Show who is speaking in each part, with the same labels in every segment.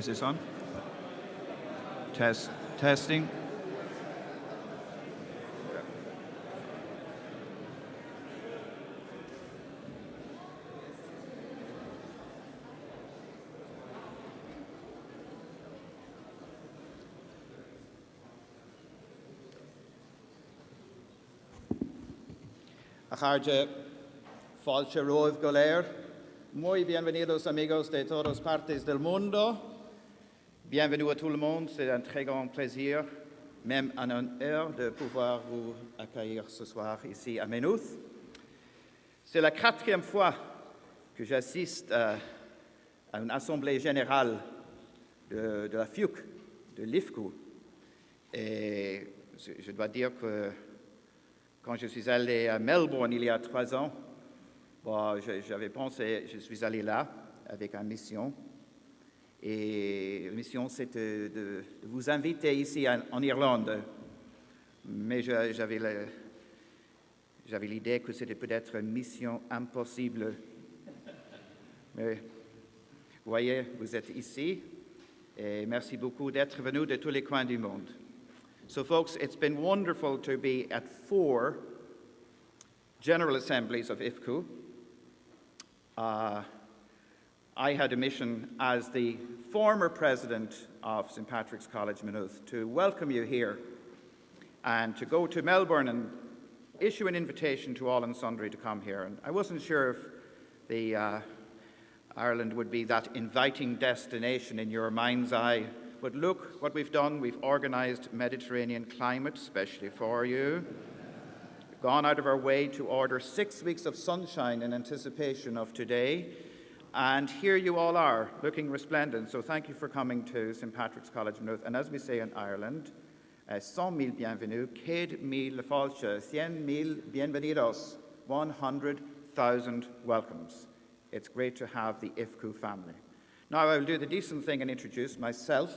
Speaker 1: Is this on? Testing. Ajarje falche roiv goler. Muy bienvenidos amigos de todas partes del mundo. Bienvenue à tout le monde. C'est un très grand plaisir, même un honneur de pouvoir vous accueillir ce soir ici à Maynooth. C'est la 4e fois que j'assiste à une assemblée générale de la FIUC, de l'IFCU. Et je dois dire que quand je suis allé à Melbourne il y a 3 ans, j'avais pensé, je suis allé là avec une mission. Et la mission, c'était de vous inviter ici en Irlande. Mais j'avais l'idée que c'était peut-être une mission impossible. Mais vous voyez, vous êtes ici. Et merci beaucoup d'être venus de tous les coins du monde. So, folks, it's been wonderful to be at 4 General Assemblies of IFCU. I had a mission as the former president of St. Patrick's College, Maynooth, to welcome you here and to go to Melbourne and issue an invitation to all and sundry to come here. And I wasn't sure if Ireland would be that inviting destination in your mind's eye. But look what we've done. We've organised Mediterranean climate, especially for you. We've gone out of our way to order 6 weeks of sunshine in anticipation of today. And here you all are, looking resplendent. So thank you for coming to St. Patrick's College, Maynooth. And as we say in Ireland, 100,000 bienvenus, 100,000 falche, 100,000 bienvenidos, 100,000 welcomes. It's great to have the IFCU family. Now I will do the decent thing and introduce myself,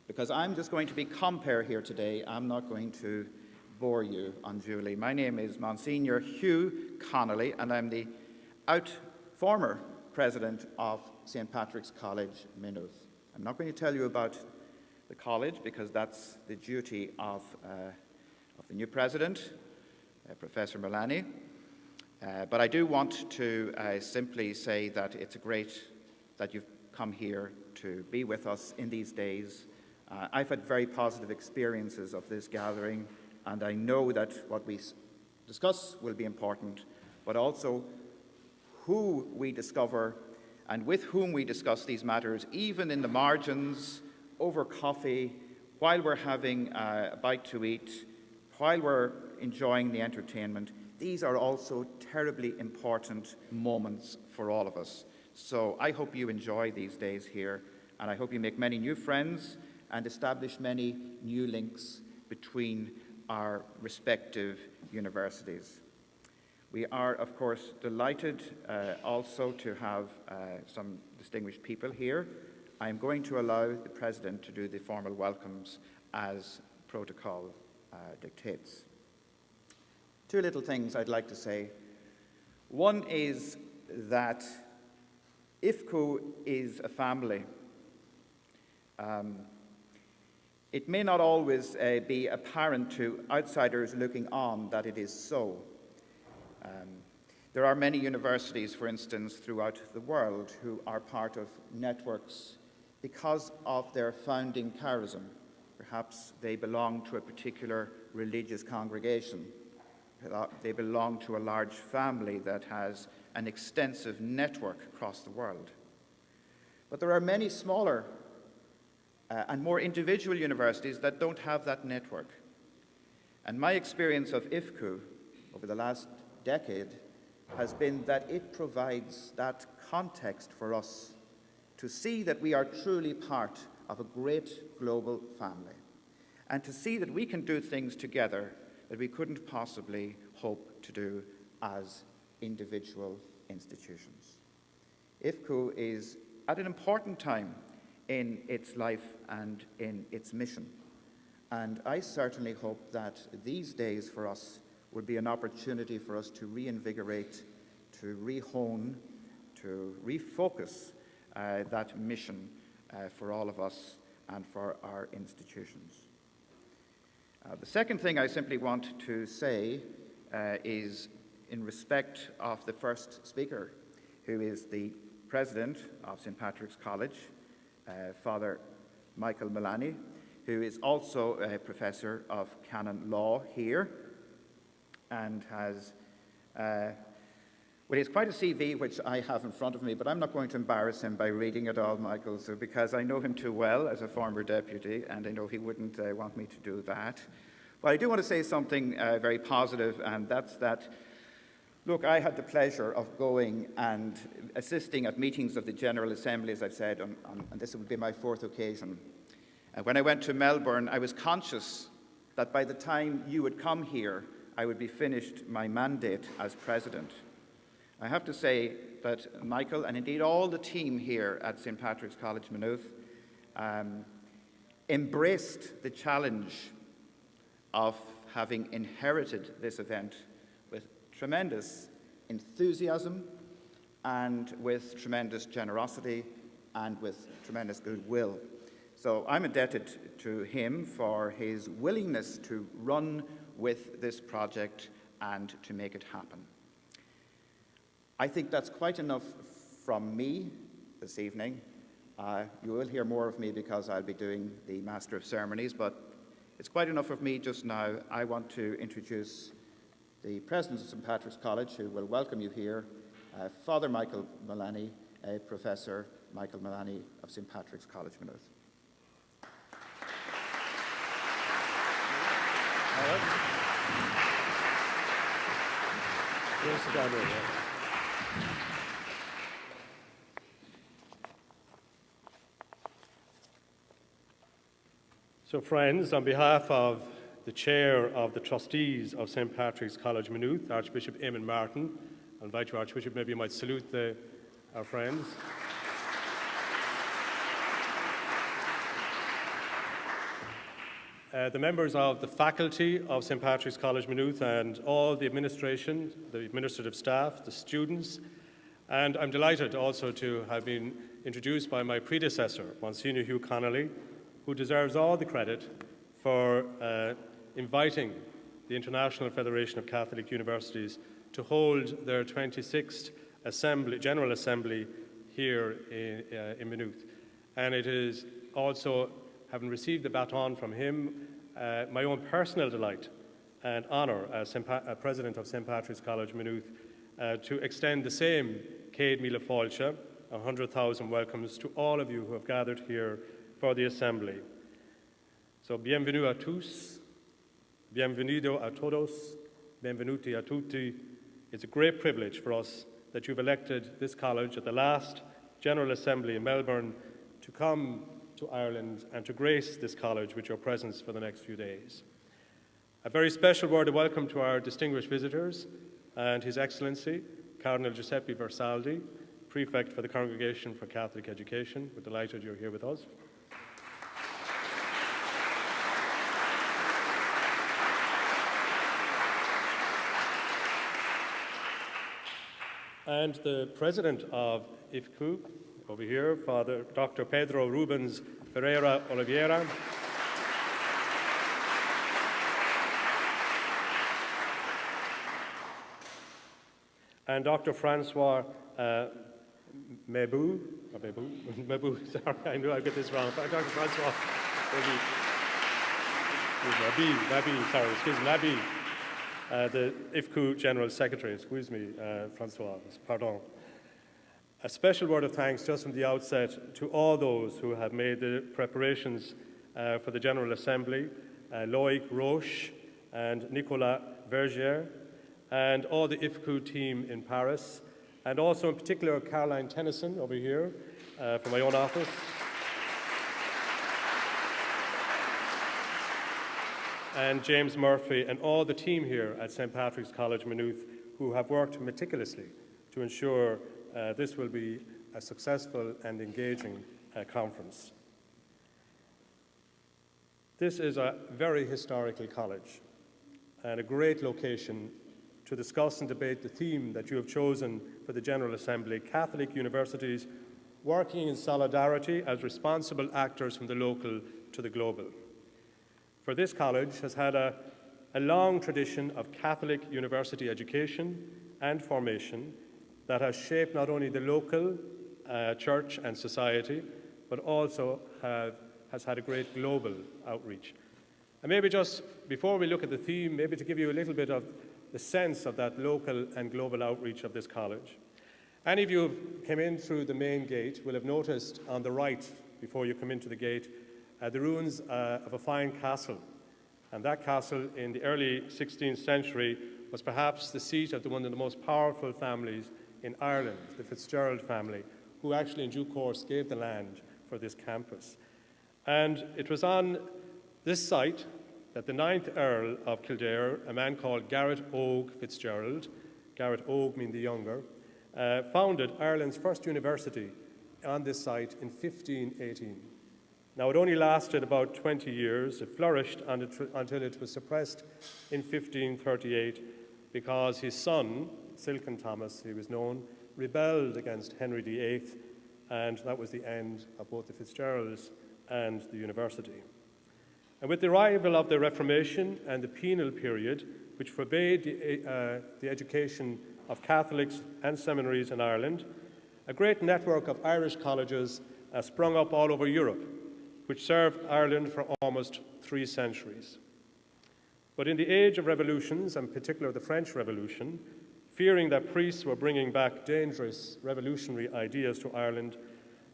Speaker 1: because I'm just going to be compere here today. I'm not going to bore you unduly. My name is Monsignor Hugh Connolly, and I'm the former president of St. Patrick's College, Maynooth. I'm not going to tell you about the college, because that's the duty of the new president, Professor Mullaney. But I do want to simply say that it's great that you've come here to be with us in these days. I've had very positive experiences of this gathering, and I know that what we discuss will be important, but also who we discover and with whom we discuss these matters, even in the margins, over coffee, while we're having a bite to eat, while we're enjoying the entertainment. These are also terribly important moments for all of us. So I hope you enjoy these days here, and I hope you make many new friends and establish many new links between our respective universities. We are, of course, delighted also to have some distinguished people here. I'm going to allow the President to do the formal welcomes as protocol dictates. 2 little things I'd like to say. One is that IFCU is a family. It may not always be apparent to outsiders looking on that it is so. There are many universities, for instance, throughout the world who are part of networks because of their founding charism. Perhaps they belong to a particular religious congregation. They belong to a large family that has an extensive network across the world. But there are many smaller and more individual universities that don't have that network. And my experience of IFCU over the last decade has been that it provides that context for us to see that we are truly part of a great global family, and to see that we can do things together that we couldn't possibly hope to do as individual institutions. IFCU is at an important time in its life and in its mission. And I certainly hope that these days for us would be an opportunity for us to reinvigorate, to rehone, to refocus that mission for all of us and for our institutions. The second thing I simply want to say is in respect of the first speaker, who is the President of St. Patrick's College, Father Michael Mullaney, who is also a Professor of Canon Law here and has, well, he has quite a CV which I have in front of me, but I'm not going to embarrass him by reading it all, Michael, so because I know him too well as a former deputy, and I know he wouldn't want me to do that. But I do want to say something very positive, and that's that, look, I had the pleasure of going and assisting at meetings of the General Assembly, as I've said, and this would be my fourth occasion. And when I went to Melbourne, I was conscious that by the time you would come here, I would be finished my mandate as president. I have to say that Michael, and indeed all the team here at St. Patrick's College, Maynooth, embraced the challenge of having inherited this event with tremendous enthusiasm and with tremendous generosity and with tremendous goodwill. So I'm indebted to him for his willingness to run with this project and to make it happen. I think that's quite enough from me this evening. You will hear more of me because I'll be doing the Master of Ceremonies, but it's quite enough of me just now. I want to introduce the President of St. Patrick's College, who will welcome you here, Father Michael Mullaney, Professor Michael Mullaney of St. Patrick's College, Maynooth.
Speaker 2: So friends, on behalf of the Chair of the Trustees of St. Patrick's College, Maynooth, Archbishop Eamon Martin, I invite you, Archbishop, maybe you might salute our friends. The members of the faculty of St. Patrick's College, Maynooth, and all the administration, the administrative staff, the students, and I'm delighted also to have been introduced by my predecessor, Monsignor Hugh Connolly, who deserves all the credit for inviting the International Federation of Catholic Universities to hold their 26th General Assembly here in Maynooth. And it is also, having received the baton from him, my own personal delight and honour as President of St. Patrick's College, Maynooth, to extend the same Céad Míle Fáilte, 100,000 welcomes to all of you who have gathered here for the Assembly. So, bienvenue à tous, bienvenido a todos, benvenuti a tutti. It's a great privilege for us that you've elected this college at the last General Assembly in Melbourne to come to Ireland and to grace this college with your presence for the next few days. A very special word of welcome to our distinguished visitors and His Excellency, Cardinal Giuseppe Versaldi, Prefect for the Congregation for Catholic Education. We're delighted you're here with us. And the President of IFCU, over here, Father Dr. Pedro Rubens Ferreira Oliveira. And Dr. Francois Mabou, sorry, I knew I'd get this wrong. Dr. Francois Mabou, the IFCU General Secretary, Francois, pardon. A special word of thanks just from the outset to all those who have made the preparations for the General Assembly, Loïc Roche and Nicolas Vergier, and all the IFCU team in Paris, and also in particular Caroline Tennyson over here from my own office. And James Murphy and all the team here at St. Patrick's College, Maynooth, who have worked meticulously to ensure this will be a successful and engaging conference. This is a very historical college and a great location to discuss and debate the theme that you have chosen for the General Assembly, Catholic Universities working in solidarity as responsible actors from the local to the global. For this college has had a long tradition of Catholic university education and formation that has shaped not only the local church and society, but also has had a great global outreach. And maybe just before we look at the theme, maybe to give you a little bit of the sense of that local and global outreach of this college. Any of you who came in through the main gate will have noticed on the right, before you come into the gate, the ruins of a fine castle. And that castle in the early 16th century was perhaps the seat of one of the most powerful families in Ireland, the Fitzgerald family, who actually in due course gave the land for this campus. And it was on this site that the 9th Earl of Kildare, a man called Garrett Og Fitzgerald, Garrett Og meaning the younger, founded Ireland's first university on this site in 1518. Now, it only lasted about 20 years. It flourished until it was suppressed in 1538 because his son, Silken Thomas, he was known, rebelled against Henry VIII, and that was the end of both the Fitzgeralds and the university. And with the arrival of the Reformation and the penal period, which forbade the education of Catholics and seminaries in Ireland, a great network of Irish colleges sprung up all over Europe, which served Ireland for almost 3 centuries. But in the age of revolutions, and particularly the French Revolution, fearing that priests were bringing back dangerous revolutionary ideas to Ireland,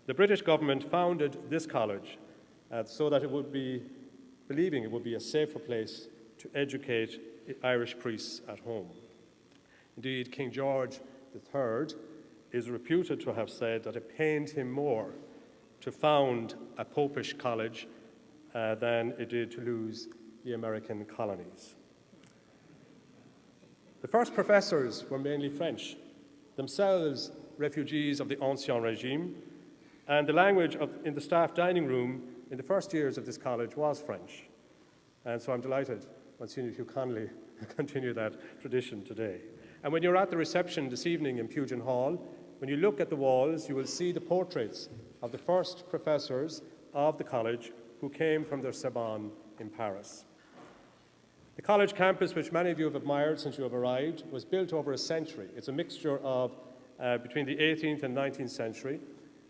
Speaker 2: the British government founded this college so that it would be, believing it would be a safer place to educate Irish priests at home. Indeed, King George III is reputed to have said that it pained him more to found a popish college than it did to lose the American colonies. The first professors were mainly French, themselves refugees of the Ancien Régime, and the language in the staff dining room in the first years of this college was French. And so I'm delighted Monsignor Hugh Connolly continue that tradition today. And when you're at the reception this evening in Pugin Hall, when you look at the walls, you will see the portraits of the first professors of the college who came from their Sorbonne in Paris. The college campus, which many of you have admired since you have arrived, was built over a century. It's a mixture of between the 18th and 19th century,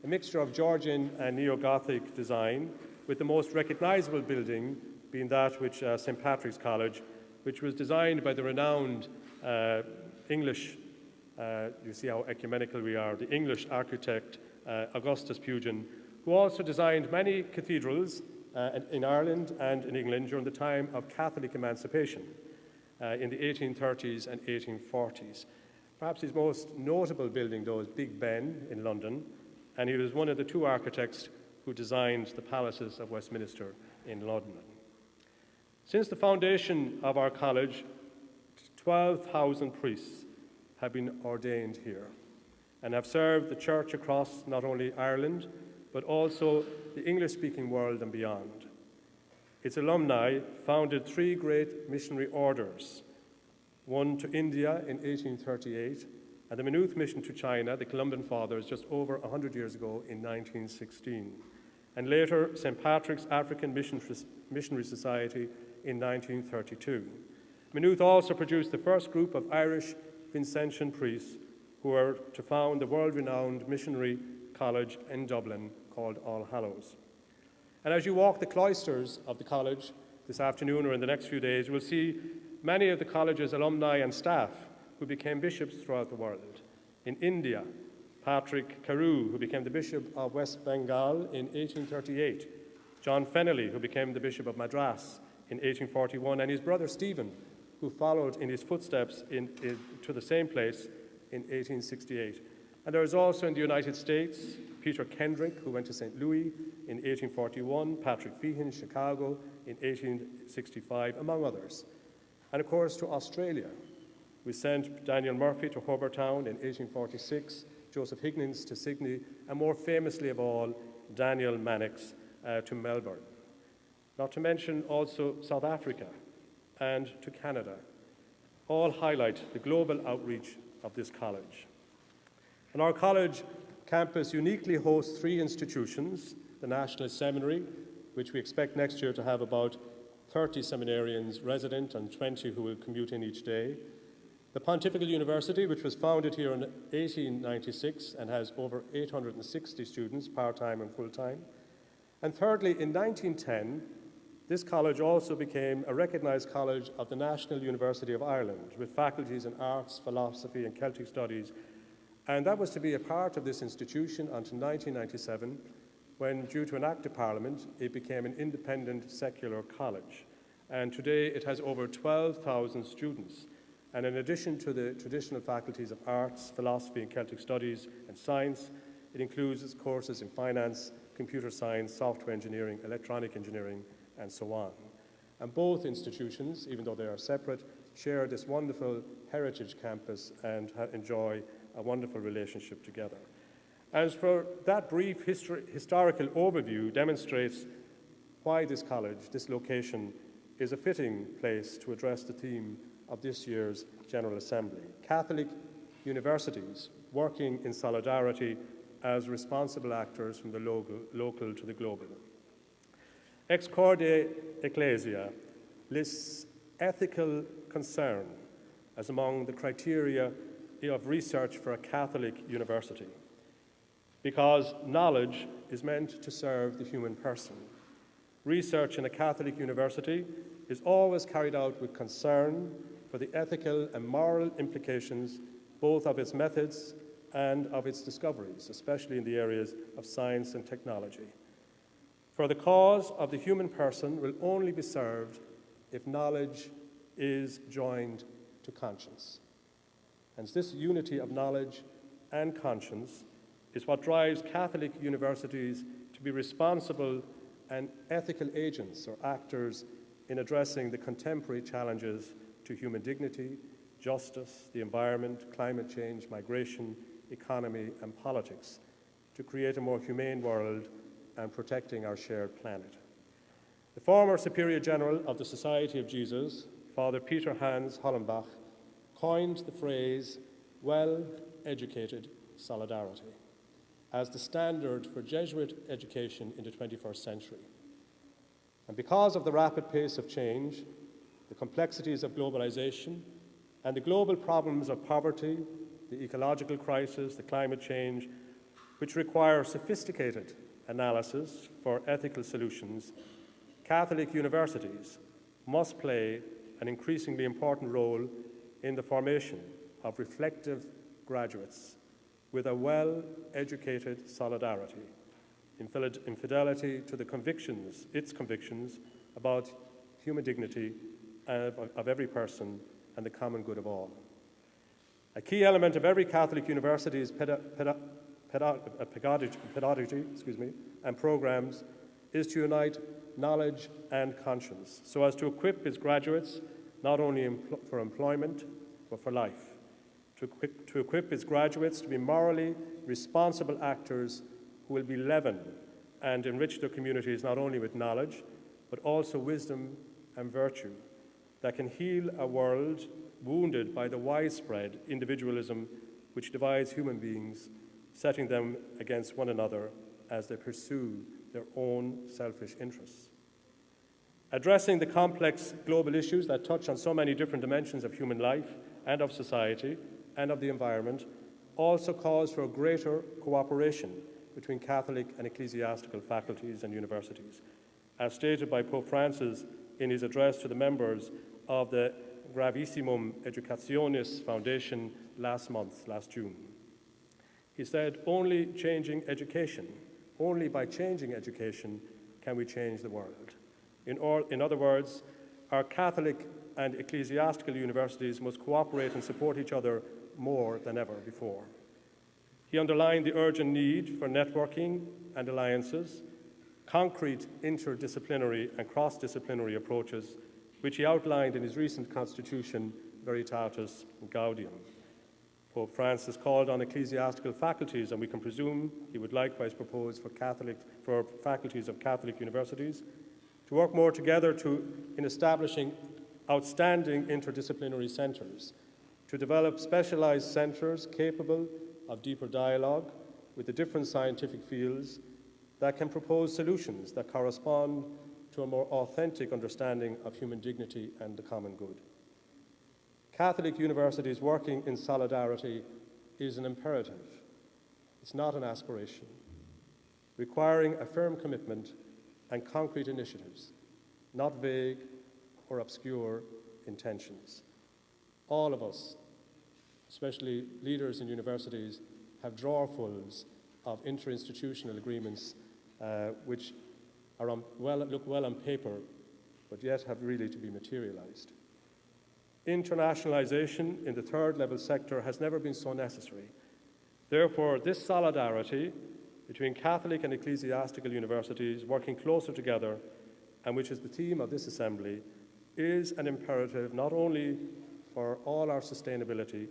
Speaker 2: a mixture of Georgian and Neo-Gothic design, with the most recognizable building being that which St. Patrick's College, which was designed by the renowned English, you see how ecumenical we are, the English architect Augustus Pugin, who also designed many cathedrals in Ireland and in England during the time of Catholic emancipation in the 1830s and 1840s. Perhaps his most notable building, though, is Big Ben in London, and he was one of the 2 architects who designed the palaces of Westminster in London. Since the foundation of our college, 12,000 priests have been ordained here and have served the church across not only Ireland, but also the English-speaking world and beyond. Its alumni founded 3 great missionary orders, one to India in 1838, and the Maynooth mission to China, the Columban Fathers, just over 100 years ago in 1916, and later St. Patrick's African Missionary Society in 1932. Maynooth also produced the first group of Irish Vincentian priests who were to found the world-renowned missionary college in Dublin called All Hallows. And as you walk the cloisters of the college this afternoon or in the next few days, you will see many of the college's alumni and staff who became bishops throughout the world. In India, Patrick Carew, who became the Bishop of West Bengal in 1838, John Fennelly, who became the Bishop of Madras in 1841, and his brother Stephen, who followed in his footsteps to the same place in 1868. And there is also in the United States, Peter Kendrick, who went to St. Louis in 1841, Patrick Feehan, Chicago in 1865, among others. And of course to Australia, we sent Daniel Murphy to Hobartown in 1846, Joseph Higgins to Sydney, and more famously of all, Daniel Mannix to Melbourne. Not to mention also South Africa and to Canada. All highlight the global outreach of this college. And our college campus uniquely hosts 3 institutions: the National Seminary, which we expect next year to have about 30 seminarians resident and 20 who will commute in each day; the Pontifical University, which was founded here in 1896 and has over 860 students, part-time and full-time; and thirdly, in 1910, this college also became a recognised college of the National University of Ireland, with faculties in arts, philosophy and Celtic studies. And that was to be a part of this institution until 1997, when, due to an Act of Parliament, it became an independent secular college. And today it has over 12,000 students. And in addition to the traditional faculties of arts, philosophy and Celtic studies and science, it includes courses in finance, computer science, software engineering, electronic engineering, and so on. And both institutions, even though they are separate, share this wonderful heritage campus and enjoy a wonderful relationship together. As for that brief historical overview demonstrates why this college, this location, is a fitting place to address the theme of this year's General Assembly: Catholic universities working in solidarity as responsible actors from the local to the global. Ex corde ecclesia lists ethical concern as among the criteria of research for a Catholic university, because knowledge is meant to serve the human person. Research in a Catholic university is always carried out with concern for the ethical and moral implications both of its methods and of its discoveries, especially in the areas of science and technology. For the cause of the human person will only be served if knowledge is joined to conscience. And this unity of knowledge and conscience is what drives Catholic universities to be responsible and ethical agents or actors in addressing the contemporary challenges to human dignity, justice, the environment, climate change, migration, economy, and politics, to create a more humane world and protecting our shared planet. The former Superior General of the Society of Jesus, Father Peter Hans Hollenbach, coined the phrase well-educated solidarity as the standard for Jesuit education in the 21st century. And because of the rapid pace of change, the complexities of globalization, and the global problems of poverty, the ecological crisis, the climate change, which require sophisticated analysis for ethical solutions, Catholic universities must play an increasingly important role in the formation of reflective graduates with a well-educated solidarity in fidelity to the convictions, its convictions about human dignity of every person and the common good of all. A key element of every Catholic university is pedagogy and programs is to unite knowledge and conscience so as to equip its graduates not only for employment but for life, to equip its graduates to be morally responsible actors who will be leaven and enrich their communities not only with knowledge but also wisdom and virtue that can heal a world wounded by the widespread individualism which divides human beings, setting them against one another as they pursue their own selfish interests. Addressing the complex global issues that touch on so many different dimensions of human life and of society and of the environment also calls for greater cooperation between Catholic and ecclesiastical faculties and universities, as stated by Pope Francis in his address to the members of the Gravissimum Educationis Foundation last June. He said, only by changing education can we change the world. In other words, our Catholic and ecclesiastical universities must cooperate and support each other more than ever before. He underlined the urgent need for networking and alliances, concrete interdisciplinary and cross-disciplinary approaches, which he outlined in his recent constitution, Veritatis Gaudium. Pope Francis called on ecclesiastical faculties, and we can presume he would likewise propose for faculties of Catholic universities to work more together in establishing outstanding interdisciplinary centres, to develop specialised centres capable of deeper dialogue, with the different scientific fields that can propose solutions that correspond to a more authentic understanding of human dignity and the common good. Catholic universities working in solidarity is an imperative. It's not an aspiration, requiring a firm commitment and concrete initiatives, not vague or obscure intentions. All of us, especially leaders in universities, have drawerfuls of interinstitutional agreements which are look well on paper, but yet have really to be materialized. Internationalization in the third level sector has never been so necessary. Therefore, this solidarity between Catholic and ecclesiastical universities working closer together, and which is the theme of this assembly, is an imperative not only for all our sustainability,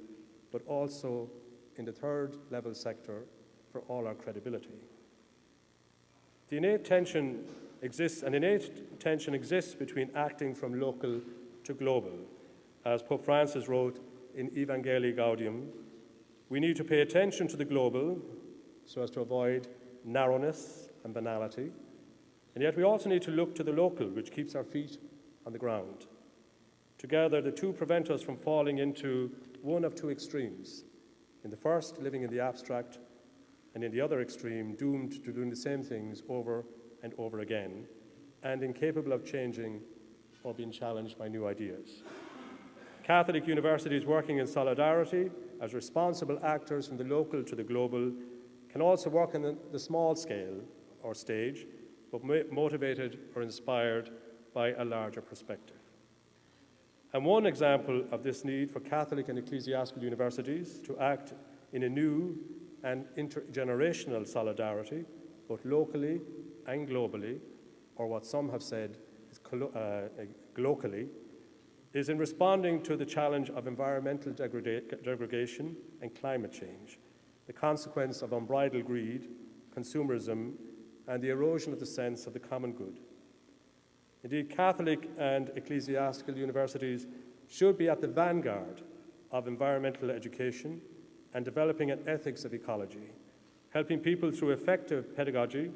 Speaker 2: but also in the third level sector for all our credibility. The innate tension exists between acting from local to global. As Pope Francis wrote in Evangelii Gaudium, we need to pay attention to the global so as to avoid narrowness and banality, and yet we also need to look to the local, which keeps our feet on the ground. Together, the two prevent us from falling into one of two extremes. In the first, living in the abstract, and in the other extreme, doomed to doing the same things over and over again, and incapable of changing or being challenged by new ideas. Catholic universities working in solidarity as responsible actors from the local to the global can also work on the small scale or stage, but motivated or inspired by a larger perspective. And one example of this need for Catholic and ecclesiastical universities to act in a new and intergenerational solidarity, both locally and globally, or what some have said is glocally, is in responding to the challenge of environmental degradation and climate change, the consequence of unbridled greed, consumerism, and the erosion of the sense of the common good. Indeed, Catholic and ecclesiastical universities should be at the vanguard of environmental education and developing an ethics of ecology, helping people through effective pedagogy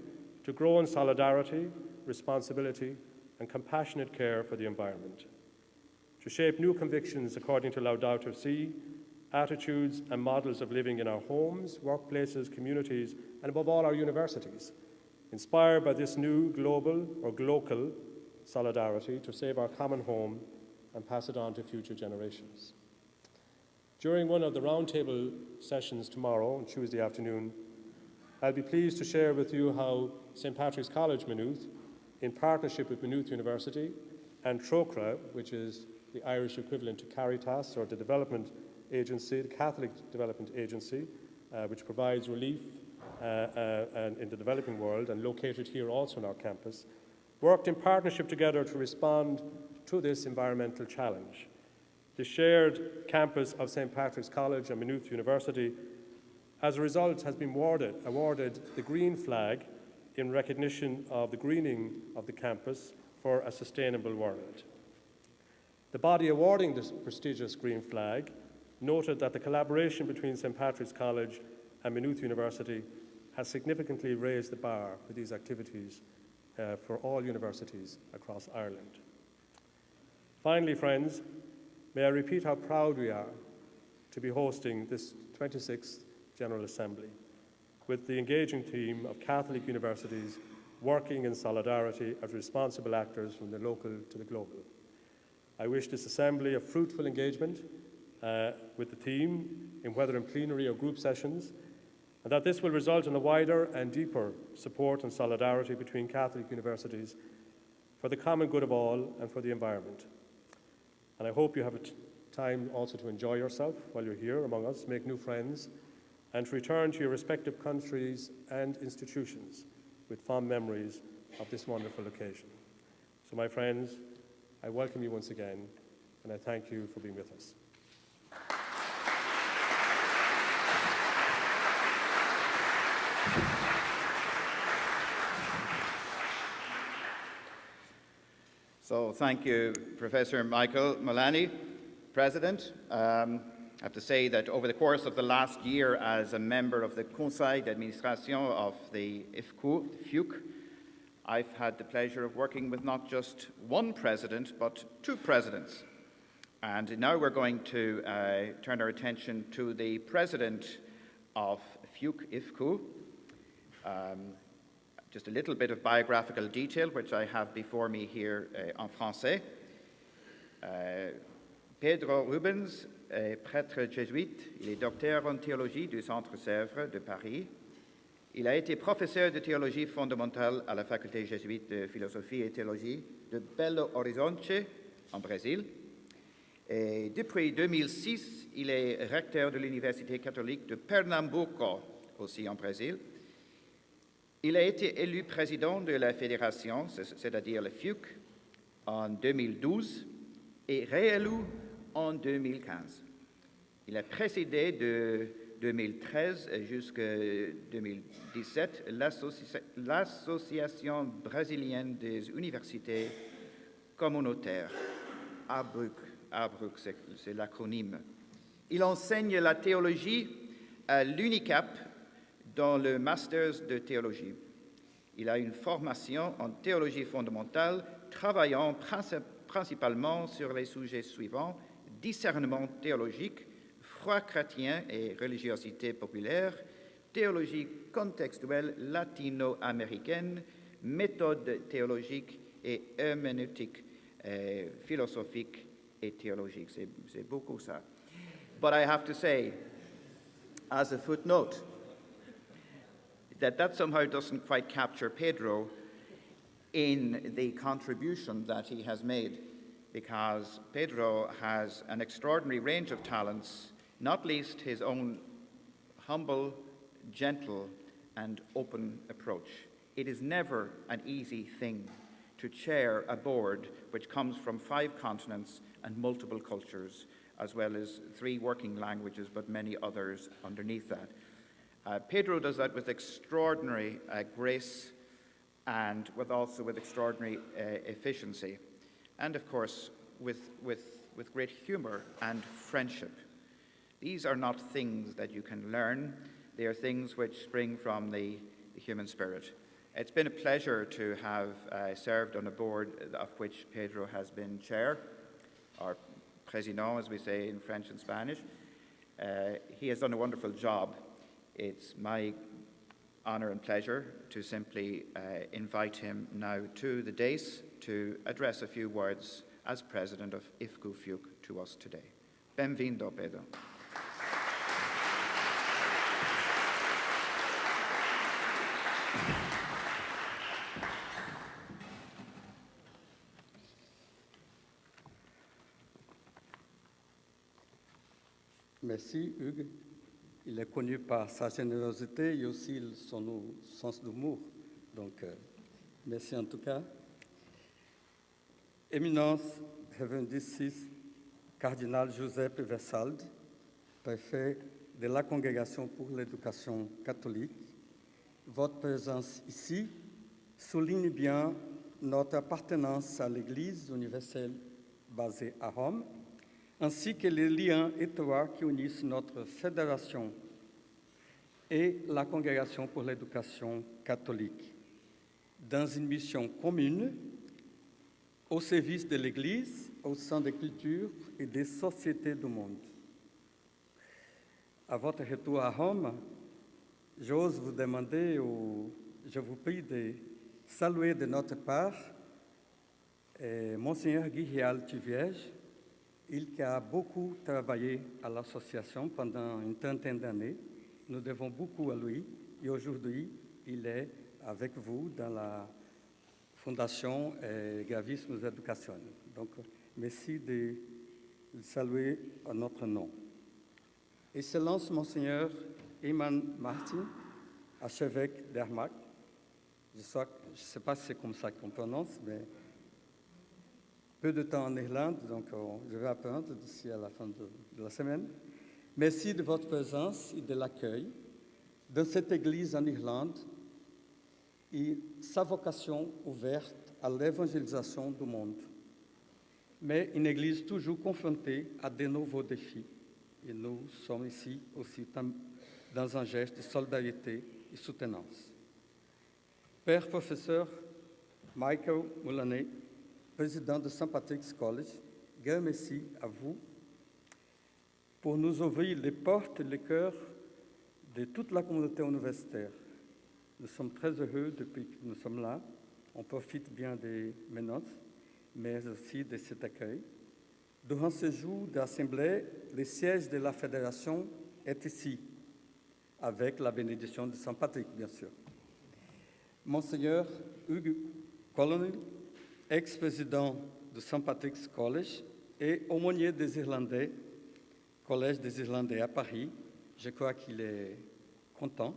Speaker 2: to grow in solidarity, responsibility, and compassionate care for the environment, to shape new convictions according to Laudato Si, attitudes and models of living in our homes, workplaces, communities, and above all, our universities, inspired by this new global or glocal solidarity to save our common home and pass it on to future generations. During one of the roundtable sessions tomorrow, on Tuesday afternoon, I'll be pleased to share with you how St. Patrick's College, Maynooth, in partnership with Maynooth University and TROCRA, which is the Irish equivalent to Caritas, or the development agency, the Catholic Development Agency, which provides relief in the developing world and located here also on our campus, worked in partnership together to respond to this environmental challenge. The shared campus of St. Patrick's College and Maynooth University, as a result, has been awarded the Green Flag in recognition of the greening of the campus for a sustainable world. The body awarding this prestigious Green Flag noted that the collaboration between St. Patrick's College and Maynooth University has significantly raised the bar for these activities for all universities across Ireland. Finally, friends, may I repeat how proud we are to be hosting this 26th General Assembly with the engaging team of Catholic universities working in solidarity as responsible actors from the local to the global. I wish this assembly a fruitful engagement with the team, whether in plenary or group sessions, and that this will result in a wider and deeper support and solidarity between Catholic universities for the common good of all and for the environment. And I hope you have time also to enjoy yourself while you're here among us, make new friends, and to return to your respective countries and institutions with fond memories of this wonderful occasion. So, my friends, I welcome you once again, and I thank you for being with us.
Speaker 1: So thank you, Professor Michael Mullaney, President. I have to say that over the course of the last year as a member of the Conseil d'Administration of the FIUC, I've had the pleasure of working with not just one president, but two presidents. And now we're going to turn our attention to the president of FIUC-IFCU. Just a little bit of biographical detail, which I have before me here en français. Pedro Rubens est prêtre jésuite. Il est docteur en théologie du Centre Sèvres de Paris. Il a été professeur de théologie fondamentale à la faculté jésuite de philosophie et théologie de Belo Horizonte, en Brésil. Et depuis 2006, il est recteur de l'Université catholique de Pernambuco, aussi en Brésil. Il a été élu président de la fédération, c'est-à-dire le FIUC, en 2012 et réélu en 2015. Il a présidé de 2013 jusqu'à 2017 l'Association brésilienne des universités communautaires, ABRUC, c'est l'acronyme. Il enseigne la théologie à l'UNICAP dans le Masters de théologie. Il a une formation en théologie fondamentale, travaillant principalement sur les sujets suivants: discernement théologique, foi chrétien et religiosité populaire, théologie contextuelle latino-américaine, méthode théologique et herméneutique philosophique et théologique. C'est beaucoup ça. But I have to say, as a footnote, that somehow doesn't quite capture Pedro in the contribution that he has made, because Pedro has an extraordinary range of talents, not least his own humble, gentle, and open approach. It is never an easy thing to chair a board which comes from 5 continents and multiple cultures, as well as 3 working languages, but many others underneath that. Pedro does that with extraordinary grace and with extraordinary efficiency, and of course with great humor and friendship. These are not things that you can learn. They are things which spring from the human spirit. It's been a pleasure to have served on a board of which Pedro has been chair, or président, as we say in French and Spanish. He has done a wonderful job. It's my honor and pleasure to simply invite him now to the dais to address a few words as president of IFCU to us today. Bem-vindo, Pedro.
Speaker 3: Merci, Hugues. Il est connu par sa générosité et aussi son sens d'humour. Donc, merci en tout cas. Éminence, Révérendissime Cardinal Giuseppe Versaldi, préfet de la Congrégation pour l'éducation catholique, votre présence ici souligne bien notre appartenance à l'Église universelle basée à Rome, ainsi que les liens étroits qui unissent notre fédération et la Congrégation pour l'éducation catholique, dans une mission commune au service de l'Église, au sein des cultures et des sociétés du monde. À votre retour à Rome, j'ose vous demander, ou je vous prie de saluer de notre part Monseigneur Guy Tivierge, il qui a beaucoup travaillé à l'association pendant une trentaine d'années. Nous devons beaucoup à lui et aujourd'hui, il est avec vous dans la Fondation Gravismus Education. Donc, merci de le saluer en notre nom. Excellence, Monseigneur Iman Martin, archevêque d'Ermac. Je ne sais pas si c'est comme ça qu'on prononce, mais peu de temps en Irlande, donc je vais apprendre d'ici à la fin de la semaine. Merci de votre présence et de l'accueil dans cette église en Irlande et sa vocation ouverte à l'évangélisation du monde. Mais une église toujours confrontée à de nouveaux défis et nous sommes ici aussi dans un geste de solidarité et soutenance. Père professeur Michael Mulaney, président de St. Patrick's College, grand merci à vous pour nous ouvrir les portes et les cœurs de toute la communauté universitaire. Nous sommes très heureux depuis que nous sommes là. On profite bien des Maynooth, mais aussi de cet accueil. Durant ce jour d'assemblée, le siège de la fédération est ici, avec la bénédiction de Saint Patrick, bien sûr. Monseigneur Hugh Colony, ex-président de St. Patrick's College et aumônier des Irlandais, Collège des Irlandais à Paris, je crois qu'il est content.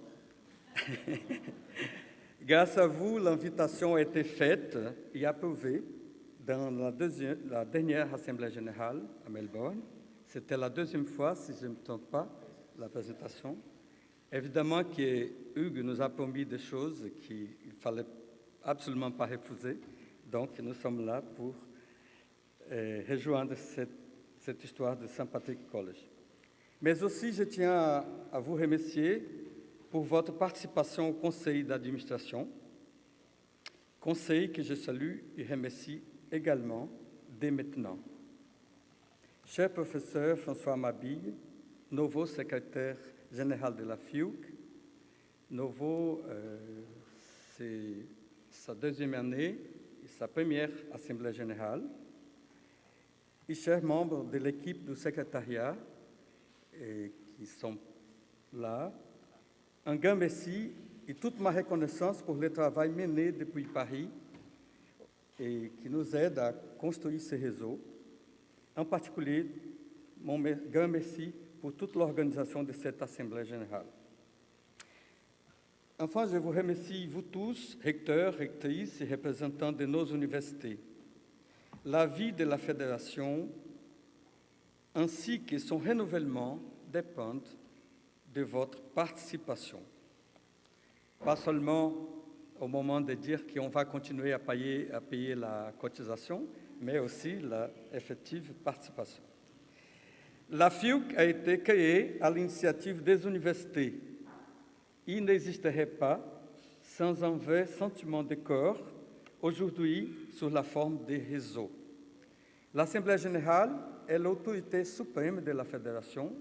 Speaker 3: Grâce à vous, l'invitation a été faite et approuvée dans la dernière Assemblée générale à Melbourne. C'était la deuxième fois, si je ne me trompe pas, la présentation. Évidemment que Hugues nous a promis des choses qu'il ne fallait absolument pas refuser. Donc, nous sommes là pour rejoindre cette histoire de St. Patrick's College. Mais aussi, je tiens à vous remercier pour votre participation au conseil d'administration, conseil que je salue et remercie également dès maintenant. Cher professeur François Mabille, nouveau secrétaire général de la FIUC, c'est sa deuxième année et sa première assemblée générale, et chers membres de l'équipe du secrétariat qui sont là, un grand merci et toute ma reconnaissance pour le travail mené depuis Paris et qui nous aide à construire ce réseau. En particulier, mon grand merci pour toute l'organisation de cette Assemblée générale. Enfin, je vous remercie, vous tous, recteurs, rectrices et représentants de nos universités. La vie de la Fédération ainsi que son renouvellement dépendent de votre participation. Pas seulement au moment de dire qu'on va continuer à payer la cotisation, mais aussi la effective participation. La FIUC a été créée à l'initiative des universités. Il n'existerait pas sans un vrai sentiment de corps, aujourd'hui sous la forme des réseaux. L'Assemblée générale est l'autorité suprême de la Fédération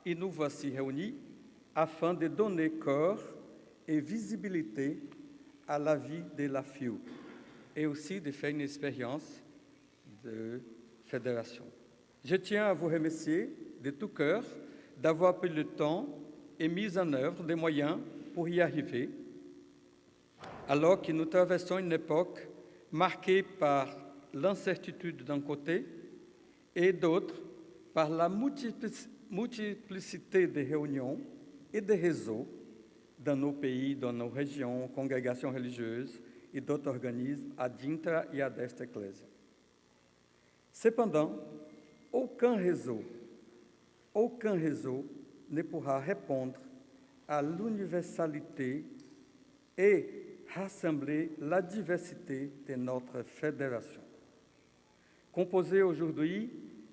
Speaker 3: et nous voici réunis afin de donner corps et visibilité à la vie de la FIUC et aussi de faire une expérience de fédération. Je tiens à vous remercier de tout cœur d'avoir pris le temps et mis en œuvre des moyens pour y arriver, alors que nous traversons une époque marquée par l'incertitude d'un côté et d'autre par la multiplicité des réunions et des réseaux dans nos pays, dans nos régions, congrégations religieuses et d'autres organismes ad intra et ad est ecclesia. Cependant, aucun réseau ne pourra répondre à l'universalité et rassembler la diversité de notre fédération. Composée aujourd'hui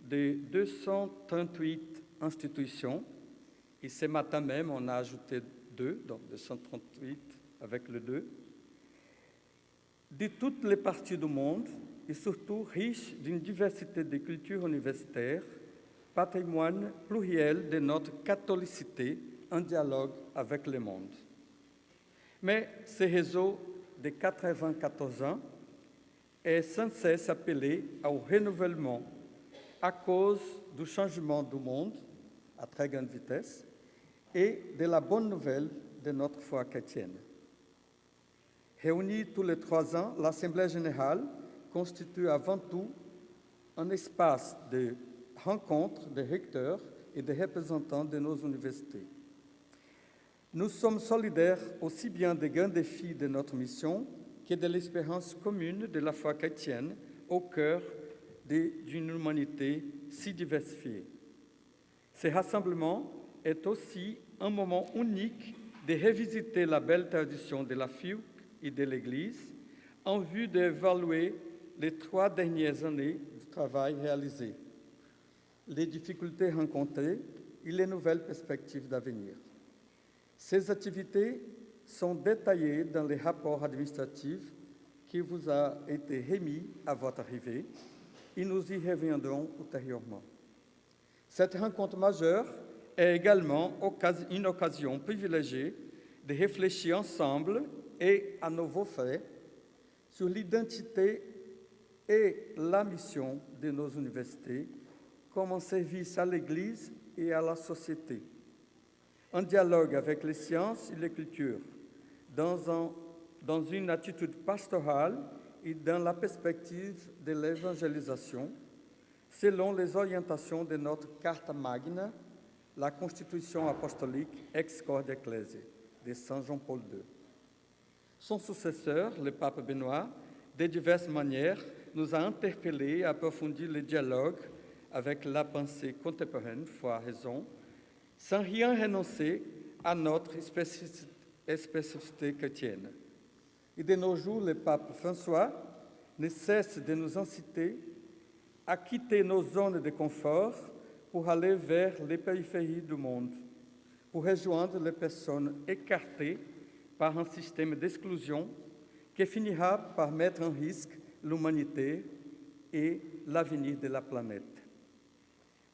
Speaker 3: de 238 institutions, et ce matin même on a ajouté 2, donc 238 avec le 2, de toutes les parties du monde et surtout riche d'une diversité de cultures universitaires, patrimoine pluriel de notre catholicité en dialogue avec le monde. Mais ce réseau de 94 ans est sans cesse appelé au renouvellement à cause du changement du monde à très grande vitesse et de la bonne nouvelle de notre foi chrétienne. Réunie tous les 3 ans, l'Assemblée générale constitue avant tout un espace de rencontre des recteurs et des représentants de nos universités. Nous sommes solidaires aussi bien des grands défis de notre mission que de l'espérance commune de la foi chrétienne au cœur d'une humanité si diversifiée. Ce rassemblement est aussi un moment unique de revisiter la belle tradition de la FIUC et de l'Église en vue d'évaluer les 3 dernières années du travail réalisé, les difficultés rencontrées et les nouvelles perspectives d'avenir. Ces activités sont détaillées dans les rapports administratifs qui vous a été remis à votre arrivée et nous y reviendrons ultérieurement. Cette rencontre majeure est également une occasion privilégiée de réfléchir ensemble et à nouveau frais sur l'identité et la mission de nos universités comme un service à l'Église et à la société, en dialogue avec les sciences et les cultures, dans une attitude pastorale et dans la perspective de l'évangélisation, selon les orientations de notre Carte Magna, la Constitution apostolique Ex Corde Ecclesiae de Saint Jean-Paul II. Son successeur, le pape Benoît, de diverses manières, nous a interpellés et approfondi le dialogue avec la pensée contemporaine, foi, raison, sans rien renoncer à notre spécificité chrétienne. Et de nos jours, le pape François ne cesse de nous inciter à quitter nos zones de confort pour aller vers les périphéries du monde, pour rejoindre les personnes écartées par un système d'exclusion qui finira par mettre en risque l'humanité et l'avenir de la planète.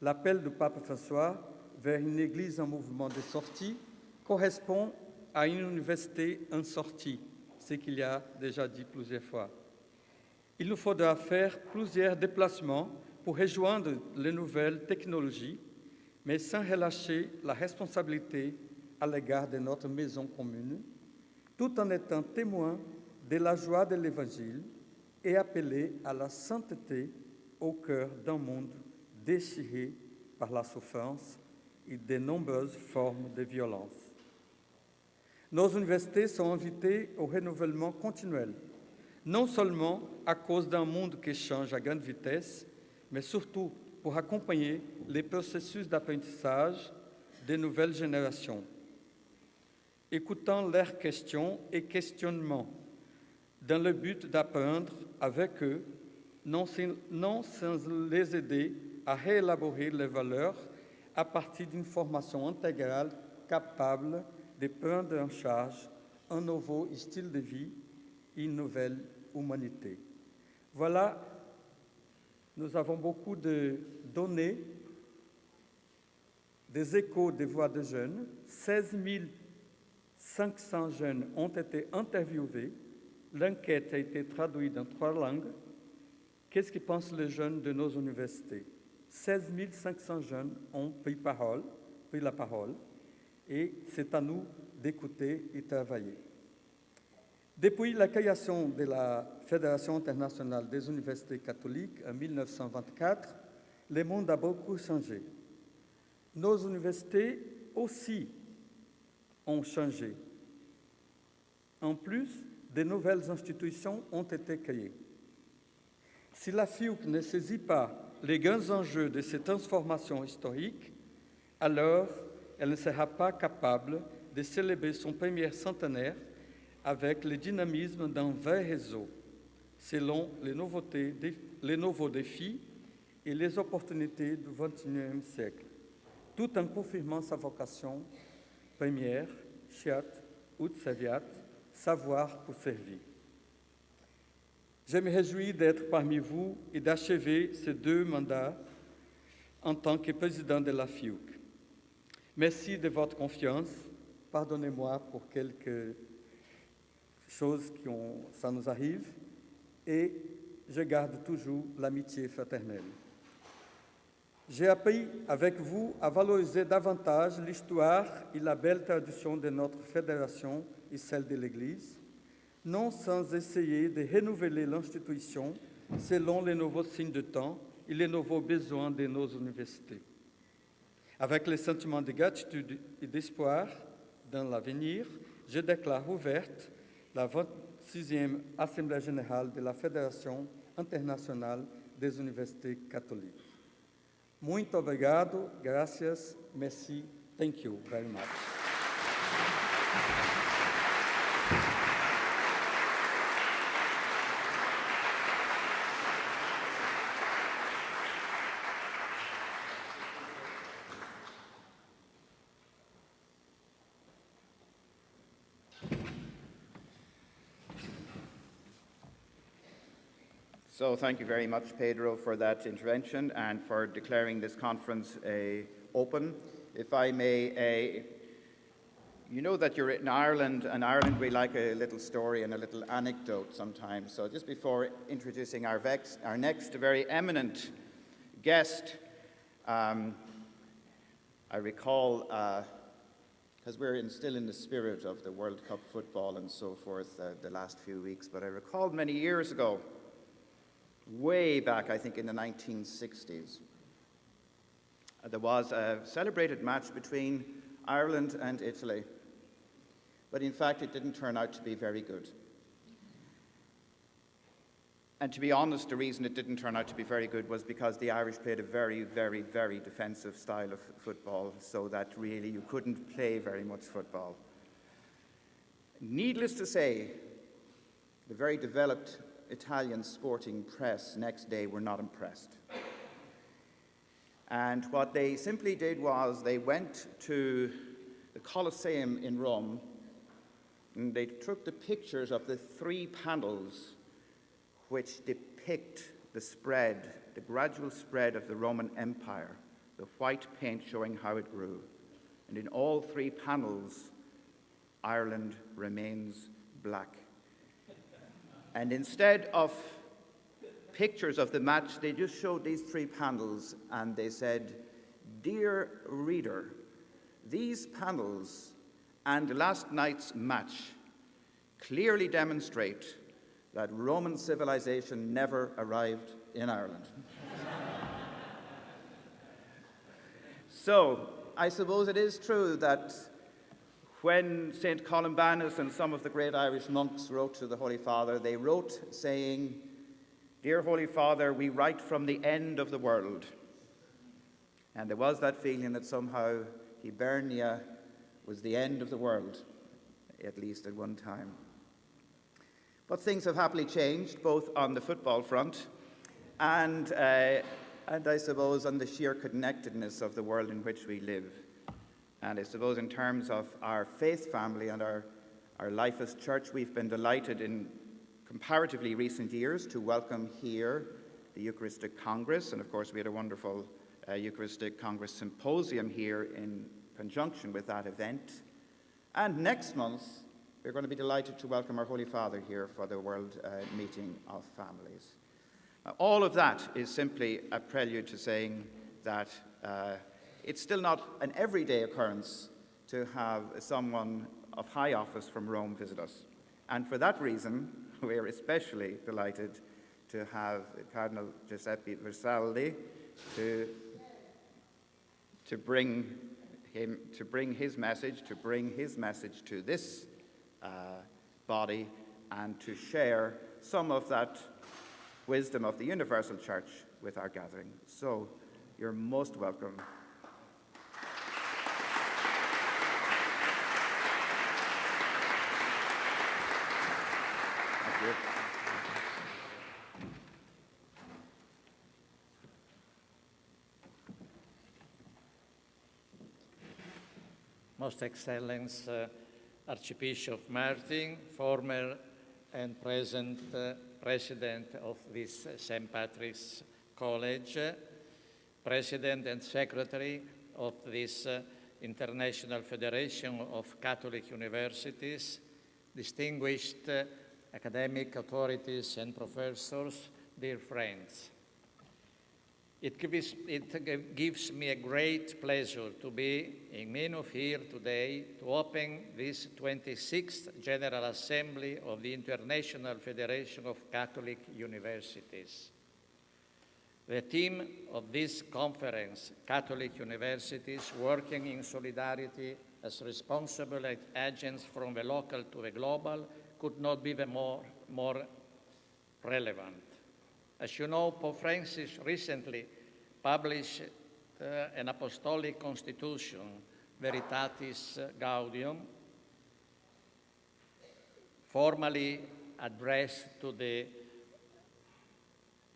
Speaker 3: L'appel du pape François vers une église en mouvement de sortie correspond à une université en sortie, ce qu'il y a déjà dit plusieurs fois. Il nous faudra faire plusieurs déplacements pour rejoindre les nouvelles technologies, mais sans relâcher la responsabilité à l'égard de notre maison commune, tout en étant témoin de la joie de l'Évangile et appelé à la sainteté au cœur d'un monde déchiré par la souffrance et de nombreuses formes de violence. Nos universités sont invitées au renouvellement continuel, non seulement à cause d'un monde qui change à grande vitesse, mais surtout pour accompagner les processus d'apprentissage des nouvelles générations. Écoutant leurs questions et questionnements, dans le but d'apprendre avec eux, non sans les aider à réélaborer les valeurs à partir d'une formation intégrale capable de prendre en charge un nouveau style de vie et une nouvelle humanité. Voilà, nous avons beaucoup de données, des échos des voix de jeunes. 16 500 jeunes ont été interviewés. L'enquête a été traduite dans 3 langues. Qu'est-ce que pensent les jeunes de nos universités? 16 500 jeunes ont pris la parole, et c'est à nous d'écouter et travailler. Depuis la création de la Fédération internationale des universités catholiques en 1924, le monde a beaucoup changé. Nos universités aussi ont changé. En plus, de nouvelles institutions ont été créées. Si la FIUC ne saisit pas les grands enjeux de ces transformations historiques, alors elle ne sera pas capable de célébrer son premier centenaire avec le dynamisme d'un vrai réseau, selon les nouveaux défis et les opportunités du XXIe siècle, tout en confirmant sa vocation première, Cette, XXVI, savoir pour servir. Je me réjouis d'être parmi vous et d'achever ces 2 mandats en tant que président de la FIUC. Merci de votre confiance. Pardonnez-moi pour quelques choses ça nous arrive, et je garde toujours l'amitié fraternelle. J'ai appris avec vous à valoriser davantage l'histoire et la belle tradition de notre fédération et celle de l'Église, non sans essayer de renouveler l'institution selon les nouveaux signes de temps et les nouveaux besoins de nos universités. Avec le sentiment de gratitude et d'espoir dans l'avenir, je déclare ouverte la 26e Assemblée générale de la Fédération internationale des universités catholiques. Muito obrigado, gracias, merci, thank you very much.
Speaker 1: So thank you very much, Pedro, for that intervention and for declaring this conference open. If I may, you know that you're in Ireland, and Ireland we like a little story and a little anecdote sometimes. So just before introducing our next very eminent guest, I recall, because we're still in the spirit of the World Cup football and so forth the last few weeks, but I recall many years ago, way back, I think in the 1960s, there was a celebrated match between Ireland and Italy. But in fact, it didn't turn out to be very good. And to be honest, the reason it didn't turn out to be very good was because the Irish played a very, very, very defensive style of football, so that really you couldn't play very much football. Needless to say, the very developed Italian sporting press next day were not impressed. And what they simply did was they went to the Colosseum in Rome and they took the pictures of the 3 panels which depict the spread, the gradual spread of the Roman Empire, the white paint showing how it grew. And in all 3 panels, Ireland remains black. And instead of pictures of the match, they just showed these 3 panels and they said, "Dear reader, these panels and last night's match clearly demonstrate that Roman civilization never arrived in Ireland." So, I suppose it is true that when St. Columbanus and some of the great Irish monks wrote to the Holy Father, they wrote saying, "Dear Holy Father, we write from the end of the world." And there was that feeling that somehow Hibernia was the end of the world, at least at one time. But things have happily changed, both on the football front and I suppose on the sheer connectedness of the world in which we live. And I suppose in terms of our faith family and our life as church, we've been delighted in comparatively recent years to welcome here the Eucharistic Congress. And of course, we had a wonderful Eucharistic Congress symposium here in conjunction with that event. And next month, we're going to be delighted to welcome our Holy Father here for the World Meeting of Families. All of that is simply a prelude to saying that it's still not an everyday occurrence to have someone of high office from Rome visit us. And for that reason, we're especially delighted to have Cardinal Giuseppe Versaldi to bring his message to this body and to share some of that wisdom of the universal church with our gathering. So you're most welcome. Thank you.
Speaker 4: Most Excellence Archbishop Martin, former and present President of this St. Patrick's College, President and Secretary of this International Federation of Catholic Universities, distinguished academic authorities and professors, dear friends. It gives me a great pleasure to be in Maynooth here today to open this 26th General Assembly of the International Federation of Catholic Universities. The theme of this conference, Catholic Universities Working in Solidarity as Responsible Agents from the Local to the Global, could not be more relevant. As you know, Pope Francis recently published an apostolic constitution, Veritatis Gaudium, formally addressed to the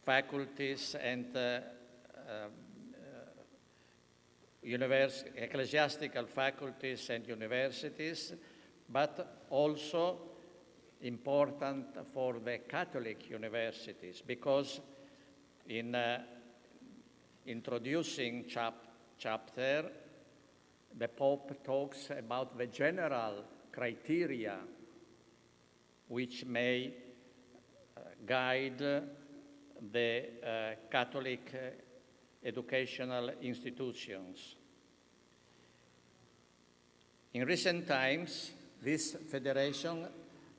Speaker 4: faculties and ecclesiastical faculties and universities, but also important for the Catholic universities because in introducing chapter, the Pope talks about the general criteria which may guide the Catholic educational institutions. In recent times, this federation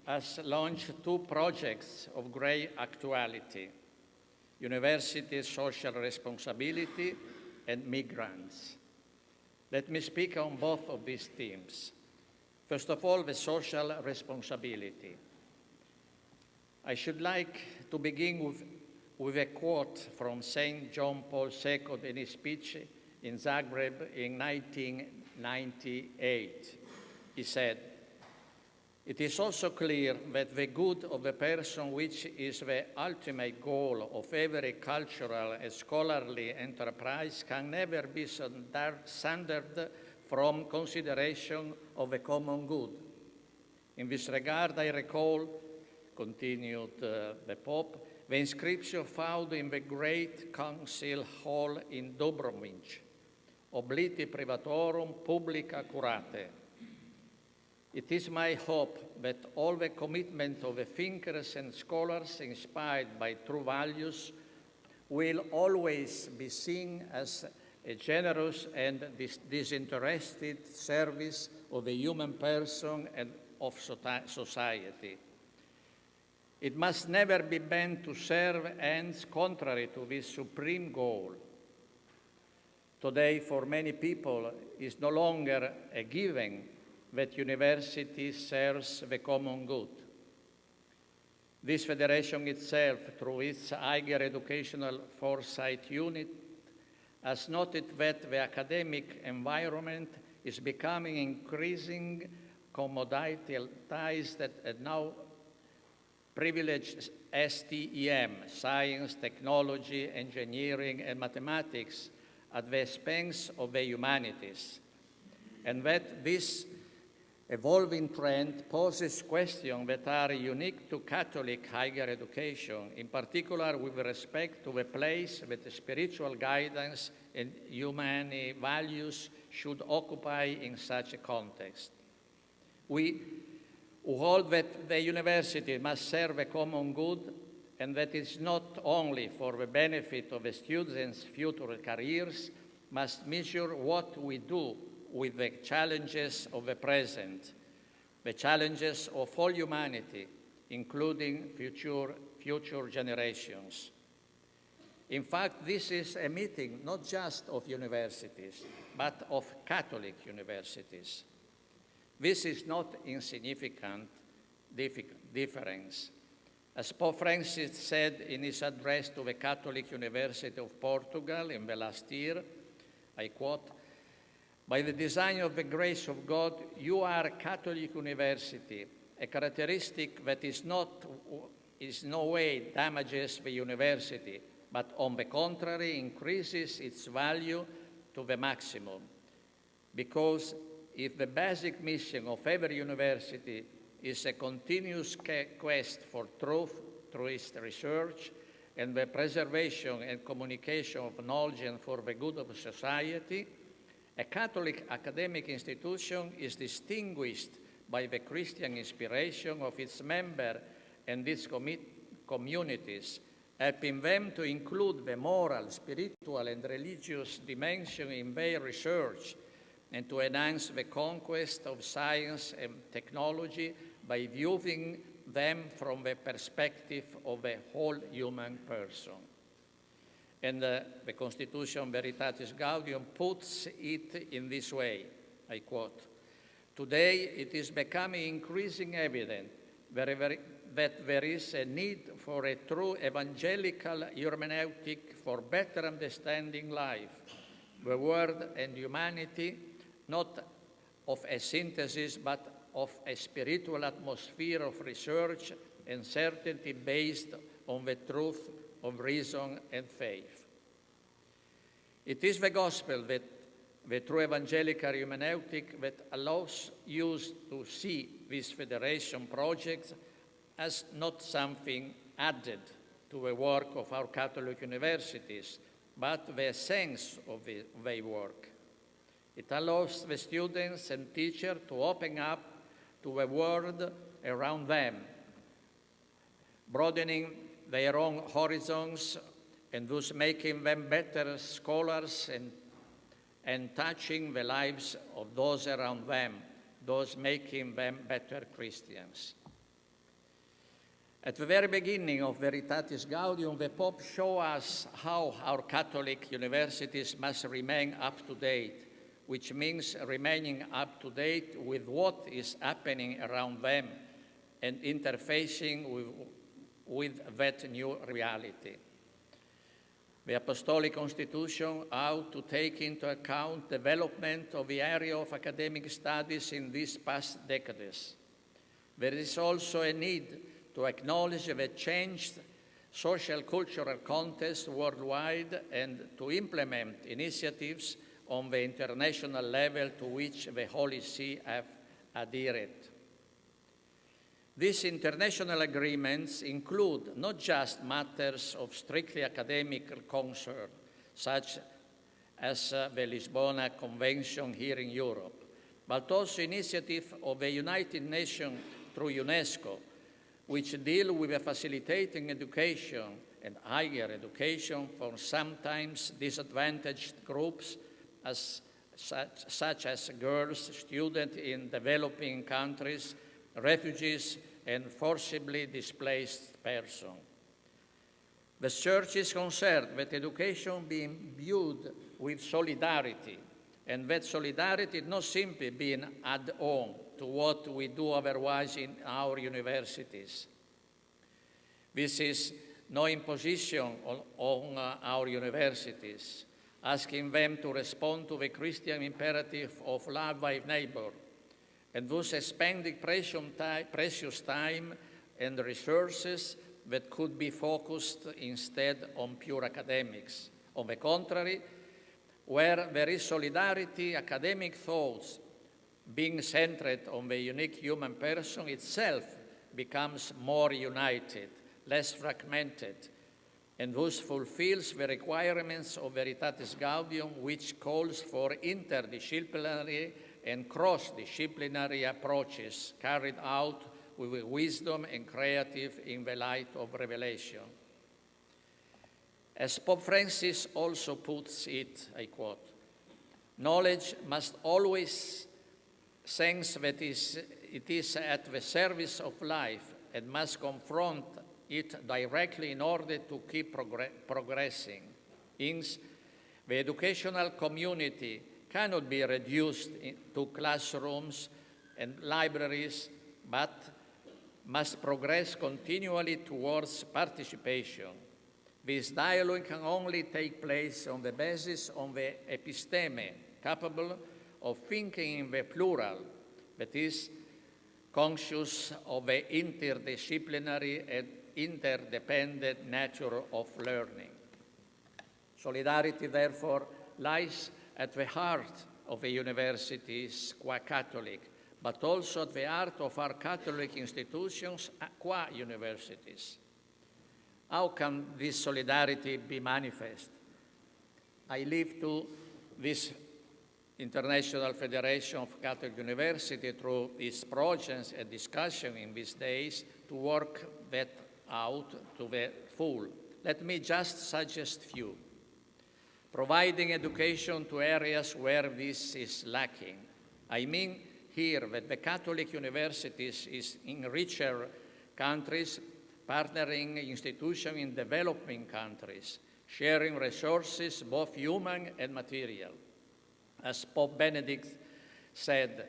Speaker 4: has launched 2 projects of great actuality: university social responsibility and migrants. Let me speak on both of these themes. First of all, the social responsibility. I should like to begin with a quote from St. John Paul II in his speech in Zagreb in 1998. He said, "It is also clear that the good of a person, which is the ultimate goal of every cultural and scholarly enterprise, can never be sundered from consideration of the common good. In this regard, I recall," continued the Pope, "the inscription found in the great council hall in Dubrovnik, obliti privatorum publica curate. It is my hope that all the commitment of the thinkers and scholars inspired by true values will always be seen as a generous and disinterested service of the human person and of society. It must never be bent to serve ends contrary to this supreme goal. Today, for many people, it is no longer a given that university serves the common good. This federation itself, through its higher educational foresight unit, has noted that the academic environment is becoming increasingly commoditized and now privileged STEM, science, technology, engineering, and mathematics, at the expense of the humanities, and that this evolving trend poses questions that are unique to Catholic higher education, in particular with respect to the place that spiritual guidance and human values should occupy in such a context. We who hold that the university must serve a common good and that it's not only for the benefit of the students' future careers, must measure what we do with the challenges of the present, the challenges of all humanity, including future generations. In fact, this is a meeting not just of universities, but of Catholic universities. This is not insignificant difference. As Pope Francis said in his address to the Catholic University of Portugal in the last year, I quote, "By the design of the grace of God, you are a Catholic university, a characteristic that is no way damages the university, but on the contrary increases its value to the maximum. Because if the basic mission of every university is a continuous quest for truth through its research and the preservation and communication of knowledge and for the good of society, a Catholic academic institution is distinguished by the Christian inspiration of its members and its communities, helping them to include the moral, spiritual, and religious dimension in their research and to enhance the conquest of science and technology by viewing them from the perspective of the whole human person." And the Constitution Veritatis Gaudium puts it in this way, I quote, "Today it is becoming increasingly evident that there is a need for a true evangelical hermeneutic for better understanding life, the world, and humanity, not of a synthesis, but of a spiritual atmosphere of research and certainty based on the truth of reason and faith. It is the gospel that the true evangelical hermeneutic that allows you to see these federation projects as not something added to the work of our Catholic universities, but the essence of their work. It allows the students and teachers to open up to the world around them, broadening their own horizons and thus making them better scholars and touching the lives of those around them, thus making them better Christians. At the very beginning of Veritatis Gaudium, the Pope showed us how our Catholic universities must remain up to date, which means remaining up to date with what is happening around them and interfacing with that new reality. The Apostolic Constitution ought to take into account development of the area of academic studies in these past decades. There is also a need to acknowledge the changed social cultural context worldwide and to implement initiatives on the international level to which the Holy See have adhered. These international agreements include not just matters of strictly academic concern, such as the Lisbon Convention here in Europe, but also initiatives of the United Nations through UNESCO, which deal with the facilitating education and higher education for sometimes disadvantaged groups such as girls, students in developing countries, refugees, and forcibly displaced persons. The Church is concerned that education be imbued with solidarity, and that solidarity not simply being add-on to what we do otherwise in our universities. This is no imposition on our universities, asking them to respond to the Christian imperative of love thy neighbor, and thus expending precious time and resources that could be focused instead on pure academics. On the contrary, where there is solidarity, academic thoughts being centered on the unique human person itself becomes more united, less fragmented, and thus fulfills the requirements of Veritatis Gaudium, which calls for interdisciplinary and cross-disciplinary approaches carried out with wisdom and creative in the light of revelation. As Pope Francis also puts it, I quote, "Knowledge must always sense that it is at the service of life and must confront it directly in order to keep progressing. Hence, the educational community cannot be reduced to classrooms and libraries, but must progress continually towards participation. This dialogue can only take place on the basis of the episteme, capable of thinking in the plural, that is, conscious of the interdisciplinary and interdependent nature of learning. Solidarity, therefore, lies at the heart of the universities qua Catholic, but also at the heart of our Catholic institutions qua universities. How can this solidarity be manifest? I leave to this International Federation of Catholic Universities through its projects and discussion in these days to work that out to the full. Let me just suggest few. Providing education to areas where this is lacking. I mean here that the Catholic universities is in richer countries, partnering institutions in developing countries, sharing resources, both human and material. As Pope Benedict said,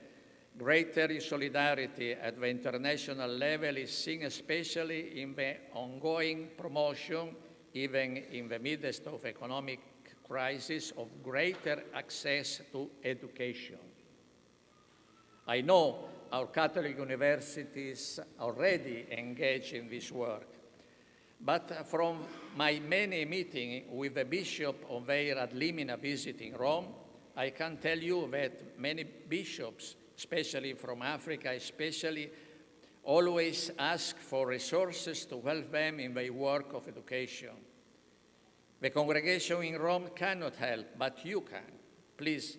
Speaker 4: greater solidarity at the international level is seen especially in the ongoing promotion, even in the midst of economic crisis, of greater access to education. I know our Catholic universities already engage in this work, but from my many meetings with the bishop of their ad limina visit in Rome, I can tell you that many bishops, especially from Africa, especially always ask for resources to help them in their work of education. The congregation in Rome cannot help, but you can. Please,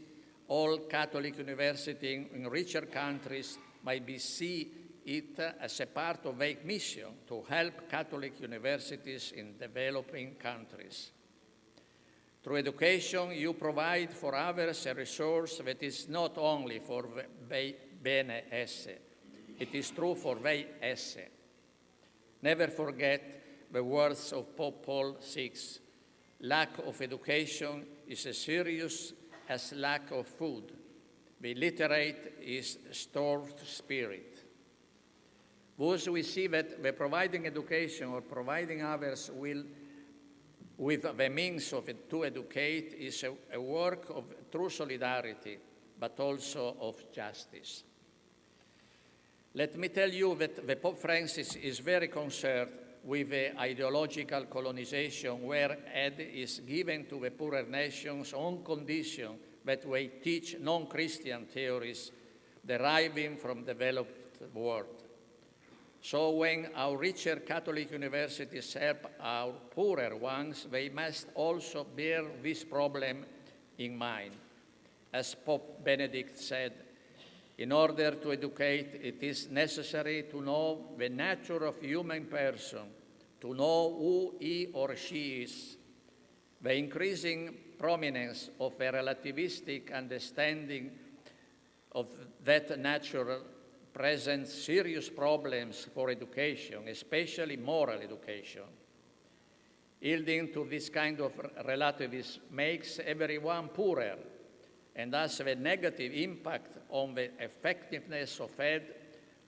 Speaker 4: all Catholic universities in richer countries might see it as a part of their mission to help Catholic universities in developing countries. Through education, you provide for others a resource that is not only for the bene esse, it is true for they esse. Never forget the words of Pope Paul VI. Lack of education is as serious as lack of food. The illiterate is starved spirit. Thus we see that the providing education or providing others with the means to educate is a work of true solidarity, but also of justice. Let me tell you that the Pope Francis is very concerned with the ideological colonization where aid is given to the poorer nations on condition that they teach non-Christian theories deriving from the developed world. So when our richer Catholic universities help our poorer ones, they must also bear this problem in mind. As Pope Benedict said, in order to educate, it is necessary to know the nature of human person, to know who he or she is. The increasing prominence of a relativistic understanding of that nature presents serious problems for education, especially moral education. Yielding to this kind of relativism makes everyone poorer and has a negative impact on the effectiveness of aid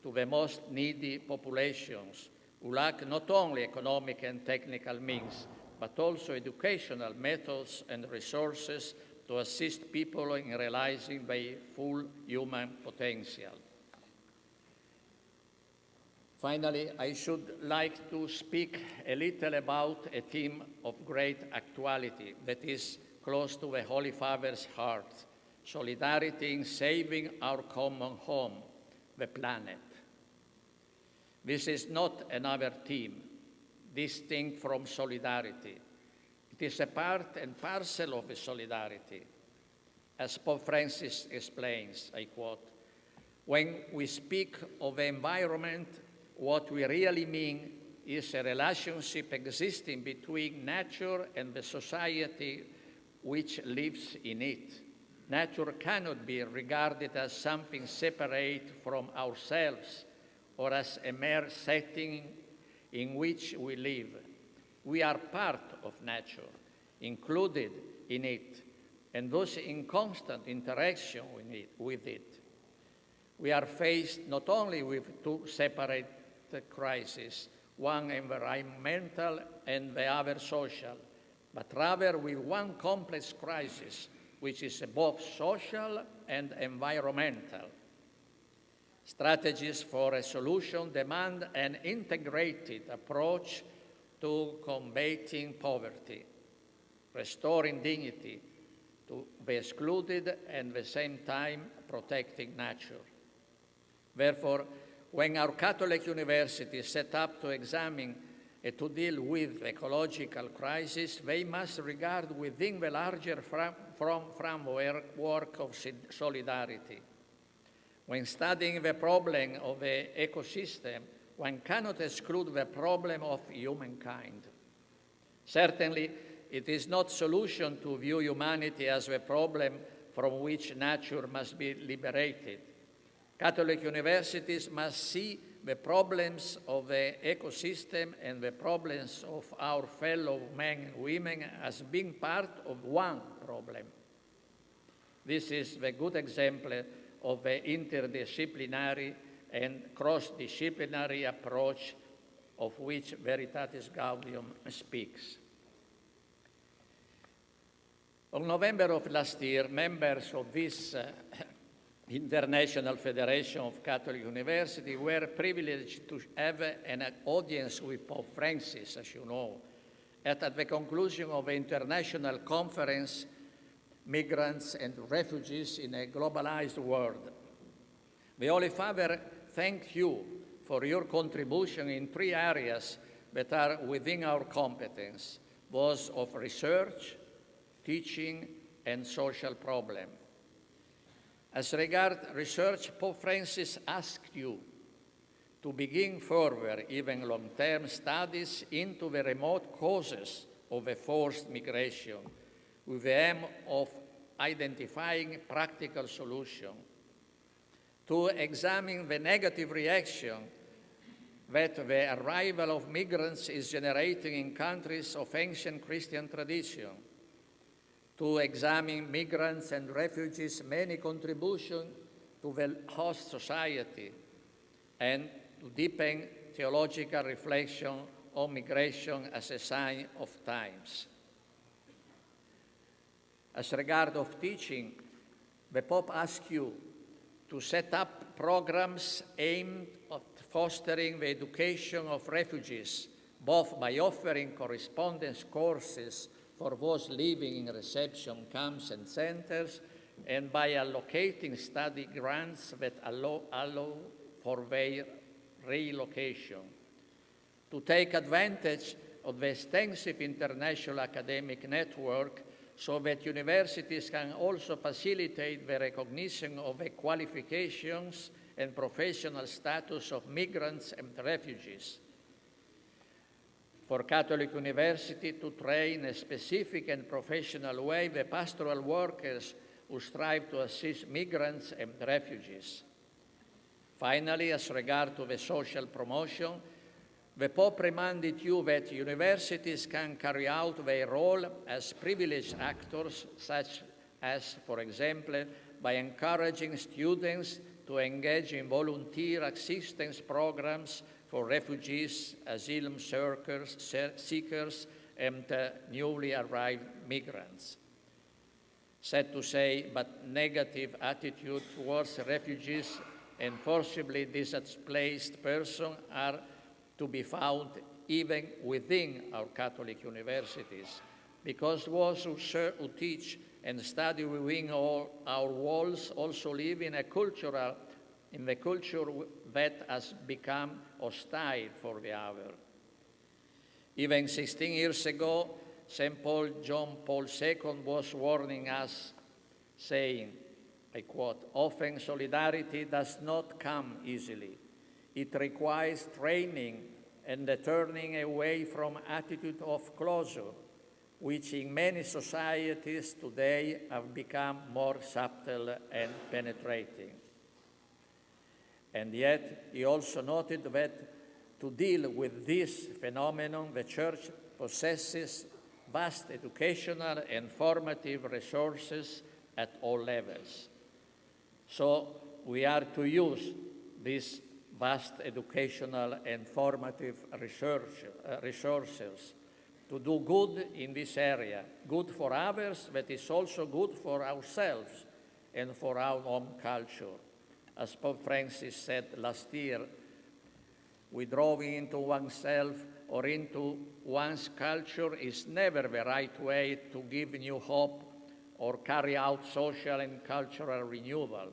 Speaker 4: to the most needy populations who lack not only economic and technical means, but also educational methods and resources to assist people in realizing their full human potential. Finally, I should like to speak a little about a theme of great actuality that is close to the Holy Father's heart: solidarity in saving our common home, the planet. This is not another theme, distinct from solidarity. It is a part and parcel of the solidarity. As Pope Francis explains, I quote, "When we speak of the environment, what we really mean is a relationship existing between nature and the society which lives in it. Nature cannot be regarded as something separate from ourselves or as a mere setting in which we live. We are part of nature, included in it, and thus in constant interaction with it. We are faced not only with two separate crises, one environmental and the other social, but rather with one complex crisis, which is both social and environmental. Strategies for a solution demand an integrated approach to combating poverty, restoring dignity to the excluded, and at the same time protecting nature. Therefore, when our Catholic universities set up to examine and to deal with the ecological crisis, they must regard within the larger framework of solidarity. When studying the problem of the ecosystem, one cannot exclude the problem of humankind. Certainly, it is not a solution to view humanity as the problem from which nature must be liberated. Catholic universities must see the problems of the ecosystem and the problems of our fellow men and women as being part of one problem. This is the good example of the interdisciplinary and cross-disciplinary approach of which Veritatis Gaudium speaks. In November of last year, members of this International Federation of Catholic Universities were privileged to have an audience with Pope Francis, as you know, at the conclusion of the international conference, Migrants and Refugees in a Globalized World. The Holy Father thanked you for your contribution in 3 areas that are within our competence, those of research, teaching, and social problem. As regards research, Pope Francis asked you to begin further, even long-term studies into the remote causes of a forced migration, with the aim of identifying practical solutions, to examine the negative reaction that the arrival of migrants is generating in countries of ancient Christian tradition, to examine migrants and refugees' many contributions to the host society, and to deepen theological reflection on migration as a sign of times. As regard of teaching, the Pope asks you to set up programs aimed at fostering the education of refugees, both by offering correspondence courses for those living in reception camps and centers, and by allocating study grants that allow for their relocation. To take advantage of the extensive international academic network so that universities can also facilitate the recognition of the qualifications and professional status of migrants and refugees. For Catholic University to train in a specific and professional way the pastoral workers who strive to assist migrants and refugees. Finally, as regard to the social promotion, the Pope reminded you that universities can carry out their role as privileged actors, such as, for example, by encouraging students to engage in volunteer assistance programs for refugees, asylum seekers, and newly arrived migrants. Sad to say, but negative attitude towards refugees and forcibly displaced persons are to be found even within our Catholic universities, because those who teach and study within all our walls also live in the culture that has become hostile for the other. Even 16 years ago, St. John Paul II was warning us, saying, I quote, "Often solidarity does not come easily. It requires training and the turning away from attitude of closure, which in many societies today have become more subtle and penetrating." And yet, he also noted that to deal with this phenomenon, the Church possesses vast educational and formative resources at all levels. So we are to use these vast educational and formative resources to do good in this area, good for others, but is also good for ourselves and for our own culture. As Pope Francis said last year, withdrawing into oneself or into one's culture is never the right way to give new hope or carry out social and cultural renewal.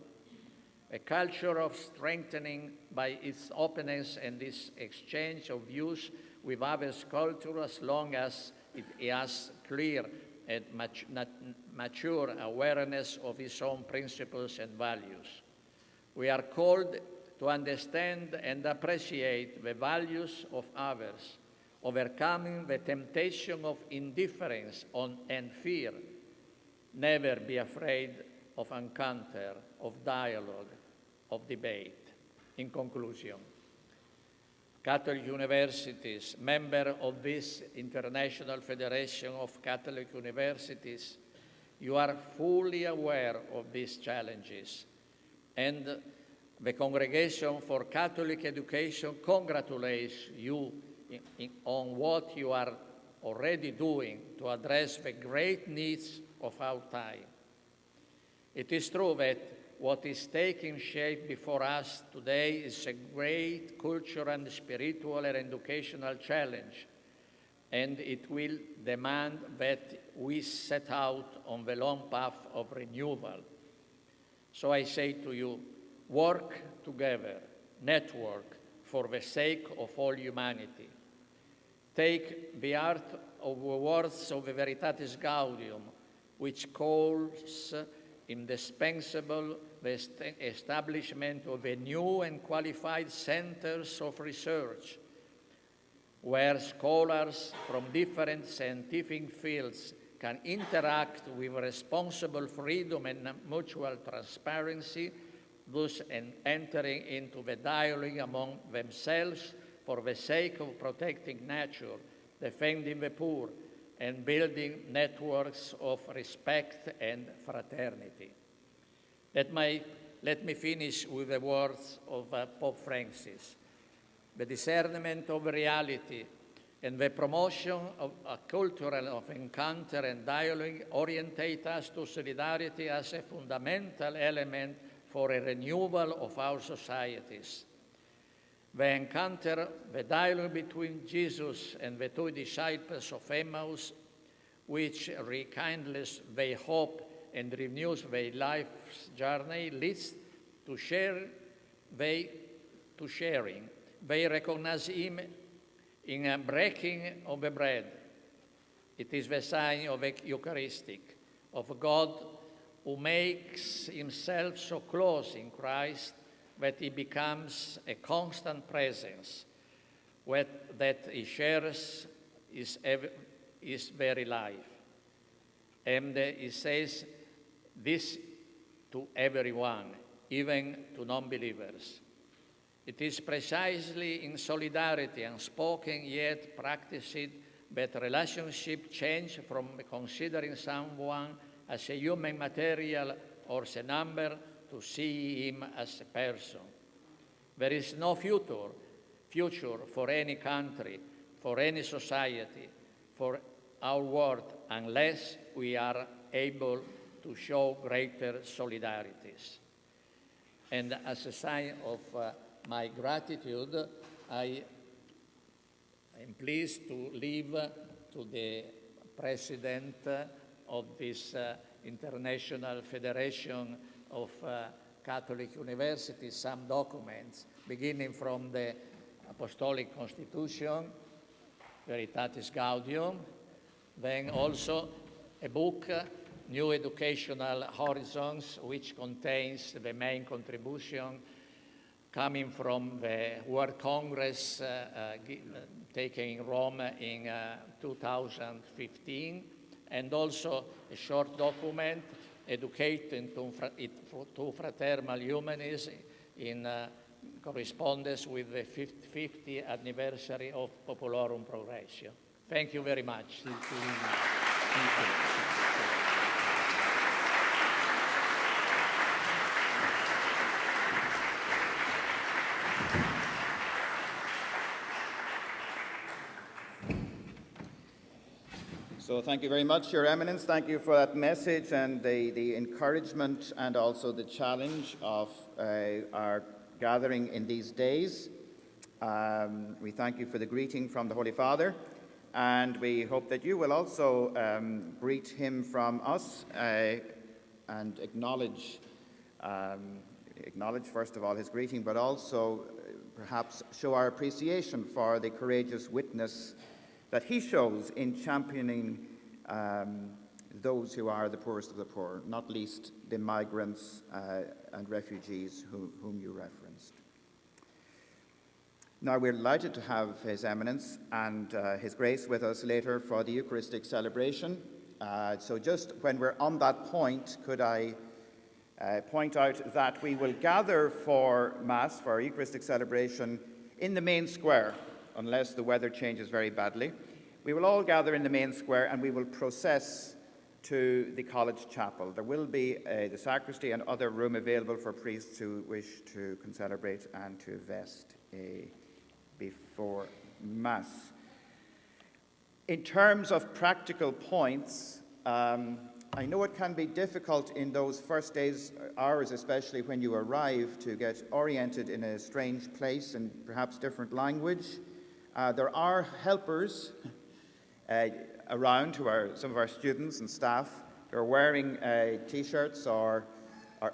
Speaker 4: A culture of strengthening by its openness and its exchange of views with others' culture, as long as it has clear and mature awareness of its own principles and values. We are called to understand and appreciate the values of others, overcoming the temptation of indifference and fear. Never be afraid of encounter, of dialogue, of debate. In conclusion, Catholic universities, member of this International Federation of Catholic Universities, you are fully aware of these challenges, and the Congregation for Catholic Education congratulates you on what you are already doing to address the great needs of our time. It is true that what is taking shape before us today is a great cultural and spiritual and educational challenge, and it will demand that we set out on the long path of renewal. So I say to you, work together, network, for the sake of all humanity. Take the art of the words of the Veritatis Gaudium, which calls indispensable the establishment of a new and qualified centers of research, where scholars from different scientific fields can interact with responsible freedom and mutual transparency, thus entering into the dialogue among themselves for the sake of protecting nature, defending the poor, and building networks of respect and fraternity. Let me finish with the words of Pope Francis. The discernment of reality and the promotion of a culture of encounter and dialogue orientate us to solidarity as a fundamental element for a renewal of our societies. The encounter, the dialogue between Jesus and the two disciples of Emmaus, which rekindles their hope and renews their life's journey, leads to sharing. They recognize him in a breaking of the bread. It is the sign of the Eucharistic, of God who makes himself so close in Christ that he becomes a constant presence, that he shares his very life. And he says this to everyone, even to non-believers. It is precisely in solidarity, unspoken yet practiced, that relationship change from considering someone as a human material or as a number to see him as a person. There is no future for any country, for any society, for our world, unless we are able to show greater solidarities. And as a sign of my gratitude, I am pleased to leave to the president of this International Federation of Catholic Universities some documents, beginning from the Apostolic Constitution, Veritatis Gaudium, then also a book, New Educational Horizons, which contains the main contribution coming from the World Congress taken in Rome in 2015, and also a short document, Educating to Fraternal Humanism, in correspondence with the 50th anniversary of Populorum Progressio. Thank you very much.
Speaker 3: Thank you.
Speaker 1: So thank you very much, Your Eminence. Thank you for that message and the encouragement and also the challenge of our gathering in these days. We thank you for the greeting from the Holy Father, and we hope that you will also greet him from us and acknowledge first of all his greeting, but also perhaps show our appreciation for the courageous witness that he shows in championing those who are the poorest of the poor, not least the migrants and refugees whom you referenced. Now, we're delighted to have His Eminence and His Grace with us later for the Eucharistic celebration. So just when we're on that point, could I point out that we will gather for Mass, for our Eucharistic celebration, in the main square, unless the weather changes very badly. We will all gather in the main square and we will process to the college chapel. There will be the sacristy and other room available for priests who wish to concelebrate and to vest before Mass. In terms of practical points, I know it can be difficult in those first hours, especially when you arrive, to get oriented in a strange place and perhaps different language. There are helpers around who are some of our students and staff who are wearing T-shirts or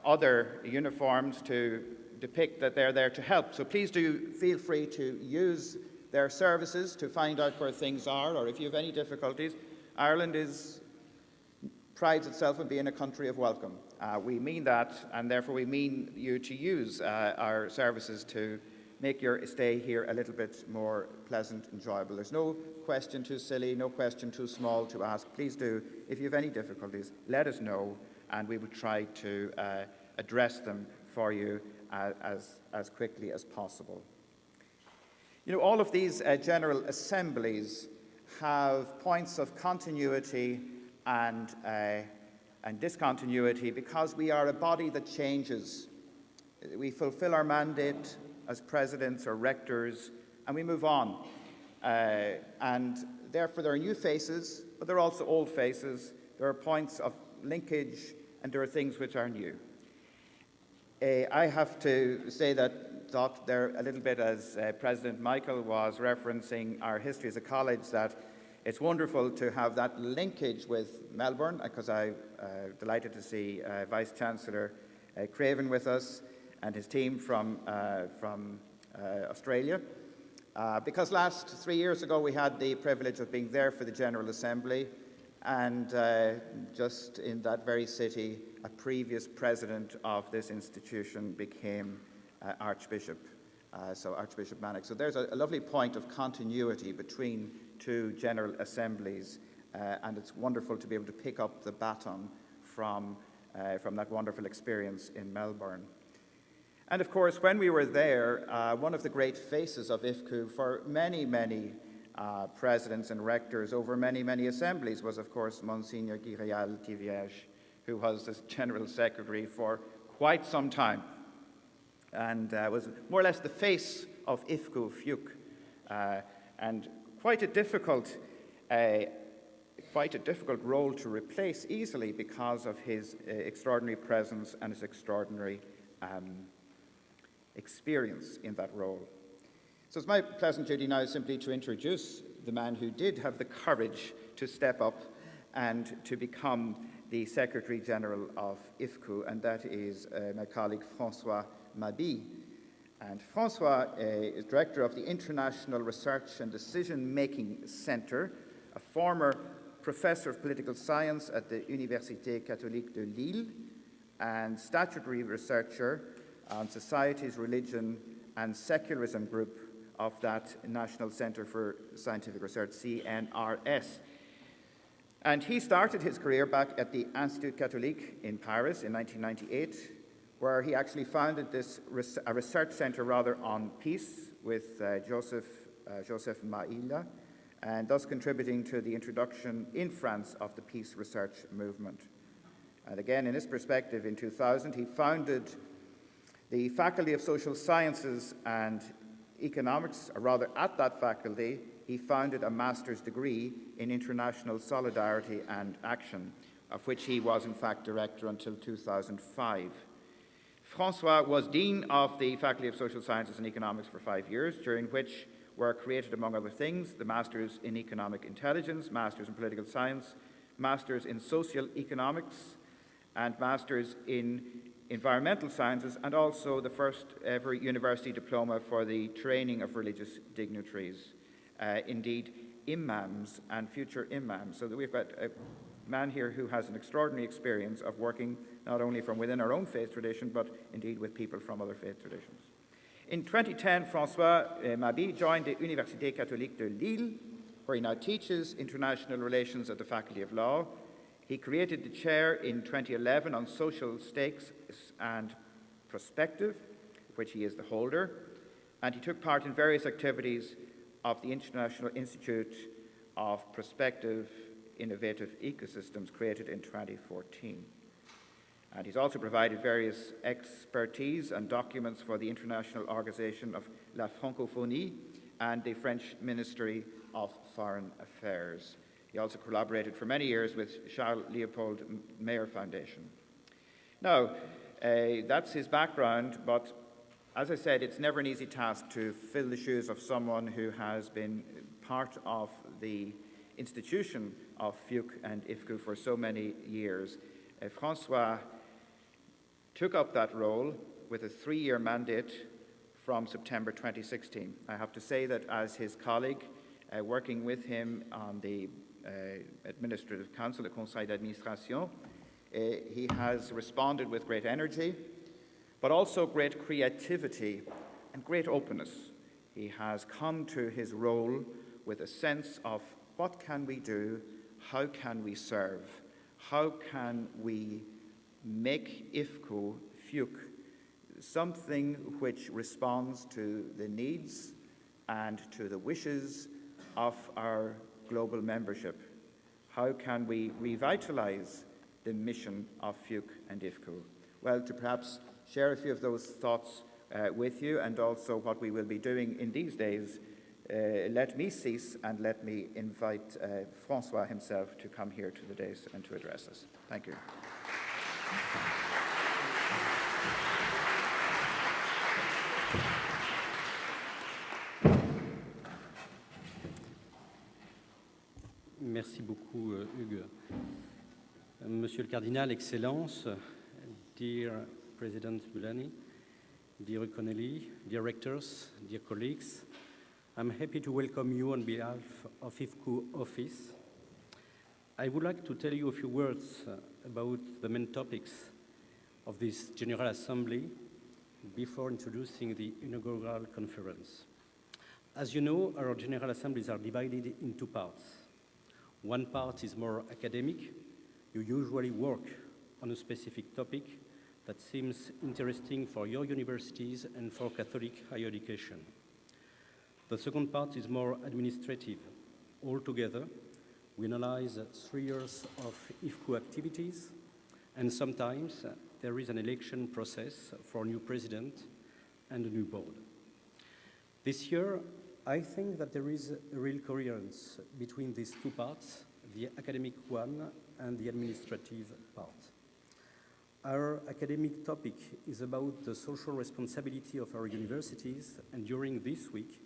Speaker 1: other uniforms to depict that they're there to help. So please do feel free to use their services to find out where things are, or if you have any difficulties. Ireland prides itself on being a country of welcome. We mean that, and therefore we mean you to use our services to make your stay here a little bit more pleasant, enjoyable. There's no question too silly, no question too small to ask. Please do, if you have any difficulties, let us know, and we will try to address them for you as quickly as possible. You know, all of these General Assemblies have points of continuity and discontinuity because we are a body that changes. We fulfill our mandate as presidents or rectors, and we move on. And therefore there are new faces, but there are also old faces. There are points of linkage, and there are things which are new. I have to say that thought there a little bit as President Michael was referencing our history as a college, that it's wonderful to have that linkage with Melbourne, because I'm delighted to see Vice-Chancellor Craven with us and his team from Australia. Because last 3 years ago we had the privilege of being there for the General Assembly, and just in that very city a previous president of this institution became Archbishop, so Archbishop Manock. So there's a lovely point of continuity between two General Assemblies, and it's wonderful to be able to pick up the baton from that wonderful experience in Melbourne. And of course, when we were there, one of the great faces of IFCU for many, many presidents and rectors over many, many assemblies was, of course, Monsignor Guy-Réal-Tivierge, who was the General Secretary for quite some time, and was more or less the face of IFCU-FIUC, and quite a difficult role to replace easily because of his extraordinary presence and his extraordinary experience in that role. So it's my pleasant duty now simply to introduce the man who did have the courage to step up and to become the Secretary General of IFCU, and that is my colleague François Mabille. And François is Director of the International Research and Decision-Making Centre, a former Professor of Political Science at the Université Catholique de Lille, and statutory researcher on Societies, Religion and Secularism Group of that National Centre for Scientific Research, CNRS. And he started his career back at the Institut Catholique in Paris in 1998, where he actually founded a research centre rather on peace with Joseph Maïla, and thus contributing to the introduction in France of the peace research movement. And again, in his perspective, in 2000, he founded the Faculty of Social Sciences and Economics, or rather at that faculty, he founded a master's degree in International Solidarity and Action, of which he was in fact director until 2005. François was Dean of the Faculty of Social Sciences and Economics for 5 years, during which were created, among other things, the Masters in Economic Intelligence, Masters in Political Science, Masters in Social Economics, and Masters in Environmental Sciences, and also the first ever university diploma for the training of religious dignitaries, indeed imams and future imams. So that we've got a man here who has an extraordinary experience of working not only from within our own faith tradition, but indeed with people from other faith traditions. In 2010, François Mabille joined the Université Catholique de Lille, where he now teaches international relations at the Faculty of Law. He created the chair in 2011 on social stakes and prospective, of which he is the holder, and he took part in various activities of the International Institute of Prospective Innovative Ecosystems, created in 2014. And he's also provided various expertise and documents for the International Organization of La Francophonie and the French Ministry of Foreign Affairs. He also collaborated for many years with Charles Leopold Mayer Foundation. Now, that's his background, but as I said, it's never an easy task to fill the shoes of someone who has been part of the institution of FIUC and IFCU for so many years. François took up that role with a 3-year mandate from September 2016. I have to say that as his colleague, working with him on the Administrative Council, the Conseil d'Administration, he has responded with great energy, but also great creativity and great openness. He has come to his role with a sense of what can we do, how can we serve, how can we make IFCU-FIUC something which responds to the needs and to the wishes of our global membership. How can we revitalize the mission of FIUC and IFCU? Well, to perhaps share a few of those thoughts with you, and also what we will be doing in these days, let me cease and let me invite Francois himself to come here to the dais and to address us. Thank you.
Speaker 5: Merci beaucoup, Hugues. Monsieur le Cardinal, Excellence, dear President Mulani, dear Connelly, dear rectors, dear colleagues, I'm happy to welcome you on behalf of IFCU office. I would like to tell you a few words about the main topics of this General Assembly before introducing the inaugural conference. As you know, our General Assemblies are divided in two parts. One part is more academic. You usually work on a specific topic that seems interesting for your universities and for Catholic higher education. The second part is more administrative. Altogether, we analyze 3 years of IFCU activities, and sometimes there is an election process for a new president and a new board. This year, I think that there is a real coherence between these two parts, the academic one and the administrative part. Our academic topic is about the social responsibility of our universities, and during this week,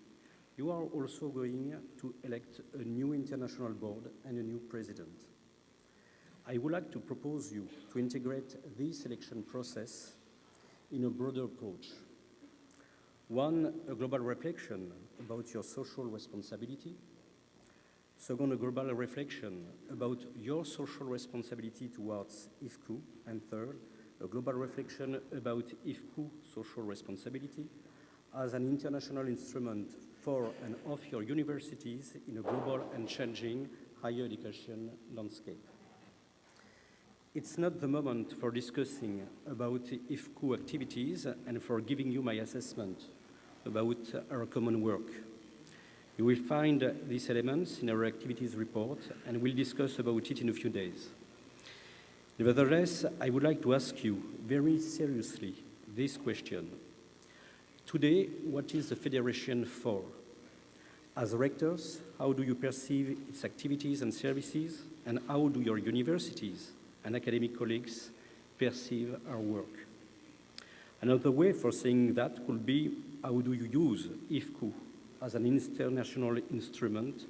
Speaker 5: you are also going to elect a new international board and a new president. I would like to propose you to integrate this election process in a broader approach. One, a global reflection about your social responsibility. Second, a global reflection about your social responsibility towards IFCU. And third, a global reflection about IFCU social responsibility as an international instrument for and of your universities in a global and changing higher education landscape. It's not the moment for discussing about IFCU activities and for giving you my assessment about our common work. You will find these elements in our activities report, and we'll discuss about it in a few days. Nevertheless, I would like to ask you very seriously this question. Today, what is the Federation for? As rectors, how do you perceive its activities and services, and how do your universities and academic colleagues perceive our work? Another way for saying that could be, how do you use IFCU as an international instrument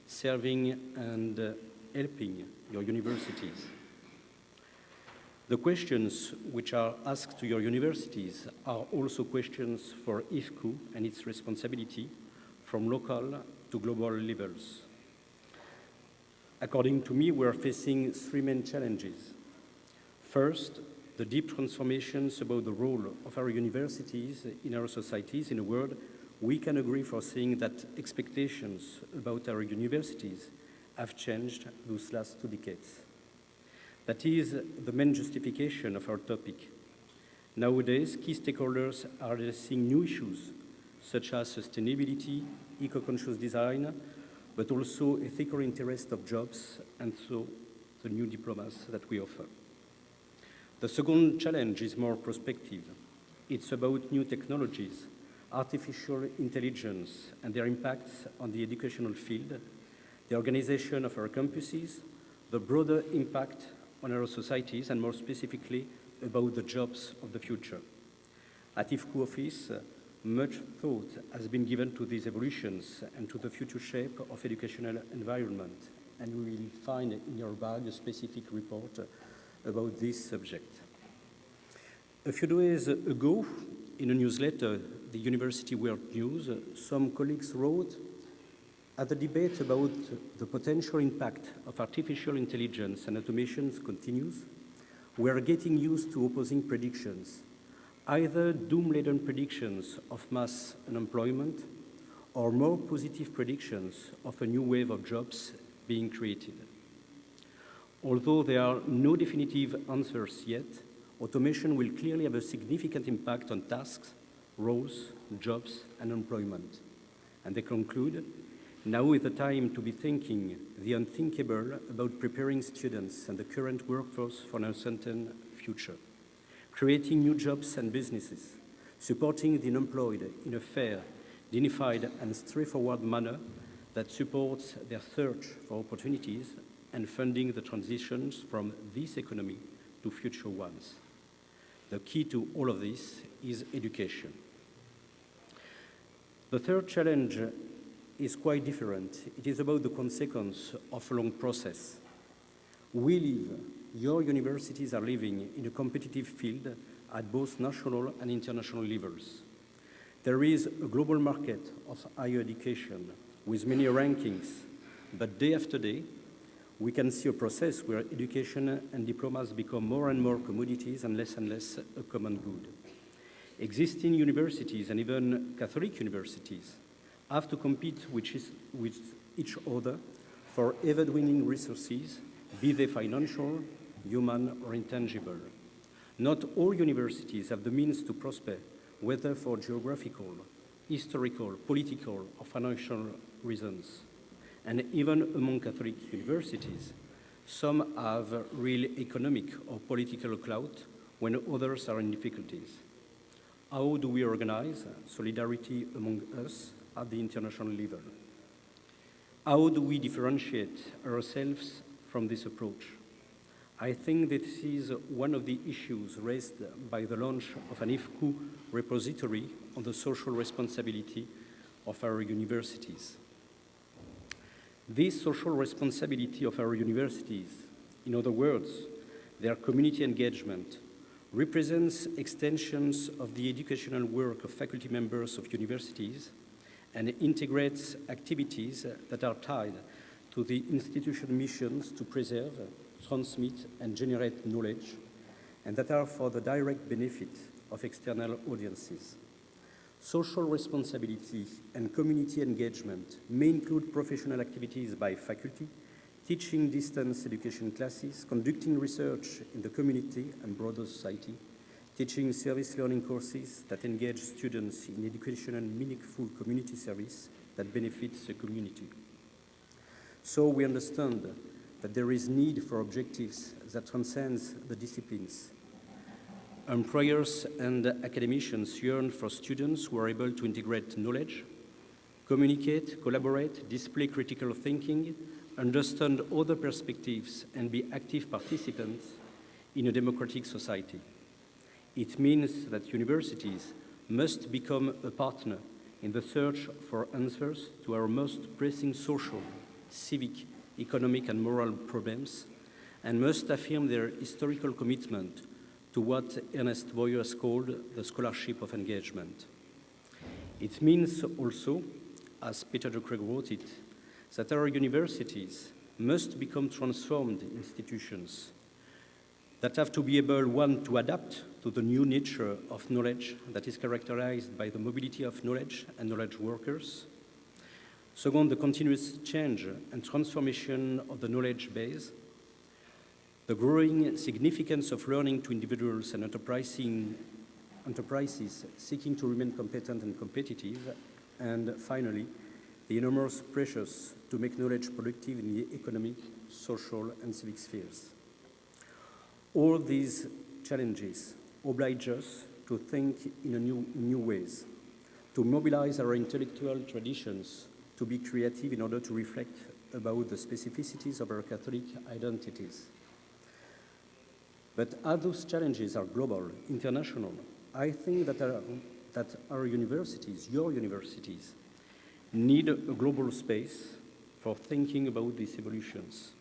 Speaker 5: serving and helping your universities? The questions which are asked to your universities are also questions for IFCU and its responsibility from local to global levels. According to me, we are facing three main challenges. First, the deep transformations about the role of our universities in our societies. In a word, we can agree for saying that expectations about our universities have changed those last 2 decades. That is the main justification of our topic. Nowadays, key stakeholders are addressing new issues, such as sustainability, eco-conscious design, but also ethical interest of jobs, and so the new diplomas that we offer. The second challenge is more prospective. It's about new technologies, artificial intelligence, and their impacts on the educational field, the organization of our campuses, the broader impact on our societies, and more specifically, about the jobs of the future. At IFCU office, much thought has been given to these evolutions and to the future shape of educational environment, and we will find in your bag a specific report about this subject. A few days ago, in a newsletter, the University World News, some colleagues wrote, "As the debate about the potential impact of artificial intelligence and automation continues, we are getting used to opposing predictions, either doom-laden predictions of mass unemployment or more positive predictions of a new wave of jobs being created. Although there are no definitive answers yet, automation will clearly have a significant impact on tasks, roles, jobs, and employment." And they conclude, "Now is the time to be thinking the unthinkable about preparing students and the current workforce for an uncertain future, creating new jobs and businesses, supporting the unemployed in a fair, dignified, and straightforward manner that supports their search for opportunities and funding the transitions from this economy to future ones. The key to all of this is education." The third challenge is quite different. It is about the consequence of a long process. Your universities are living in a competitive field at both national and international levels. There is a global market of higher education with many rankings, but day after day, we can see a process where education and diplomas become more and more commodities and less a common good. Existing universities and even Catholic universities have to compete with each other for ever-dwindling resources, be they financial, human, or intangible. Not all universities have the means to prosper, whether for geographical, historical, political, or financial reasons. And even among Catholic universities, some have real economic or political clout when others are in difficulties. How do we organize solidarity among us at the international level? How do we differentiate ourselves from this approach? I think this is one of the issues raised by the launch of an IFCU repository on the social responsibility of our universities. This social responsibility of our universities, in other words, their community engagement, represents extensions of the educational work of faculty members of universities and integrates activities that are tied to the institution missions to preserve, transmit, and generate knowledge, and that are for the direct benefit of external audiences. Social responsibility and community engagement may include professional activities by faculty, teaching distance education classes, conducting research in the community and broader society, teaching service learning courses that engage students in educational and meaningful community service that benefits the community. So we understand that there is need for objectives that transcends the disciplines. Employers and academicians yearn for students who are able to integrate knowledge, communicate, collaborate, display critical thinking, understand other perspectives, and be active participants in a democratic society. It means that universities must become a partner in the search for answers to our most pressing social, civic, economic, and moral problems, and must affirm their historical commitment to what Ernest Boyer has called the scholarship of engagement. It means also, as Peter de Craig wrote it, that our universities must become transformed institutions that have to be able, one, to adapt to the new nature of knowledge that is characterized by the mobility of knowledge and knowledge workers. Second, the continuous change and transformation of the knowledge base, the growing significance of learning to individuals and enterprises seeking to remain competent and competitive, and finally, the enormous pressures to make knowledge productive in the economic, social, and civic spheres. All these challenges oblige us to think in new ways, to mobilize our intellectual traditions, to be creative in order to reflect about the specificities of our Catholic identities. But as those challenges are global, international, I think that our universities, your universities, need a global space for thinking about these evolutions.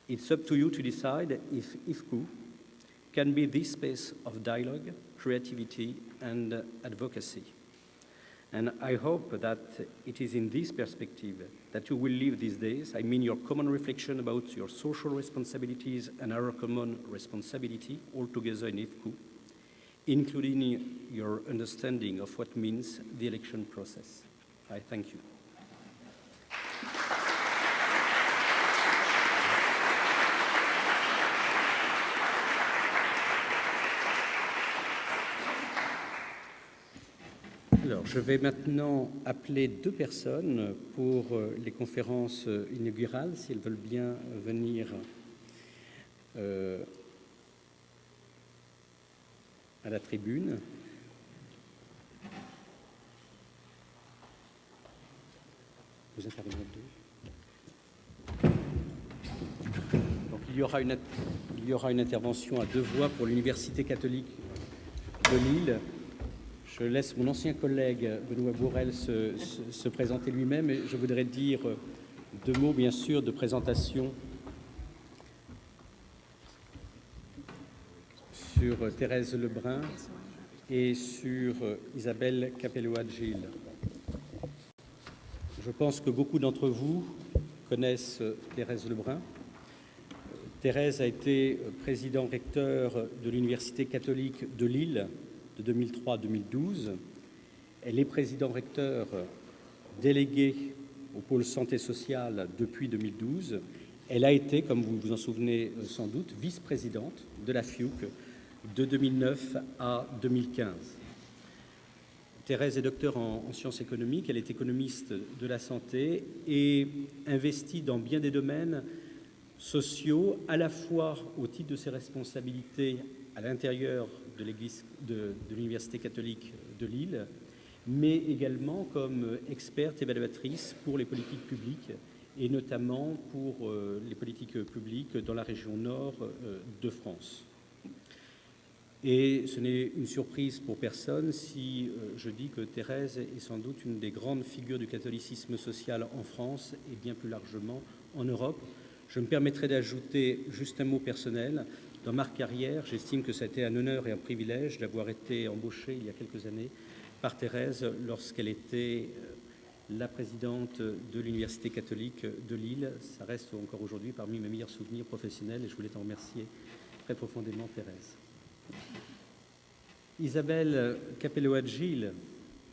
Speaker 5: It's up to you to decide if IFCU can be the space of dialogue, creativity, and advocacy. And I hope that it is in this perspective that you will live these days. I mean your common reflection about your social responsibilities and our common responsibility all together in IFCU, including your understanding of what means the election process. I thank you. Alors, je vais maintenant appeler 2 personnes pour les conférences inaugurales, si elles veulent bien venir à la tribune. Vous intervenez à 2. Donc, il y aura une intervention à 2 voix pour l'Université catholique de Lille. Je laisse mon ancien collègue Benoît Bourrel se présenter lui-même et je voudrais dire 2 mots, bien sûr, de présentation sur Thérèse Lebrun et sur Isabelle Capello-Agile. Je pense que beaucoup d'entre vous connaissent Thérèse Lebrun. Thérèse a été président-recteur de l'Université catholique de Lille de 2003 à 2012. Elle est président-recteur délégué au pôle santé sociale depuis 2012. Elle a été, comme vous vous en souvenez sans doute, vice-présidente de la FIUC de 2009 à 2015. Thérèse est docteure en sciences économiques, elle est économiste de la santé et investie dans bien des domaines sociaux, à la fois au titre de ses responsabilités à l'intérieur de l'Université catholique de Lille, mais également comme experte évaluatrice pour les politiques publiques, et notamment pour les politiques publiques dans la région nord de France. Et ce n'est une surprise pour personne si je dis que Thérèse est sans doute une des grandes figures du catholicisme social en France et bien plus largement en Europe. Je me permettrai d'ajouter juste un mot personnel. Dans ma carrière, j'estime que ça a été un honneur et un privilège d'avoir été embauché il y a quelques années par Thérèse lorsqu'elle était la présidente de l'Université catholique de Lille. Ça reste encore aujourd'hui parmi mes meilleurs souvenirs professionnels et je voulais t'en remercier très profondément, Thérèse. Isabelle Capello-Agile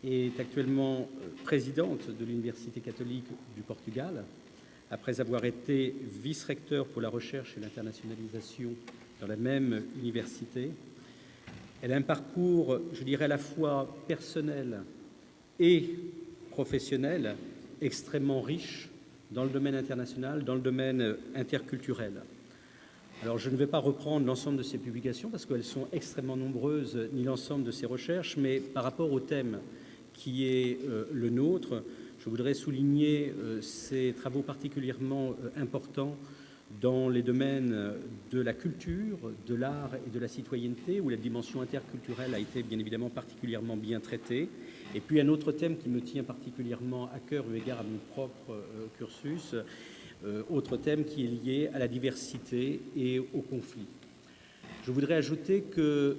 Speaker 5: est actuellement présidente de l'Université catholique du Portugal, après avoir été vice-recteur pour la recherche et l'internationalisation dans la même université. Elle a un parcours, je dirais, à la fois personnel et professionnel extrêmement riche dans le domaine international, dans le domaine interculturel. Alors, je ne vais pas reprendre l'ensemble de ces publications parce qu'elles sont extrêmement nombreuses, ni l'ensemble de ces recherches, mais par rapport au thème qui est le nôtre, je voudrais souligner ces travaux particulièrement importants dans les domaines de la culture, de l'art et de la citoyenneté, où la dimension interculturelle a été bien évidemment particulièrement bien traitée. Et puis un autre thème qui me tient particulièrement à cœur eu égard à mon propre cursus, autre thème qui est lié à la diversité et au conflit. Je voudrais ajouter que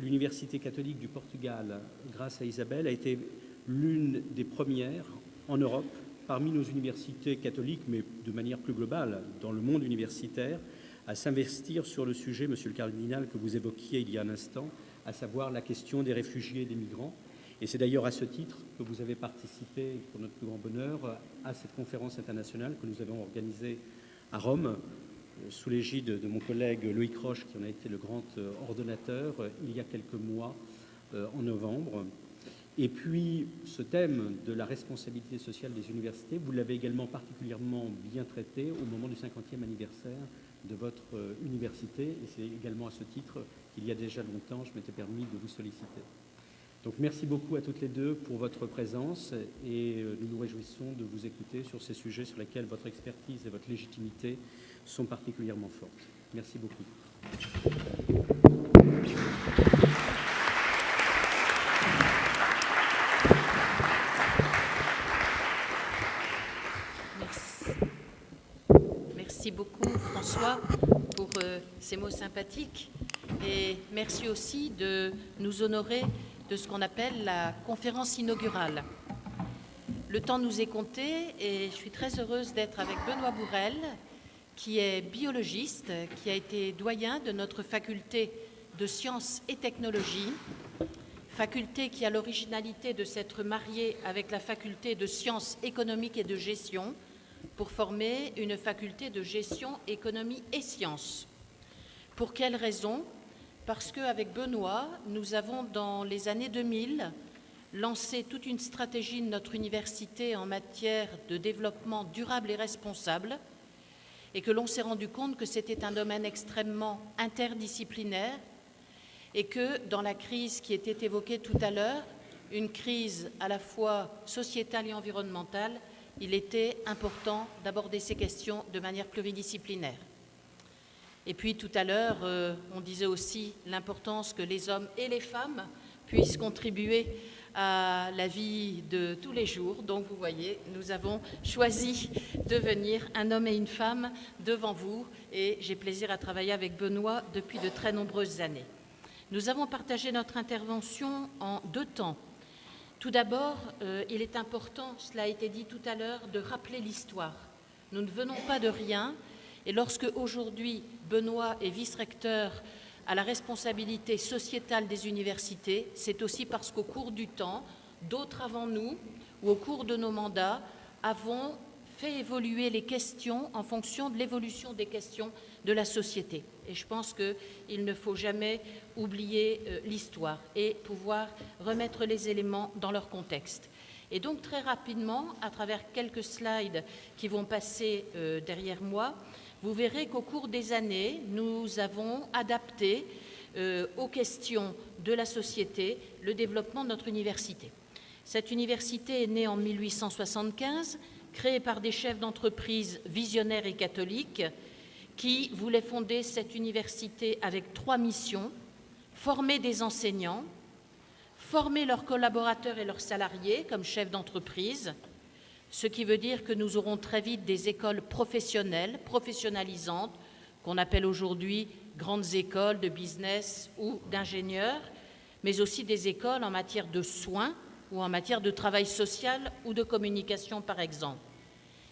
Speaker 5: l'Université catholique du Portugal, grâce à Isabelle, a été l'une des premières en Europe, parmi nos universités catholiques, mais de manière plus globale, dans le monde universitaire, à s'investir sur le sujet, monsieur le cardinal, que vous évoquiez il y a un instant, à savoir la question des réfugiés et des migrants. Et c'est d'ailleurs à ce titre que vous avez participé, pour notre plus grand bonheur, à cette conférence internationale que nous avons organisée à Rome, sous l'égide de mon collègue Loïc Roche, qui en a été le grand ordonnateur, il y a quelques mois, en novembre. Et puis, ce thème de la responsabilité sociale des universités, vous l'avez également particulièrement bien traité au moment du 50e anniversaire de votre université. Et c'est également à ce titre qu'il y a déjà longtemps, je m'étais permis de vous solliciter. Donc, merci beaucoup à toutes les deux pour votre présence et nous nous réjouissons de vous écouter sur ces sujets sur lesquels votre expertise et votre légitimité sont particulièrement fortes. Merci beaucoup.
Speaker 6: Merci beaucoup, François, pour ces mots sympathiques et merci aussi de nous honorer de ce qu'on appelle la conférence inaugurale. Le temps nous est compté et je suis très heureuse d'être avec Benoît Bourrel, qui est biologiste, qui a été doyen de notre faculté de sciences et technologies, faculté qui a l'originalité de s'être mariée avec la faculté de sciences économiques et de gestion pour former une faculté de gestion, économie et sciences. Pour quelle raison? Parce qu'avec Benoît, nous avons dans les années 2000 lancé toute une stratégie de notre université en matière de développement durable et responsable et que l'on s'est rendu compte que c'était un domaine extrêmement interdisciplinaire et que dans la crise qui était évoquée tout à l'heure, une crise à la fois sociétale et environnementale, il était important d'aborder ces questions de manière pluridisciplinaire. Et puis tout à l'heure, on disait aussi l'importance que les hommes et les femmes puissent contribuer à la vie de tous les jours. Donc vous voyez, nous avons choisi de venir un homme et une femme devant vous et j'ai plaisir à travailler avec Benoît depuis de très nombreuses années. Nous avons partagé notre intervention en 2 temps. Tout d'abord, il est important, cela a été dit tout à l'heure, de rappeler l'histoire. Nous ne venons pas de rien et lorsque aujourd'hui Benoît est vice-recteur à la responsabilité sociétale des universités, c'est aussi parce qu'au cours du temps, d'autres avant nous, ou au cours de nos mandats, avons fait évoluer les questions en fonction de l'évolution des questions de la société. Et je pense qu'il ne faut jamais oublier l'histoire et pouvoir remettre les éléments dans leur contexte. Et donc très rapidement, à travers quelques slides qui vont passer derrière moi, vous verrez qu'au cours des années, nous avons adapté aux questions de la société le développement de notre université. Cette université est née en 1875, créée par des chefs d'entreprise visionnaires et catholiques qui voulaient fonder cette université avec 3 missions: former des enseignants, former leurs collaborateurs et leurs salariés comme chefs d'entreprise, ce qui veut dire que nous aurons très vite des écoles professionnelles, professionnalisantes, qu'on appelle aujourd'hui grandes écoles de business ou d'ingénieurs, mais aussi des écoles en matière de soins ou en matière de travail social ou de communication, par exemple.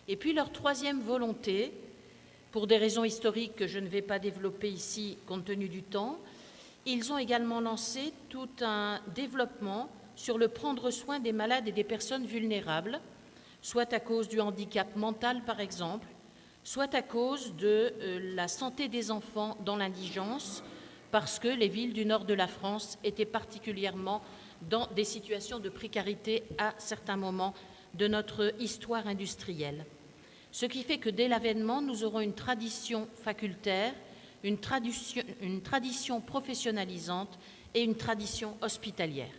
Speaker 6: Et puis leur 3e volonté, pour des raisons historiques que je ne vais pas développer ici compte tenu du temps, ils ont également lancé tout un développement sur le prendre soin des malades et des personnes vulnérables, soit à cause du handicap mental, par exemple, soit à cause de la santé des enfants dans l'indigence, parce que les villes du nord de la France étaient particulièrement dans des situations de précarité à certains moments de notre histoire industrielle. Ce qui fait que dès l'avènement, nous aurons une tradition facultaire, une tradition professionnalisante et une tradition hospitalière.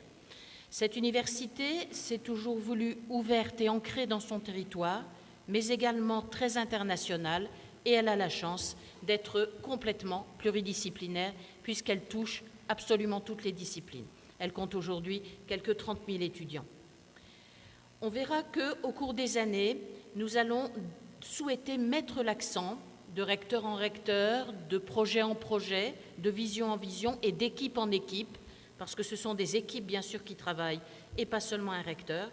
Speaker 6: Cette université s'est toujours voulue ouverte et ancrée dans son territoire, mais également très internationale, et elle a la chance d'être complètement pluridisciplinaire puisqu'elle touche absolument toutes les disciplines. Elle compte aujourd'hui quelques 30 000 étudiants. On verra qu'au cours des années, nous allons souhaiter mettre l'accent de recteur en recteur, de projet en projet, de vision en vision et d'équipe en équipe, parce que ce sont des équipes bien sûr qui travaillent et pas seulement un recteur.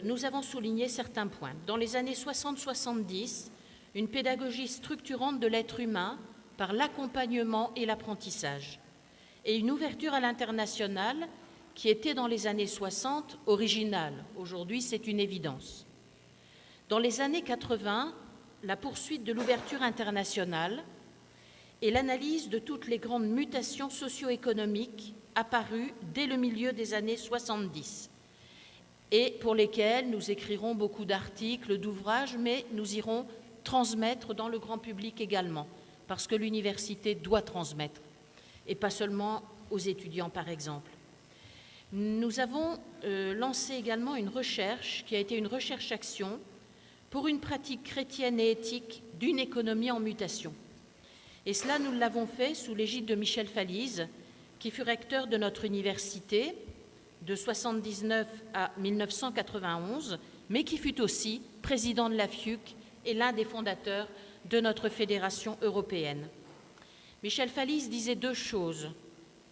Speaker 6: Nous avons souligné certains points. Dans les années 60-70, une pédagogie structurante de l'être humain par l'accompagnement et l'apprentissage, et une ouverture à l'international qui était dans les années 60 originale. Aujourd'hui, c'est une évidence. Dans les années 80, la poursuite de l'ouverture internationale et l'analyse de toutes les grandes mutations socio-économiques apparues dès le milieu des années 70 et pour lesquelles nous écrirons beaucoup d'articles, d'ouvrages, mais nous irons transmettre dans le grand public également, parce que l'université doit transmettre, et pas seulement aux étudiants, par exemple. Nous avons lancé également une recherche qui a été une recherche-action pour une pratique chrétienne et éthique d'une économie en mutation. Et cela, nous l'avons fait sous l'égide de Michel Falise, qui fut recteur de notre université de 1979 à 1991, mais qui fut aussi président de la FIUC et l'un des fondateurs de notre fédération européenne. Michel Fallis disait deux choses.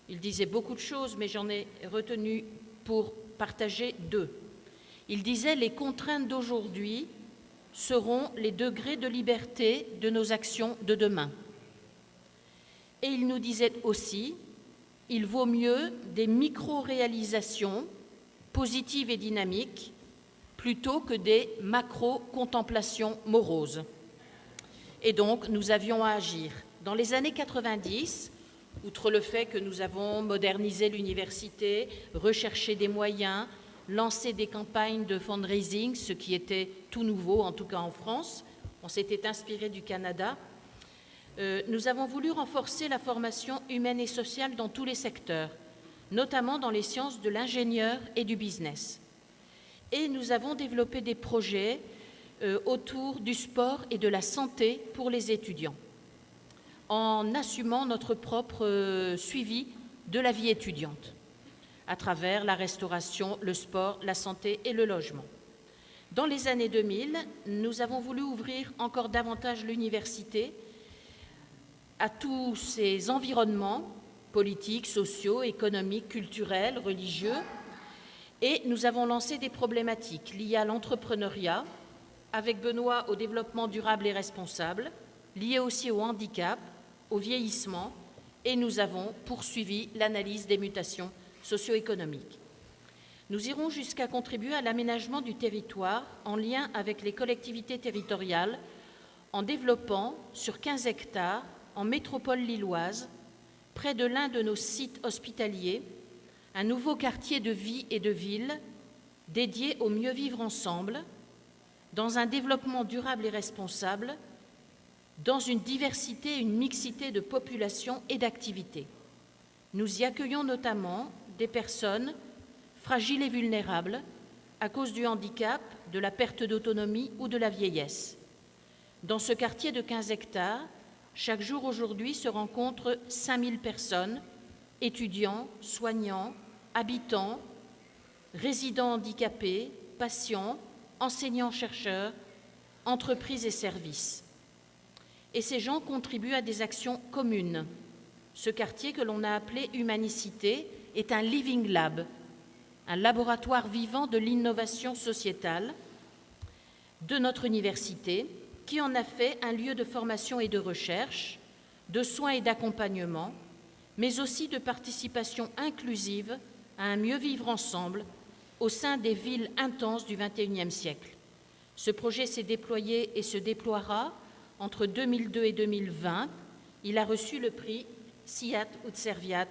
Speaker 6: Il disait beaucoup de choses, mais j'en ai retenu pour partager deux. Il disait « Les contraintes d'aujourd'hui seront les degrés de liberté de nos actions de demain ». Et il nous disait aussi « Il vaut mieux des micro-réalisations positives et dynamiques plutôt que des macro-contemplations moroses ». Et donc, nous avions à agir. Dans les années 90, outre le fait que nous avons modernisé l'université, recherché des moyens, lancé des campagnes de fundraising, ce qui était tout nouveau, en tout cas en France, on s'était inspiré du Canada, nous avons voulu renforcer la formation humaine et sociale dans tous les secteurs, notamment dans les sciences de l'ingénieur et du business. Et nous avons développé des projets autour du sport et de la santé pour les étudiants, en assumant notre propre suivi de la vie étudiante, à travers la restauration, le sport, la santé et le logement. Dans les années 2000, nous avons voulu ouvrir encore davantage l'université à tous ces environnements politiques, sociaux, économiques, culturels, religieux, et nous avons lancé des problématiques liées à l'entrepreneuriat, avec Benoît au développement durable et responsable, liées aussi au handicap, au vieillissement, et nous avons poursuivi l'analyse des mutations socio-économiques. Nous irons jusqu'à contribuer à l'aménagement du territoire en lien avec les collectivités territoriales en développant sur 15 hectares en métropole lilloise, près de l'un de nos sites hospitaliers, un nouveau quartier de vie et de ville dédié au mieux vivre ensemble, dans un développement durable et responsable, dans une diversité et une mixité de populations et d'activités. Nous y accueillons notamment des personnes fragiles et vulnérables à cause du handicap, de la perte d'autonomie ou de la vieillesse. Dans ce quartier de 15 hectares, chaque jour aujourd'hui se rencontrent 5000 personnes, étudiants, soignants, habitants, résidents handicapés, patients, enseignants-chercheurs, entreprises et services. Et ces gens contribuent à des actions communes. Ce quartier que l'on a appelé Humanicité est un living lab, un laboratoire vivant de l'innovation sociétale de notre université, qui en a fait un lieu de formation et de recherche, de soins et d'accompagnement, mais aussi de participation inclusive à un mieux vivre ensemble au sein des villes intenses du XXIe siècle. Ce projet s'est déployé et se déploiera entre 2002 et 2020. Il a reçu le prix Cette XXVI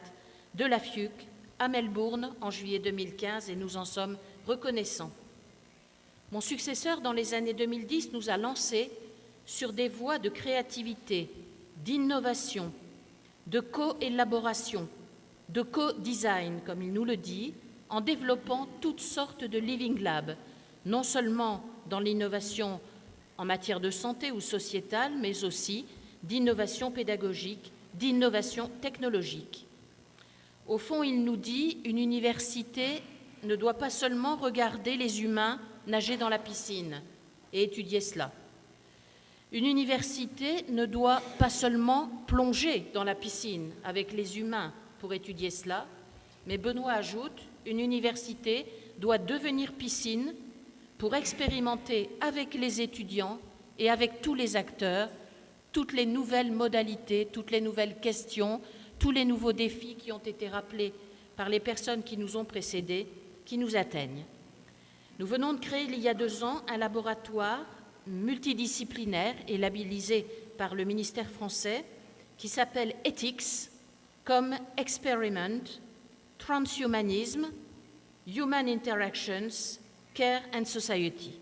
Speaker 6: de la FIUC à Melbourne en juillet 2015 et nous en sommes reconnaissants. Mon successeur, dans les années 2010, nous a lancés sur des voies de créativité, d'innovation, de co-élaboration, de co-design, comme il nous le dit, en développant toutes sortes de living labs, non seulement dans l'innovation en matière de santé ou sociétale, mais aussi d'innovation pédagogique, d'innovation technologique. Au fond, il nous dit, une université ne doit pas seulement regarder les humains nager dans la piscine et étudier cela. Une université ne doit pas seulement plonger dans la piscine avec les humains pour étudier cela, mais Benoît ajoute, une université doit devenir piscine pour expérimenter avec les étudiants et avec tous les acteurs toutes les nouvelles modalités, toutes les nouvelles questions, tous les nouveaux défis qui ont été rappelés par les personnes qui nous ont précédés, qui nous atteignent. Nous venons de créer il y a 2 ans un laboratoire multidisciplinaire et labellisé par le ministère français qui s'appelle Ethics, comme Experiment, Transhumanism, Human Interactions, Care and Society,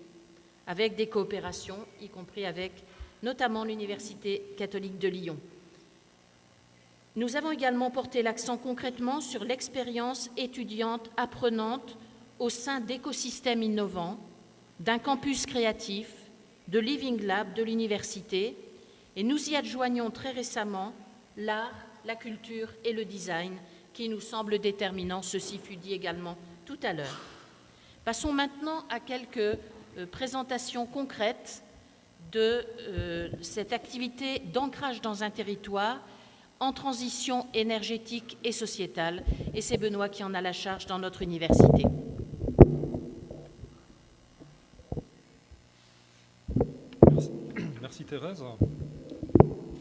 Speaker 6: avec des coopérations, y compris avec notamment l'Université catholique de Lyon. Nous avons également porté l'accent concrètement sur l'expérience étudiante apprenante au sein d'écosystèmes innovants, d'un campus créatif, de Living Lab de l'université, et nous y adjoignons très récemment l'art, la culture et le design qui nous semblent déterminants. Ceci fut dit également tout à l'heure. Passons maintenant à quelques présentations concrètes de cette activité d'ancrage dans un territoire en transition énergétique et sociétale. Et c'est Benoît qui en a la charge dans notre université.
Speaker 7: Merci Thérèse.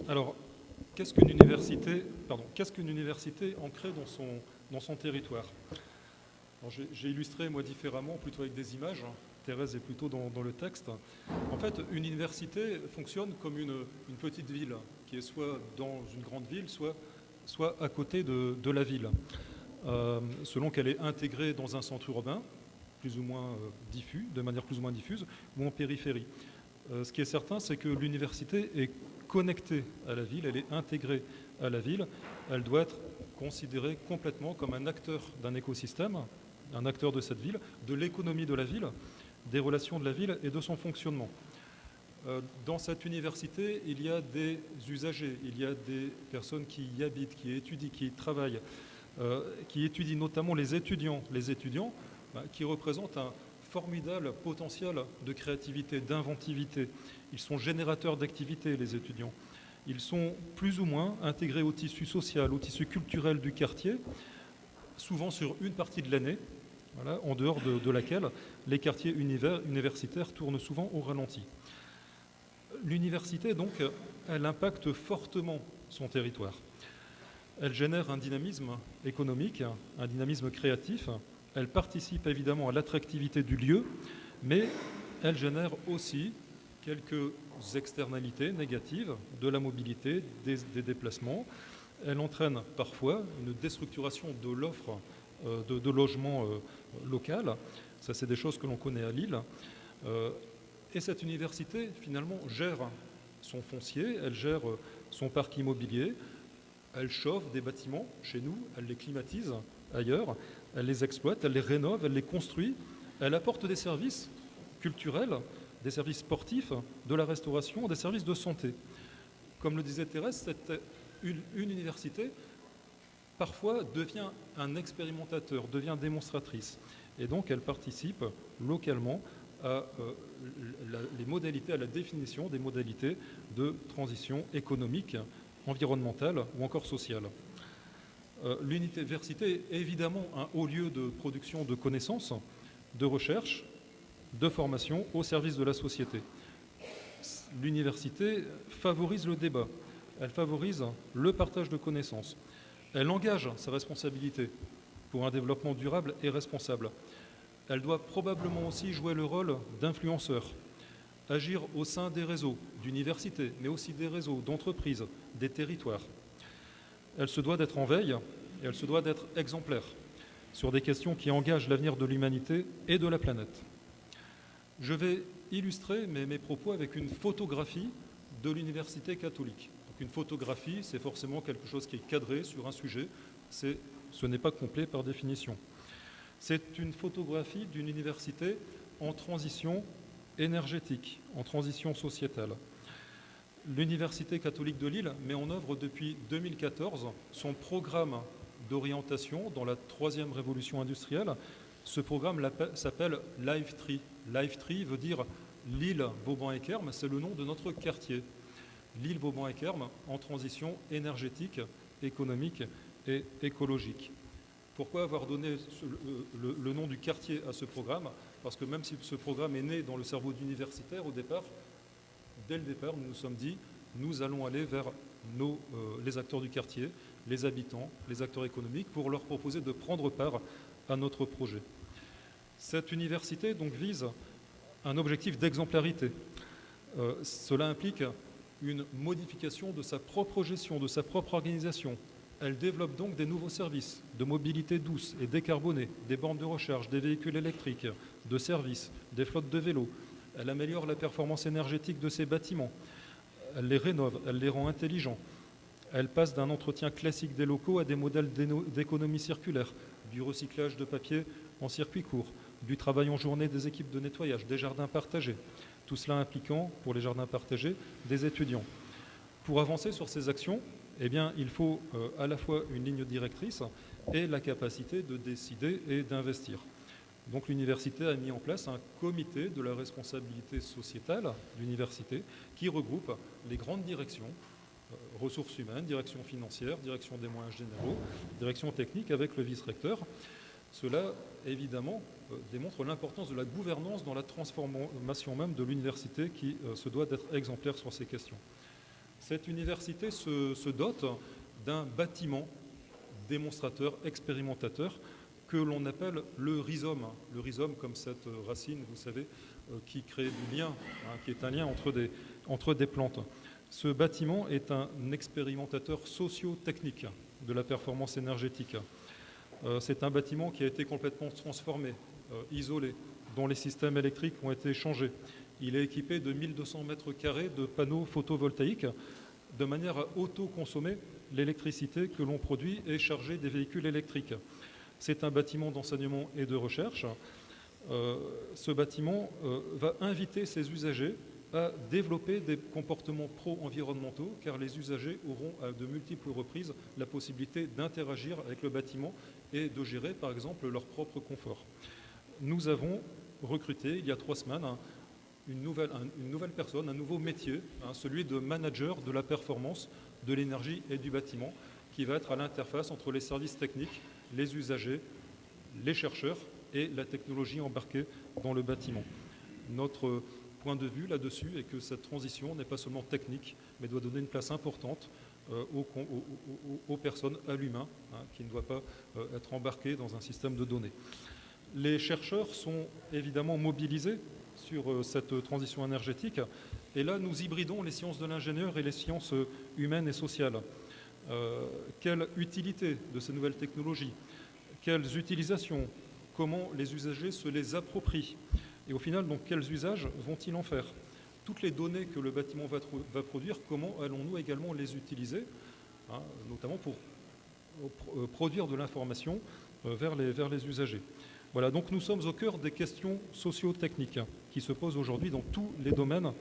Speaker 7: Alors, qu'est-ce qu'une université ancrée dans son territoire? J'ai illustré, moi, différemment, plutôt avec des images. Thérèse est plutôt dans le texte. En fait, une université fonctionne comme une petite ville, qui est soit dans une grande ville, soit à côté de la ville, selon qu'elle est intégrée dans un centre urbain, plus ou moins diffus, de manière plus ou moins diffuse, ou en périphérie. Ce qui est certain, c'est que l'université est connectée à la ville, elle est intégrée à la ville, elle doit être considérée complètement comme un acteur d'un écosystème, un acteur de cette ville, de l'économie de la ville, des relations de la ville et de son fonctionnement. Dans cette université, il y a des usagers, il y a des personnes qui y habitent, qui y étudient, qui y travaillent, qui étudient notamment les étudiants qui représentent un formidable potentiel de créativité, d'inventivité. Ils sont générateurs d'activité, les étudiants. Ils sont plus ou moins intégrés au tissu social, au tissu culturel du quartier, souvent sur une partie de l'année, voilà, en dehors de laquelle les quartiers universitaires tournent souvent au ralenti. L'université, donc, elle impacte fortement son territoire. Elle génère un dynamisme économique, un dynamisme créatif. Elle participe évidemment à l'attractivité du lieu, mais elle génère aussi quelques externalités négatives de la mobilité, des déplacements. Elle entraîne parfois une déstructuration de l'offre de logement local. Ça, c'est des choses que l'on connaît à Lille. Et cette université, finalement, gère son foncier, elle gère son parc immobilier, elle chauffe des bâtiments chez nous, elle les climatise ailleurs, elle les exploite, elle les rénove, elle les construit, elle apporte des services culturels, des services sportifs, de la restauration, des services de santé. Comme le disait Thérèse, une université, parfois, devient un expérimentateur, devient démonstratrice. Et donc, elle participe localement à les modalités, à la définition des modalités de transition économique, environnementale ou encore sociale. L'université est évidemment un haut lieu de production de connaissances, de recherche, de formation au service de la société. L'université favorise le débat, elle favorise le partage de connaissances, elle engage sa responsabilité pour un développement durable et responsable. Elle doit probablement aussi jouer le rôle d'influenceur, agir au sein des réseaux d'universités, mais aussi des réseaux d'entreprises, des territoires. Elle se doit d'être en veille et elle se doit d'être exemplaire sur des questions qui engagent l'avenir de l'humanité et de la planète. Je vais illustrer mes propos avec une photographie de l'université catholique. Donc une photographie, c'est forcément quelque chose qui est cadré sur un sujet, ce n'est pas complet par définition. C'est une photographie d'une université en transition énergétique, en transition sociétale. L'Université catholique de Lille met en œuvre depuis 2014 son programme d'orientation dans la troisième révolution industrielle. Ce programme s'appelle LIFE-TRI. LIFE-TRI veut dire Lille, Vauban-et-Kerme, c'est le nom de notre quartier. Lille, Vauban-et-Kerme en transition énergétique, économique et écologique. Pourquoi avoir donné le nom du quartier à ce programme? Parce que même si ce programme est né dans le cerveau d'universitaire au départ, dès le départ, nous nous sommes dit, nous allons aller vers les acteurs du quartier, les habitants, les acteurs économiques, pour leur proposer de prendre part à notre projet. Cette université donc vise un objectif d'exemplarité. Cela implique une modification de sa propre gestion, de sa propre organisation. Elle développe donc des nouveaux services de mobilité douce et décarbonée, des bornes de recharge, des véhicules électriques, de services, des flottes de vélos. Elle améliore la performance énergétique de ses bâtiments. Elle les rénove, elle les rend intelligents. Elle passe d'un entretien classique des locaux à des modèles d'économie circulaire, du recyclage de papier en circuit court, du travail en journée des équipes de nettoyage, des jardins partagés. Tout cela impliquant, pour les jardins partagés, des étudiants. Pour avancer sur ces actions, eh bien, il faut à la fois une ligne directrice et la capacité de décider et d'investir. Donc l'université a mis en place un comité de la responsabilité sociétale d'université qui regroupe les grandes directions, ressources humaines, direction financière, direction des moyens généraux, direction technique avec le vice-recteur. Cela, évidemment, démontre l'importance de la gouvernance dans la transformation même de l'université qui se doit d'être exemplaire sur ces questions. Cette université se dote d'un bâtiment démonstrateur, expérimentateur, que l'on appelle le rhizome. Le rhizome comme cette racine, vous savez, qui crée du lien, qui est un lien entre des plantes. Ce bâtiment est un expérimentateur socio-technique de la performance énergétique. C'est un bâtiment qui a été complètement transformé, isolé, dont les systèmes électriques ont été changés. Il est équipé de 1200 mètres carrés de panneaux photovoltaïques de manière à auto-consommer l'électricité que l'on produit et charger des véhicules électriques. C'est un bâtiment d'enseignement et de recherche. Ce bâtiment va inviter ses usagers à développer des comportements pro-environnementaux, car les usagers auront à de multiples reprises la possibilité d'interagir avec le bâtiment et de gérer, par exemple, leur propre confort. Nous avons recruté, il y a 3 semaines, une nouvelle personne, un nouveau métier, celui de manager de la performance, de l'énergie et du bâtiment, qui va être à l'interface entre les services techniques, les usagers, les chercheurs et la technologie embarquée dans le bâtiment. Notre point de vue là-dessus est que cette transition n'est pas seulement technique, mais doit donner une place importante aux personnes, à l'humain, qui ne doit pas être embarqué dans un système de données. Les chercheurs sont évidemment mobilisés sur cette transition énergétique, et là nous hybridons les sciences de l'ingénieur et les sciences humaines et sociales. Quelle utilité de ces nouvelles technologies? Quelles utilisations? Comment les usagers se les approprient? Et au final, donc, quels usages vont-ils en faire? Toutes les données que le bâtiment va produire, comment allons-nous également les utiliser, notamment pour produire de l'information vers les usagers. Voilà, donc nous sommes au cœur des questions socio-techniques qui se posent aujourd'hui dans tous les domaines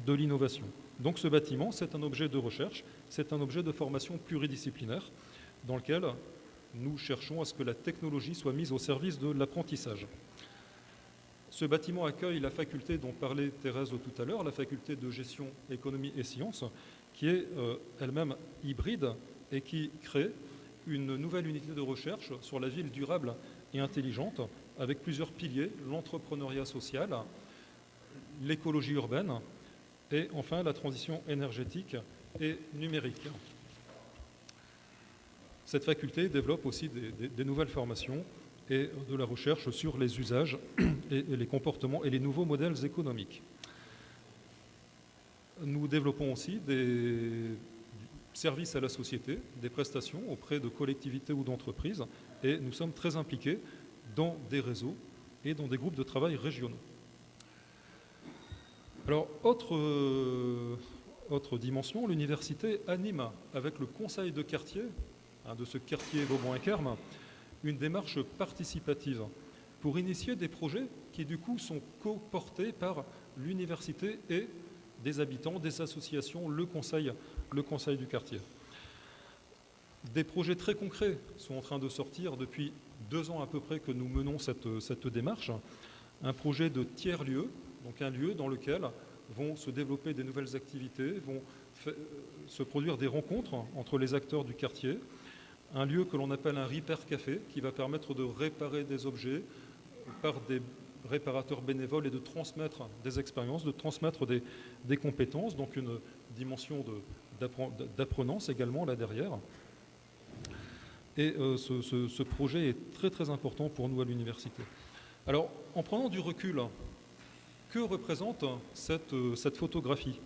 Speaker 7: de l'innovation. Donc ce bâtiment, c'est un objet de recherche, c'est un objet de formation pluridisciplinaire dans lequel nous cherchons à ce que la technologie soit mise au service de l'apprentissage. Ce bâtiment accueille la faculté dont parlait Thérèse tout à l'heure, la faculté de gestion, économie et sciences, qui est elle-même hybride et qui crée une nouvelle unité de recherche sur la ville durable et intelligente avec plusieurs piliers, l'entrepreneuriat social, l'écologie urbaine et enfin la transition énergétique et numérique. Cette faculté développe aussi des nouvelles formations et de la recherche sur les usages et les comportements et les nouveaux modèles économiques. Nous développons aussi des services à la société, des prestations auprès de collectivités ou d'entreprises, et nous sommes très impliqués dans des réseaux et dans des groupes de travail régionaux. Alors, autre dimension, l'université anime avec le conseil de quartier, de ce quartier Vauban-et-Carme, une démarche participative pour initier des projets qui du coup sont co-portés par l'université et des habitants, des associations, le conseil du quartier. Des projets très concrets sont en train de sortir depuis 2 ans à peu près que nous menons cette démarche. Un projet de tiers-lieu, donc un lieu dans lequel vont se développer des nouvelles activités, vont se produire des rencontres entre les acteurs du quartier. Un lieu que l'on appelle un repair café qui va permettre de réparer des objets par des réparateurs bénévoles et de transmettre des expériences, de transmettre des compétences, donc une dimension d'apprenance également là derrière. Et ce projet est très très important pour nous à l'université. Alors, en prenant du recul, que représente cette photographie?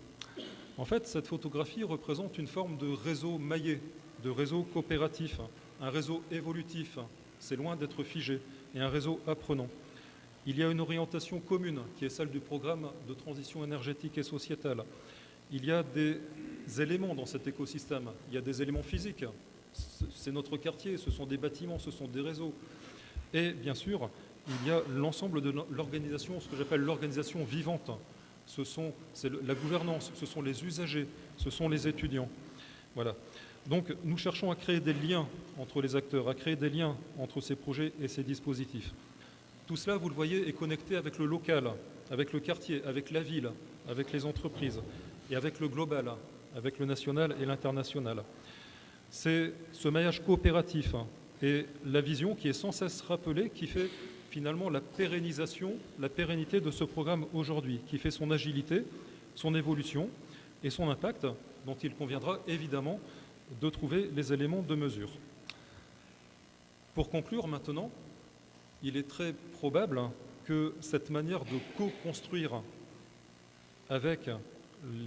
Speaker 7: En fait, cette photographie représente une forme de réseau maillé, de réseau coopératif, un réseau évolutif, c'est loin d'être figé, et un réseau apprenant. Il y a une orientation commune qui est celle du programme de transition énergétique et sociétale. Il y a des éléments dans cet écosystème, il y a des éléments physiques, c'est notre quartier, ce sont des bâtiments, ce sont des réseaux. Et bien sûr, il y a l'ensemble de l'organisation, ce que j'appelle l'organisation vivante. C'est la gouvernance, ce sont les usagers, ce sont les étudiants. Voilà. Donc nous cherchons à créer des liens entre les acteurs, à créer des liens entre ces projets et ces dispositifs. Tout cela, vous le voyez, est connecté avec le local, avec le quartier, avec la ville, avec les entreprises et avec le global, avec le national et l'international. C'est ce maillage coopératif et la vision qui est sans cesse rappelée qui fait finalement la pérennisation, la pérennité de ce programme aujourd'hui, qui fait son agilité, son évolution et son impact, dont il conviendra évidemment de trouver les éléments de mesure. Pour conclure maintenant, il est très probable que cette manière de co-construire avec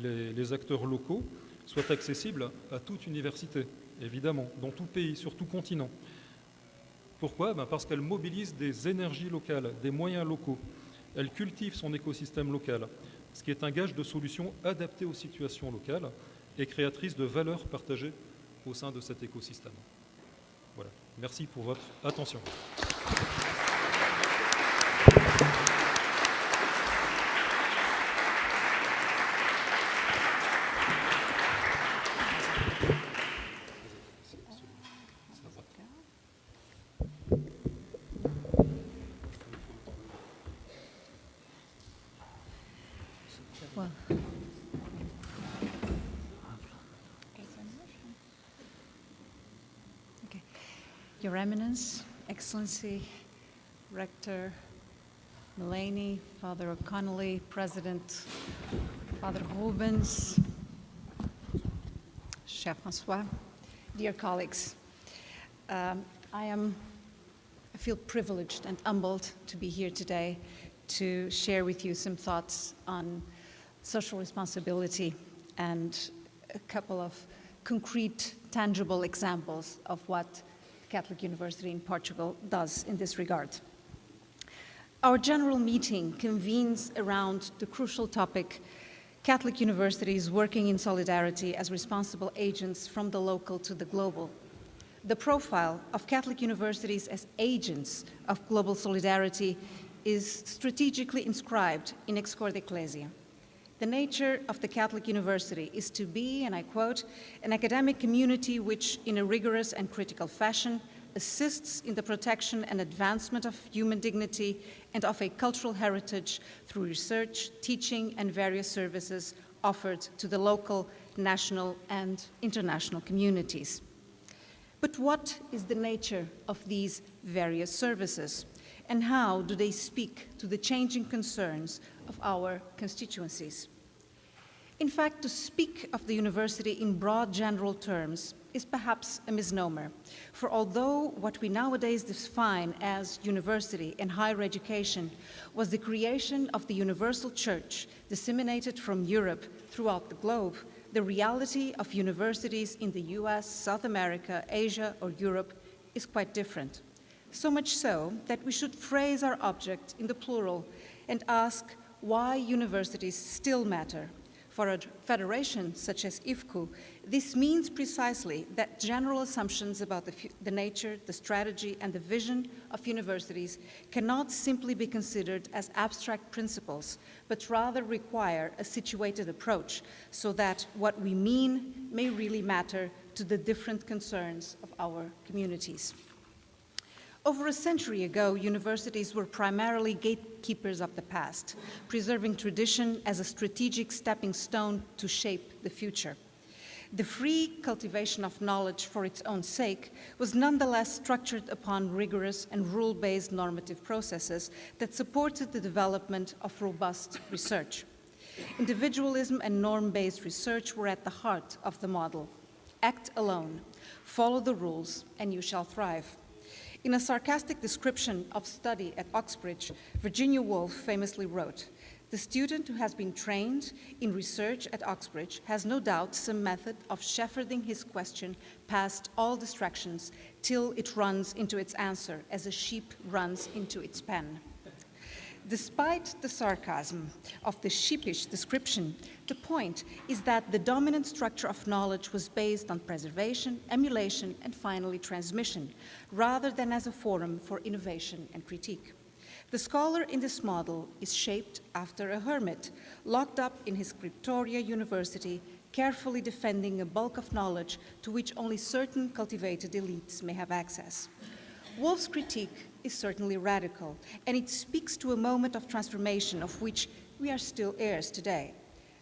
Speaker 7: les acteurs locaux soit accessible à toute université, évidemment, dans tout pays, sur tout continent. Pourquoi ? Parce qu'elle mobilise des énergies locales, des moyens locaux. Elle cultive son écosystème local, ce qui est un gage de solutions adaptées aux situations locales et créatrices de valeurs partagées au sein de cet écosystème. Voilà. Merci pour votre attention.
Speaker 8: Well, okay. Your Eminence, Excellency, Rector Mullaney, Father O'Connelly, President Father Rubens, Cher François, dear colleagues, I feel privileged and humbled to be here today to share with you some thoughts on social responsibility and a couple of concrete, tangible examples of what the Catholic University in Portugal does in this regard. Our general meeting convenes around the crucial topic, Catholic universities working in solidarity as responsible agents from the local to the global. The profile of Catholic universities as agents of global solidarity is strategically inscribed in Ex Corde Ecclesia. The nature of the Catholic University is to be, and I quote, an academic community which, in a rigorous and critical fashion, assists in the protection and advancement of human dignity and of a cultural heritage through research, teaching, and various services offered to the local, national, and international communities. But what is the nature of these various services? And how do they speak to the changing concerns of our constituencies? In fact, to speak of the university in broad general terms is perhaps a misnomer, for although what we nowadays define as university and higher education was the creation of the universal church disseminated from Europe throughout the globe, the reality of universities in the US, South America, Asia, or Europe is quite different. So much so that we should phrase our object in the plural and ask why universities still matter. For a federation such as IFCU, this means precisely that general assumptions about the nature, the strategy, and the vision of universities cannot simply be considered as abstract principles, but rather require a situated approach so that what we mean may really matter to the different concerns of our communities. Over a century ago, universities were primarily gatekeepers of the past, preserving tradition as a strategic stepping stone to shape the future. The free cultivation of knowledge for its own sake was nonetheless structured upon rigorous and rule-based normative processes that supported the development of robust research. Individualism and norm-based research were at the heart of the model. Act alone, follow the rules, and you shall thrive. In a sarcastic description of study at Oxbridge, Virginia Woolf famously wrote, "The student who has been trained in research at Oxbridge has no doubt some method of shepherding his question past all distractions till it runs into its answer as a sheep runs into its pen." Despite the sarcasm of the sheepish description, the point is that the dominant structure of knowledge was based on preservation, emulation, and finally transmission, rather than as a forum for innovation and critique. The scholar in this model is shaped after a hermit, locked up in his Scriptoria University, carefully defending a bulk of knowledge to which only certain cultivated elites may have access. Woolf's critique is certainly radical, and it speaks to a moment of transformation of which we are still heirs today.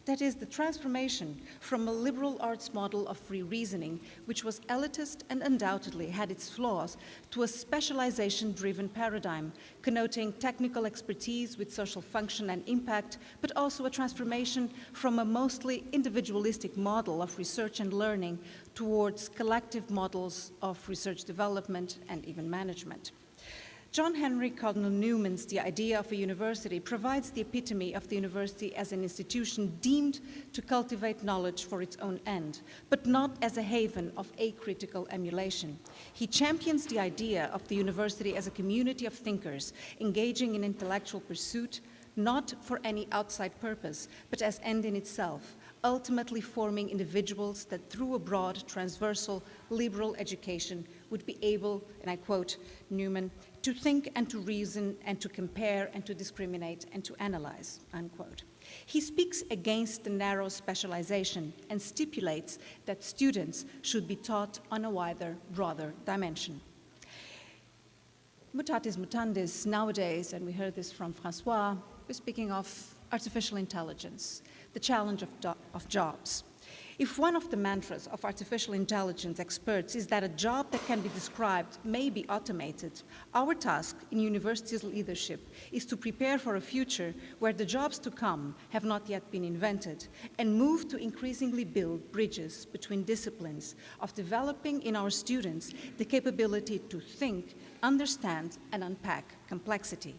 Speaker 8: That is, the transformation from a liberal arts model of free reasoning, which was elitist and undoubtedly had its flaws, to a specialization-driven paradigm, connoting technical expertise with social function and impact, but also a transformation from a mostly individualistic model of research and learning towards collective models of research development and even management. John Henry Cardinal Newman's The Idea of a University provides the epitome of the university as an institution deemed to cultivate knowledge for its own end, but not as a haven of acritical emulation. He champions the idea of the university as a community of thinkers engaging in intellectual pursuit, not for any outside purpose, but as end in itself, ultimately forming individuals that through a broad, transversal, liberal education would be able, and I quote Newman, to think and to reason and to compare and to discriminate and to analyze, unquote. He speaks against the narrow specialization and stipulates that students should be taught on a wider, broader dimension. Mutatis mutandis, nowadays, and we heard this from Francois, we're speaking of artificial intelligence, the challenge of jobs. If one of the mantras of artificial intelligence experts is that a job that can be described may be automated, our task in universities leadership is to prepare for a future where the jobs to come have not yet been invented and move to increasingly build bridges between disciplines, of developing in our students the capability to think, understand, and unpack complexity.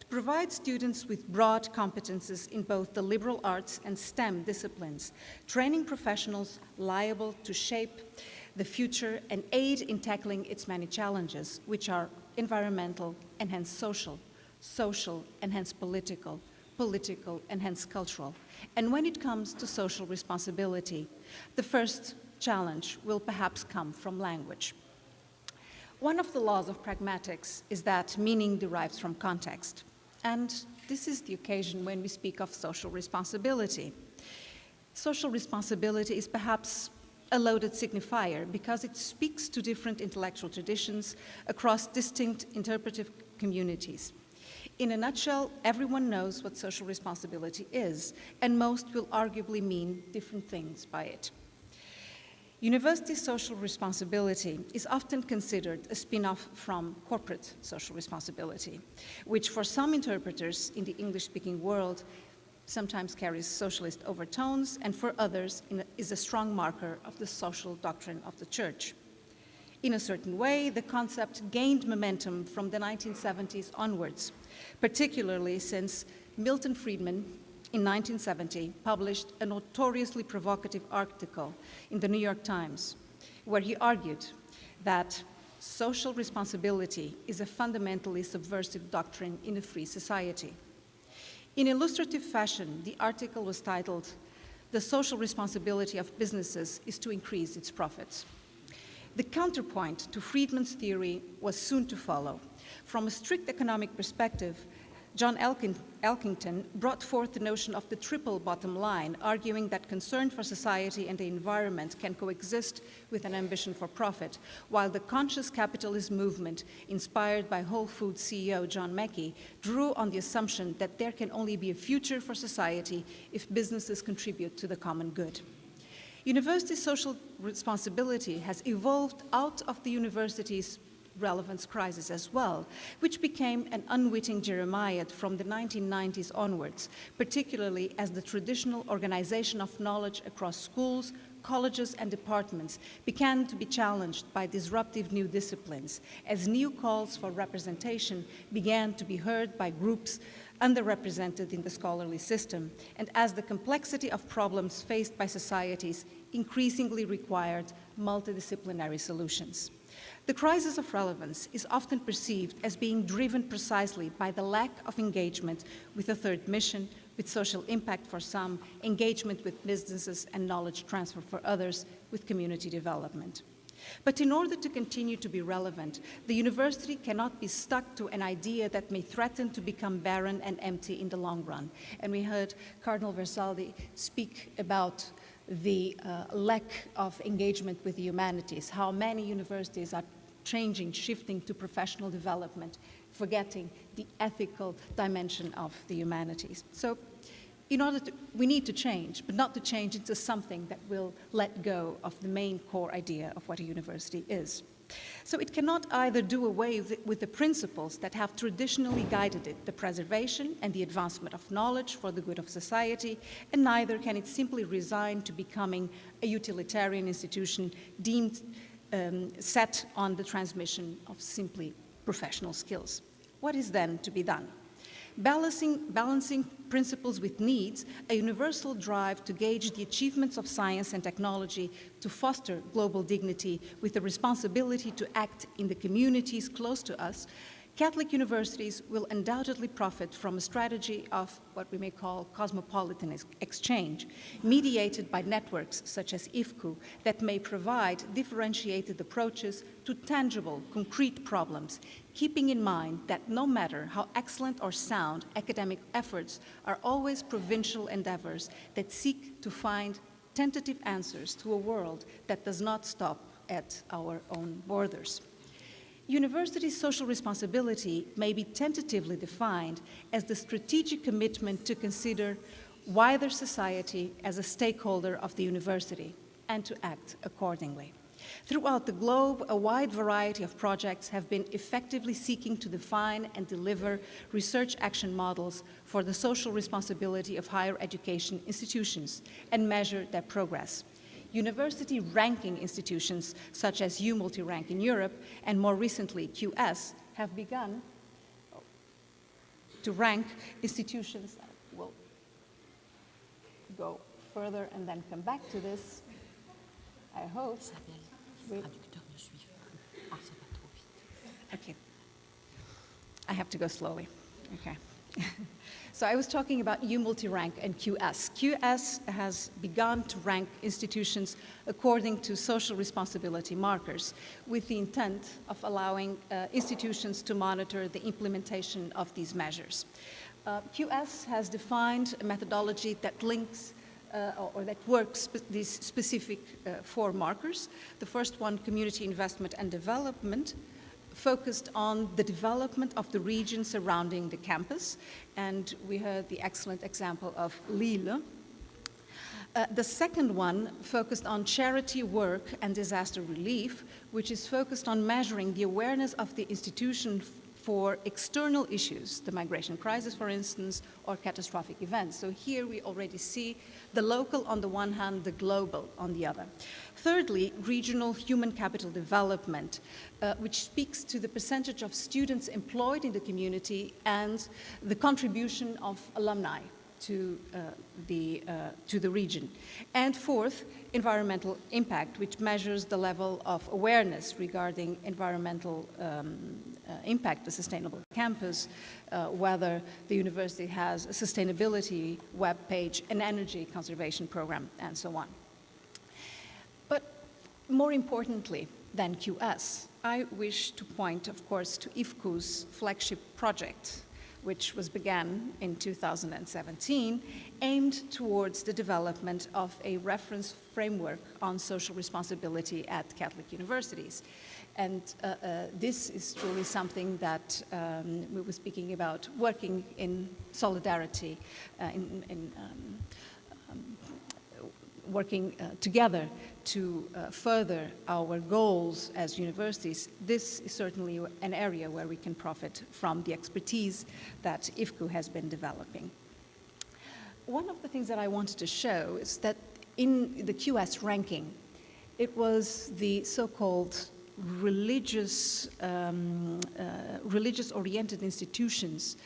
Speaker 8: To provide students with broad competences in both the liberal arts and STEM disciplines, training professionals liable to shape the future and aid in tackling its many challenges, which are environmental and hence social, social and hence political, political and hence cultural. And when it comes to social responsibility, the first challenge will perhaps come from language. One of the laws of pragmatics is that meaning derives from context. And this is the occasion when we speak of social responsibility. Social responsibility is perhaps a loaded signifier because it speaks to different intellectual traditions across distinct interpretive communities. In a nutshell, everyone knows what social responsibility is, and most will arguably mean different things by it. University social responsibility is often considered a spin-off from corporate social responsibility, which for some interpreters in the English-speaking world sometimes carries socialist overtones, and for others is a strong marker of the social doctrine of the Church. In a certain way, the concept gained momentum from the 1970s onwards, particularly since Milton Friedman, in 1970, published a notoriously provocative article in the New York Times, where he argued that social responsibility is a fundamentally subversive doctrine in a free society. In illustrative fashion, the article was titled, "The Social Responsibility of Businesses is to Increase Its Profits." The counterpoint to Friedman's theory was soon to follow. From a strict economic perspective, John Elkington brought forth the notion of the triple bottom line, arguing that concern for society and the environment can coexist with an ambition for profit, while the conscious capitalist movement, inspired by Whole Foods CEO John Mackey, drew on the assumption that there can only be a future for society if businesses contribute to the common good. University social responsibility has evolved out of the university's relevance crisis as well, which became an unwitting Jeremiad from the 1990s onwards, particularly as the traditional organization of knowledge across schools, colleges, and departments began to be challenged by disruptive new disciplines, as new calls for representation began to be heard by groups underrepresented in the scholarly system, and as the complexity of problems faced by societies increasingly required multidisciplinary solutions. The crisis of relevance is often perceived as being driven precisely by the lack of engagement with a third mission, with social impact for some, engagement with businesses, and knowledge transfer for others, with community development. But in order to continue to be relevant, the university cannot be stuck to an idea that may threaten to become barren and empty in the long run. And we heard Cardinal Versaldi speak about the lack of engagement with the humanities, how many universities are changing, shifting to professional development, forgetting the ethical dimension of the humanities. So We need to change, but not to change into something that will let go of the main core idea of what a university is. So it cannot either do away with the principles that have traditionally guided it, the preservation and the advancement of knowledge for the good of society, and neither can it simply resign to becoming a utilitarian institution deemed set on the transmission of simply professional skills. What is then to be done? Balancing principles with needs, a universal drive to gauge the achievements of science and technology, to foster global dignity with the responsibility to act in the communities close to us, Catholic universities will undoubtedly profit from a strategy of what we may call cosmopolitan exchange, mediated by networks such as IFCU that may provide differentiated approaches to tangible, concrete problems, keeping in mind that no matter how excellent or sound academic efforts are always provincial endeavors that seek to find tentative answers to a world that does not stop at our own borders. University social responsibility may be tentatively defined as the strategic commitment to consider wider society as a stakeholder of the university and to act accordingly. Throughout the globe, a wide variety of projects have been effectively seeking to define and deliver research action models for the social responsibility of higher education institutions and measure their progress. University ranking institutions such as U-Multirank in Europe and more recently QS have begun to rank institutions. We'll go further and then come back to this, I hope. Okay. I have to go slowly. Okay. So I was talking about U-Multirank and QS. QS has begun to rank institutions according to social responsibility markers with the intent of allowing institutions to monitor the implementation of these measures. QS has defined a methodology that links or that works these specific 4 markers. The first one, community investment and development, focused on the development of the region surrounding the campus, and we heard the excellent example of Lille. The second one focused on charity work and disaster relief, which is focused on measuring the awareness of the institution for external issues, the migration crisis, for instance, or catastrophic events. So here we already see the local on the one hand, the global on the other. Thirdly, regional human capital development, which speaks to the percentage of students employed in the community and the contribution of alumni to the region. And fourth, environmental impact, which measures the level of awareness regarding environmental impact, the sustainable campus, whether the university has a sustainability web page, an energy conservation program, and so on. But more importantly than QS, I wish to point, of course, to IFCU's flagship project, which was began in 2017, aimed towards the development of a reference framework on social responsibility at Catholic universities. And this is truly something that we were speaking about, working in solidarity, working together to further our goals as universities. This is certainly an area where we can profit from the expertise that IFCU has been developing. One of the things that I wanted to show is that in the QS ranking, it was the so-called religious-oriented institutions,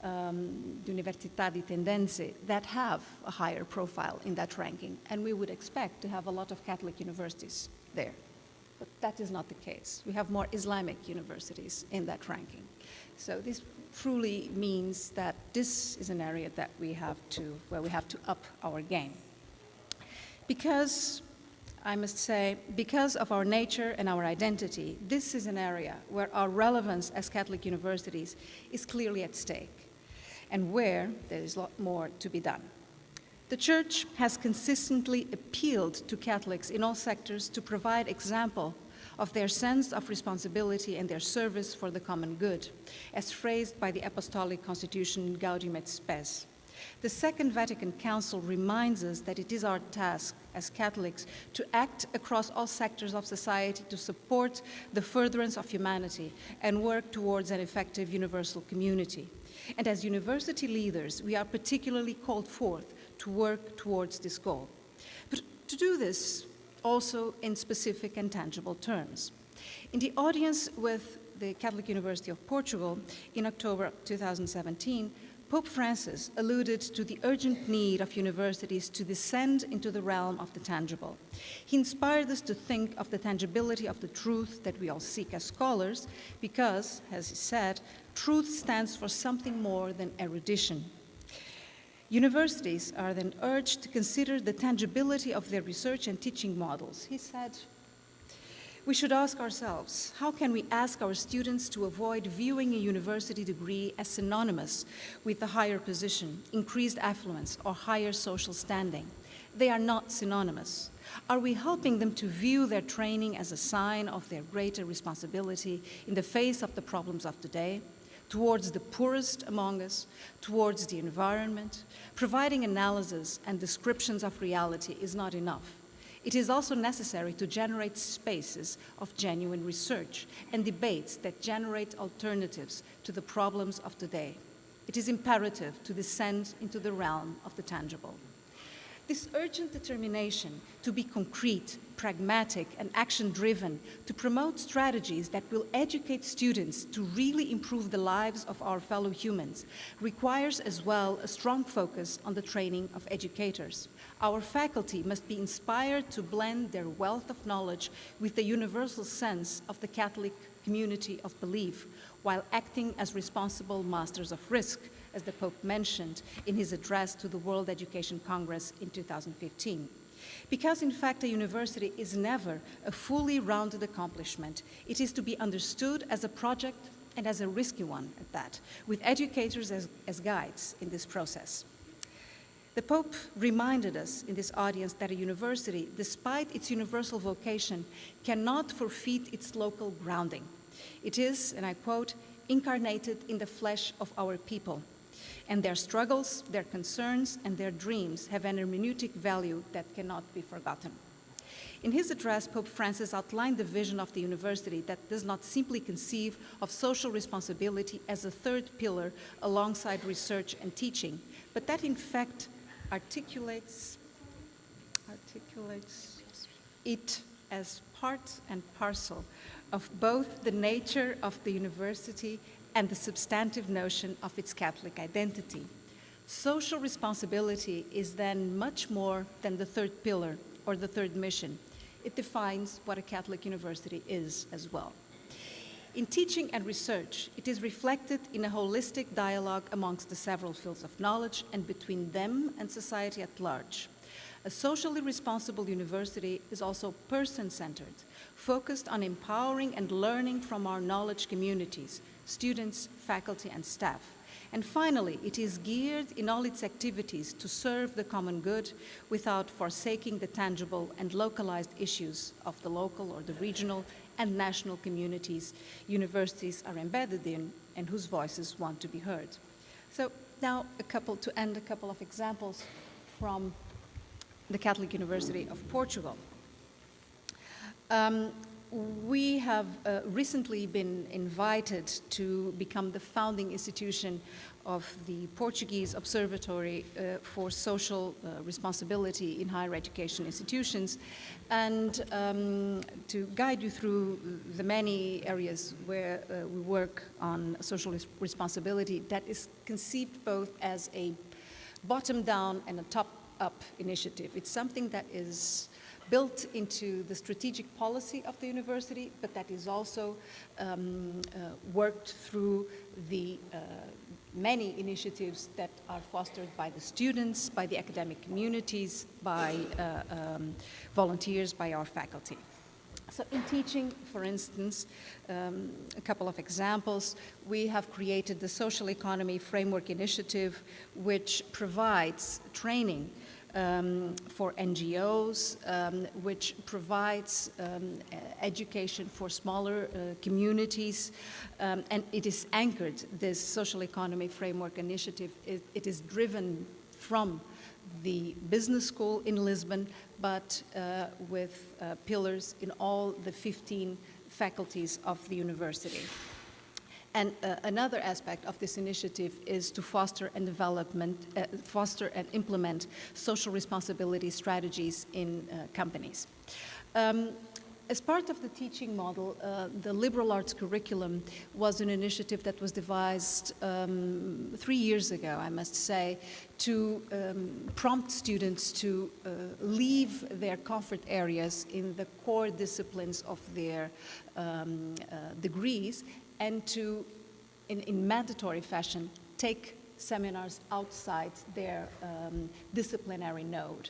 Speaker 8: the Università di Tendenze, that have a higher profile in that ranking. And we would expect to have a lot of Catholic universities there. But that is not the case. We have more Islamic universities in that ranking. So this truly means that this is an area that where we have to up our game. Because, I must say, because of our nature and our identity, this is an area where our relevance as Catholic universities is clearly at stake, and where there is a lot more to be done. The Church has consistently appealed to Catholics in all sectors to provide example of their sense of responsibility and their service for the common good, as phrased by the Apostolic Constitution Gaudium et Spes. The Second Vatican Council reminds us that it is our task as Catholics to act across all sectors of society to support the furtherance of humanity and work towards an effective universal community. And as university leaders, we are particularly called forth to work towards this goal. But to do this also in specific and tangible terms. In the audience with the Catholic University of Portugal in October 2017, Pope Francis alluded to the urgent need of universities to descend into the realm of the tangible. He inspired us to think of the tangibility of the truth that we all seek as scholars because, as he said, truth stands for something more than erudition. Universities are then urged to consider the tangibility of their research and teaching models. He said, we should ask ourselves, how can we ask our students to avoid viewing a university degree as synonymous with a higher position, increased affluence, or higher social standing? They are not synonymous. Are we helping them to view their training as a sign of their greater responsibility in the face of the problems of today, towards the poorest among us, towards the environment? Providing analysis and descriptions of reality is not enough. It is also necessary to generate spaces of genuine research and debates that generate alternatives to the problems of today. It is imperative to descend into the realm of the tangible. This urgent determination to be concrete, pragmatic, and action-driven, to promote strategies that will educate students to really improve the lives of our fellow humans, requires as well a strong focus on the training of educators. Our faculty must be inspired to blend their wealth of knowledge with the universal sense of the Catholic community of belief, while acting as responsible masters of risk, as the Pope mentioned in his address to the World Education Congress in 2015. Because, in fact, a university is never a fully rounded accomplishment. It is to be understood as a project and as a risky one at that, with educators as guides in this process. The Pope reminded us in this audience that a university, despite its universal vocation, cannot forfeit its local grounding. It is, and I quote, incarnated in the flesh of our people, and their struggles, their concerns, and their dreams have an hermeneutic value that cannot be forgotten. In his address, Pope Francis outlined the vision of the university that does not simply conceive of social responsibility as a third pillar alongside research and teaching, but that in fact articulates it as part and parcel of both the nature of the university and the substantive notion of its Catholic identity. Social responsibility is then much more than the third pillar or the third mission. It defines what a Catholic university is as well. In teaching and research, it is reflected in a holistic dialogue amongst the several fields of knowledge and between them and society at large. A socially responsible university is also person-centered, focused on empowering and learning from our knowledge communities, students, faculty, and staff. And finally, it is geared in all its activities to serve the common good without forsaking the tangible and localized issues of the local or the regional and national communities universities are embedded in and whose voices want to be heard. So now a couple of examples from the Catholic University of Portugal. We have recently been invited to become the founding institution of the Portuguese Observatory for Social Responsibility in Higher Education Institutions, and to guide you through the many areas where we work on social responsibility that is conceived both as a bottom-down and a top-up initiative. It's something that is built into the strategic policy of the university, but that is also worked through the many initiatives that are fostered by the students, by the academic communities, by volunteers, by our faculty. So in teaching, for instance, a couple of examples, we have created the Social Economy Framework Initiative, which provides training for NGOs, which provides education for smaller communities, and it is anchored, this Social Economy Framework Initiative, it is driven from the business school in Lisbon, but with pillars in all the 15 faculties of the university. And another aspect of this initiative is to foster and implement social responsibility strategies in companies. As part of the teaching model, the liberal arts curriculum was an initiative that was devised 3 years ago, I must say, to prompt students to leave their comfort areas in the core disciplines of their degrees and to, in mandatory fashion, take seminars outside their disciplinary node.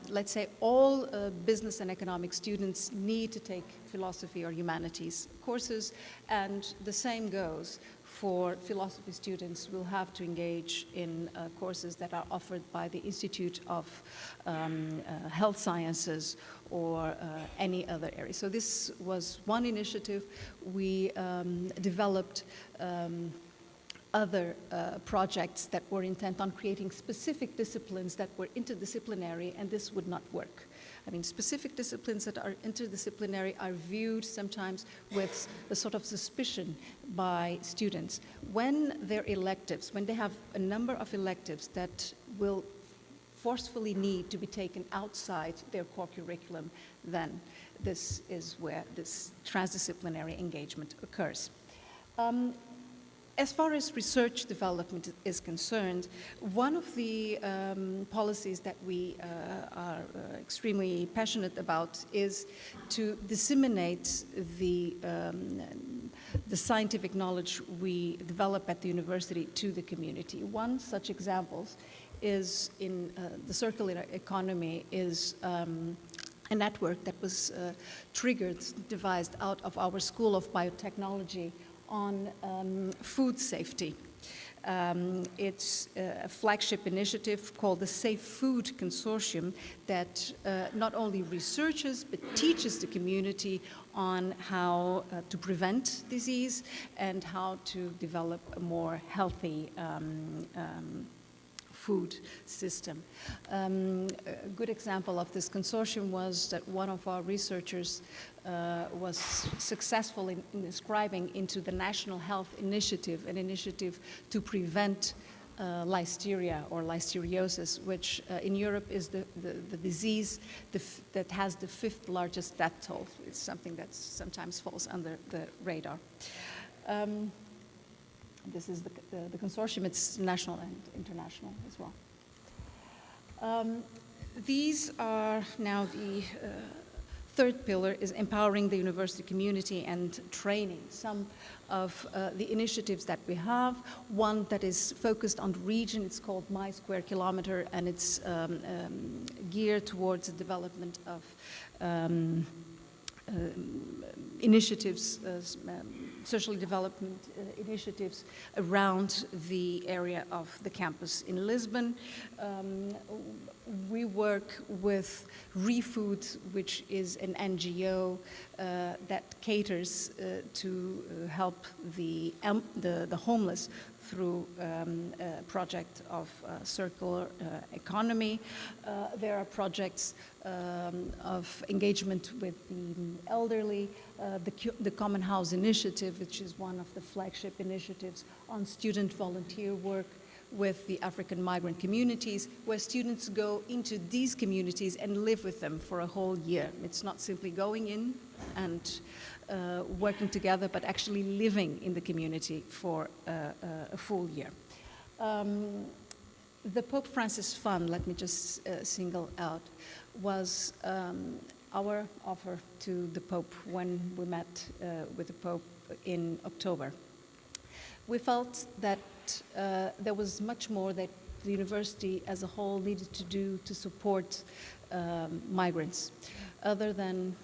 Speaker 8: Let's say all business and economic students need to take philosophy or humanities courses, and the same goes for philosophy students. Will have to engage in courses that are offered by the Institute of Health Sciences or any other area. So this was one initiative. We developed other projects that were intent on creating specific disciplines that were interdisciplinary, and this would not work. I mean, specific disciplines that are interdisciplinary are viewed sometimes with a sort of suspicion by students. When their electives, when they have a number of electives that will forcefully need to be taken outside their core curriculum, then this is where this transdisciplinary engagement occurs. As far as research development is concerned, one of the policies that we are extremely passionate about is to disseminate the scientific knowledge we develop at the university to the community. One such example is in the circular economy is a network that was devised out of our School of Biotechnology on food safety. It's a flagship initiative called the Safe Food Consortium that not only researches but teaches the community on how to prevent disease and how to develop a more healthy food system. A good example of this consortium was that one of our researchers was successful in inscribing into the National Health Initiative, an initiative to prevent listeria or listeriosis, which in Europe is the disease that has the 5th largest death toll. It's something that sometimes falls under the radar. This is the consortium. It's national and international as well. These are now the third pillar is empowering the university community and training. Some of the initiatives that we have, one that is focused on the region, it's called My Square Kilometer, and it's geared towards the development of initiatives, social development initiatives around the area of the campus in Lisbon. We work with ReFood, which is an NGO that caters to help the homeless through a project of circular economy. There are projects of engagement with the elderly, the Common House Initiative, which is one of the flagship initiatives on student volunteer work with the African migrant communities, where students go into these communities and live with them for a whole year. It's not simply going in and working together, but actually living in the community for a full year. The Pope Francis Fund, let me just single out, was our offer to the Pope when we met with the Pope in October. We felt that there was much more that the university as a whole needed to do to support migrants, other than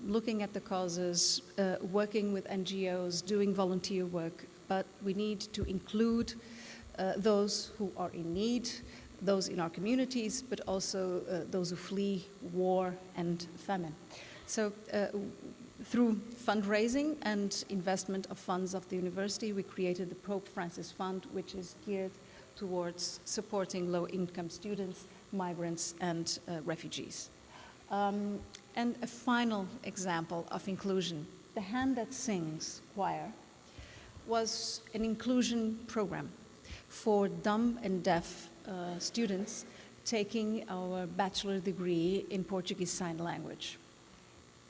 Speaker 8: looking at the causes, working with NGOs, doing volunteer work, but we need to include those who are in need, those in our communities, but also those who flee war and famine. So through fundraising and investment of funds of the university, we created the Pope Francis Fund, which is geared towards supporting low-income students, migrants, and refugees. And a final example of inclusion, the Hand That Sings choir was an inclusion program for dumb and deaf students taking our bachelor degree in Portuguese Sign Language.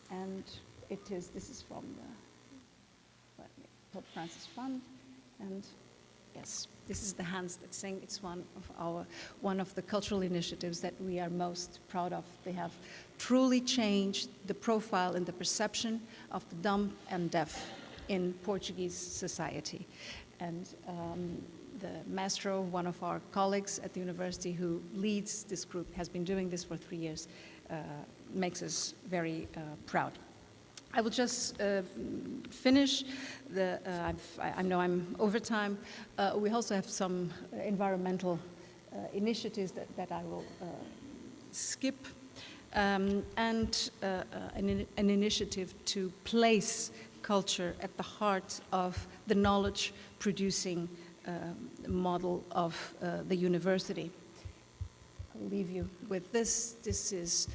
Speaker 8: And this is from the Pope Francis Fund, and yes, this is the Hands That Sing. It's one of the cultural initiatives that we are most proud of. They have truly changed the profile and the perception of the dumb and deaf in Portuguese society. And the maestro, one of our colleagues at the university who leads this group, has been doing this for 3 years, makes us very proud. I will just finish. I know I'm over time. We also have some environmental initiatives that I will skip, and an initiative to place culture at the heart of the knowledge-producing model of the university. I'll leave you with this. This is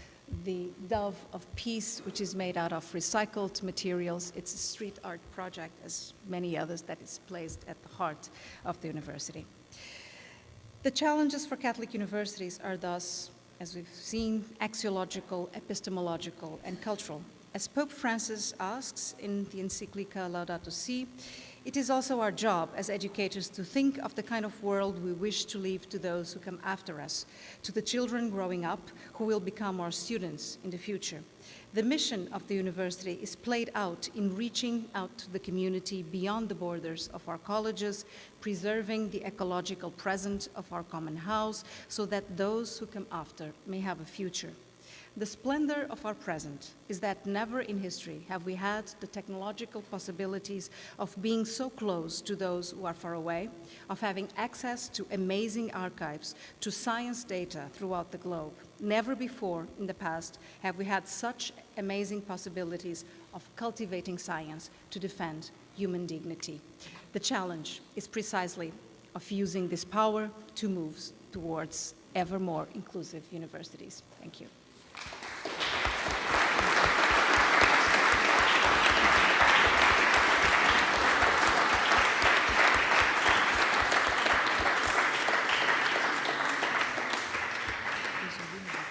Speaker 8: the Dove of Peace, which is made out of recycled materials. It's a street art project, as many others, that is placed at the heart of the university. The challenges for Catholic universities are thus, as we've seen, axiological, epistemological, and cultural. As Pope Francis asks in the encyclica Laudato Si', it is also our job as educators to think of the kind of world we wish to leave to those who come after us, to the children growing up who will become our students in the future. The mission of the university is played out in reaching out to the community beyond the borders of our colleges, preserving the ecological present of our common house so that those who come after may have a future. The splendor of our present is that never in history have we had the technological possibilities of being so close to those who are far away, of having access to amazing archives, to science data throughout the globe. Never before in the past have we had such amazing possibilities of cultivating science to defend human dignity. The challenge is precisely of using this power to move towards ever more inclusive universities. Thank you.